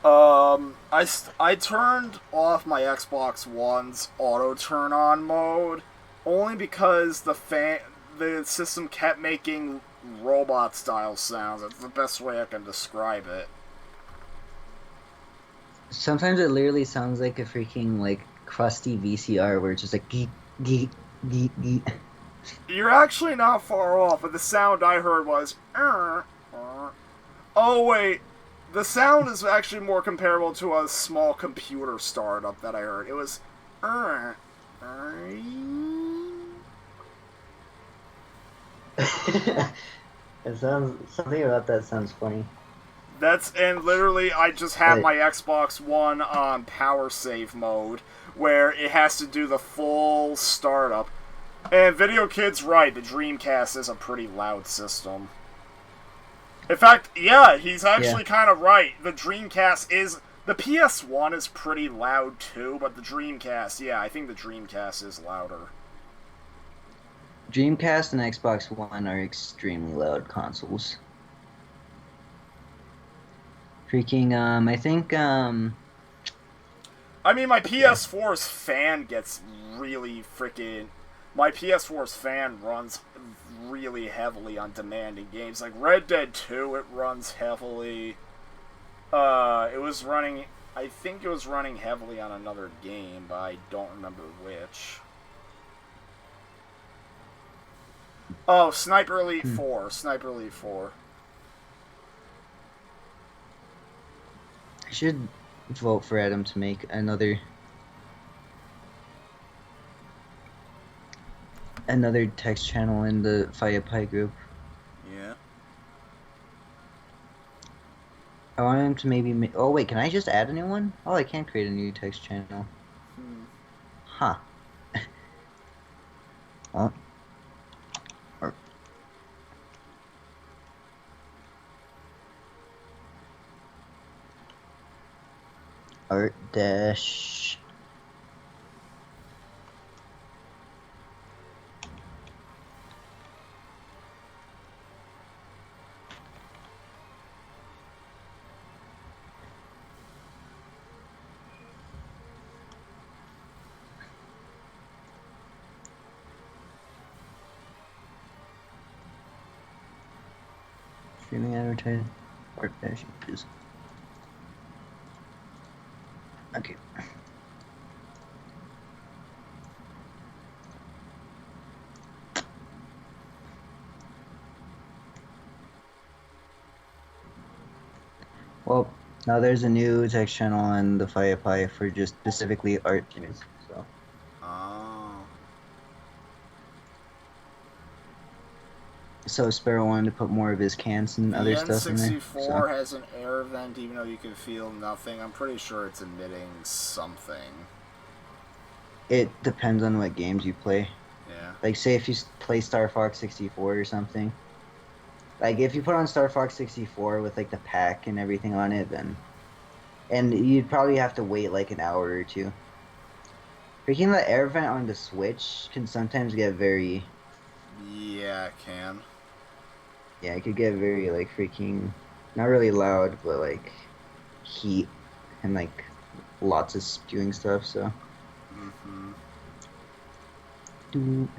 I turned off my Xbox One's auto turn on mode only because the system kept making robot style sounds. That's the best way I can describe it.
Sometimes it literally sounds like a freaking like crusty VCR where it's just like geek geek geek geek.
You're actually not far off, but the sound I heard was oh wait, the sound is actually more comparable to a small computer startup that I heard. It was
It sounds, something about that sounds funny.
And literally I just have my Xbox One on power save mode where it has to do the full startup. And Video Kid's right, the Dreamcast is a pretty loud system. In fact, yeah, he's actually kind of right. The Dreamcast is... The PS1 is pretty loud too, but the Dreamcast, yeah, I think the Dreamcast is louder.
Dreamcast and Xbox One are extremely loud consoles. Freaking, I think,
I mean, my PS4's fan gets really freaking... My PS4's fan runs really heavily on demanding games. Like Red Dead 2, it runs heavily. It was running... I think it was running heavily on another game, but I don't remember which. Oh, Sniper Elite 4. Sniper Elite 4.
I should vote for Adam to make another text channel in the FirePie group.
Yeah.
I want him to maybe oh wait, can I just add a new one? Oh, I can't create a new text channel. Huh. Well, or art dash. Streaming advertising. Art dash images. Okay. Well, now there's a new text channel on the FirePie for just specifically art images. So.
Oh.
So Sparrow wanted to put more of his cans and
The
other stuff in there.
N64 has an air vent, even though you can feel nothing. I'm pretty sure it's emitting something.
It depends on what games you play.
Yeah.
Like, say if you play Star Fox 64 or something. Like, if you put on Star Fox 64 with, like, the pack and everything on it, then... And you'd probably have to wait, like, an hour or two. Freaking the air vent on the Switch can sometimes get very...
Yeah, it can.
Yeah, it could get very, like, freaking... Not really loud, but, like, heat and, like, lots of spewing stuff, so...
Mm-hmm.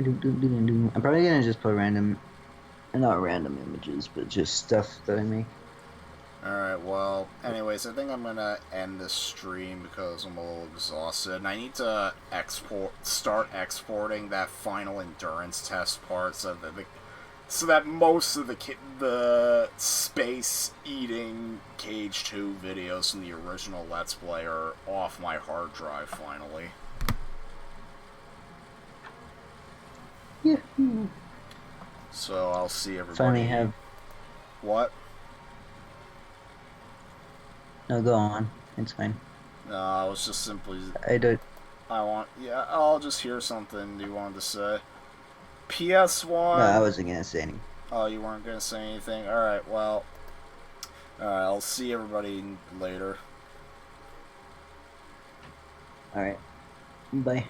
I'm probably gonna just put random... Not random images, but just stuff that I make.
Alright, well, anyways, I think I'm gonna end this stream because I'm a little exhausted. And I need to start exporting that final endurance test part so that most of the space-eating KH2 videos from the original Let's Play are off my hard drive, finally.
Yeah.
So I'll see everybody.
Finally have...
What?
No, go on. It's fine.
No, I was just simply...
Yeah,
I'll just hear something you wanted to say. PS1...
No, I wasn't gonna say anything.
Oh, you weren't gonna say anything? Alright, well... Alright, I'll see everybody later.
Alright. Bye.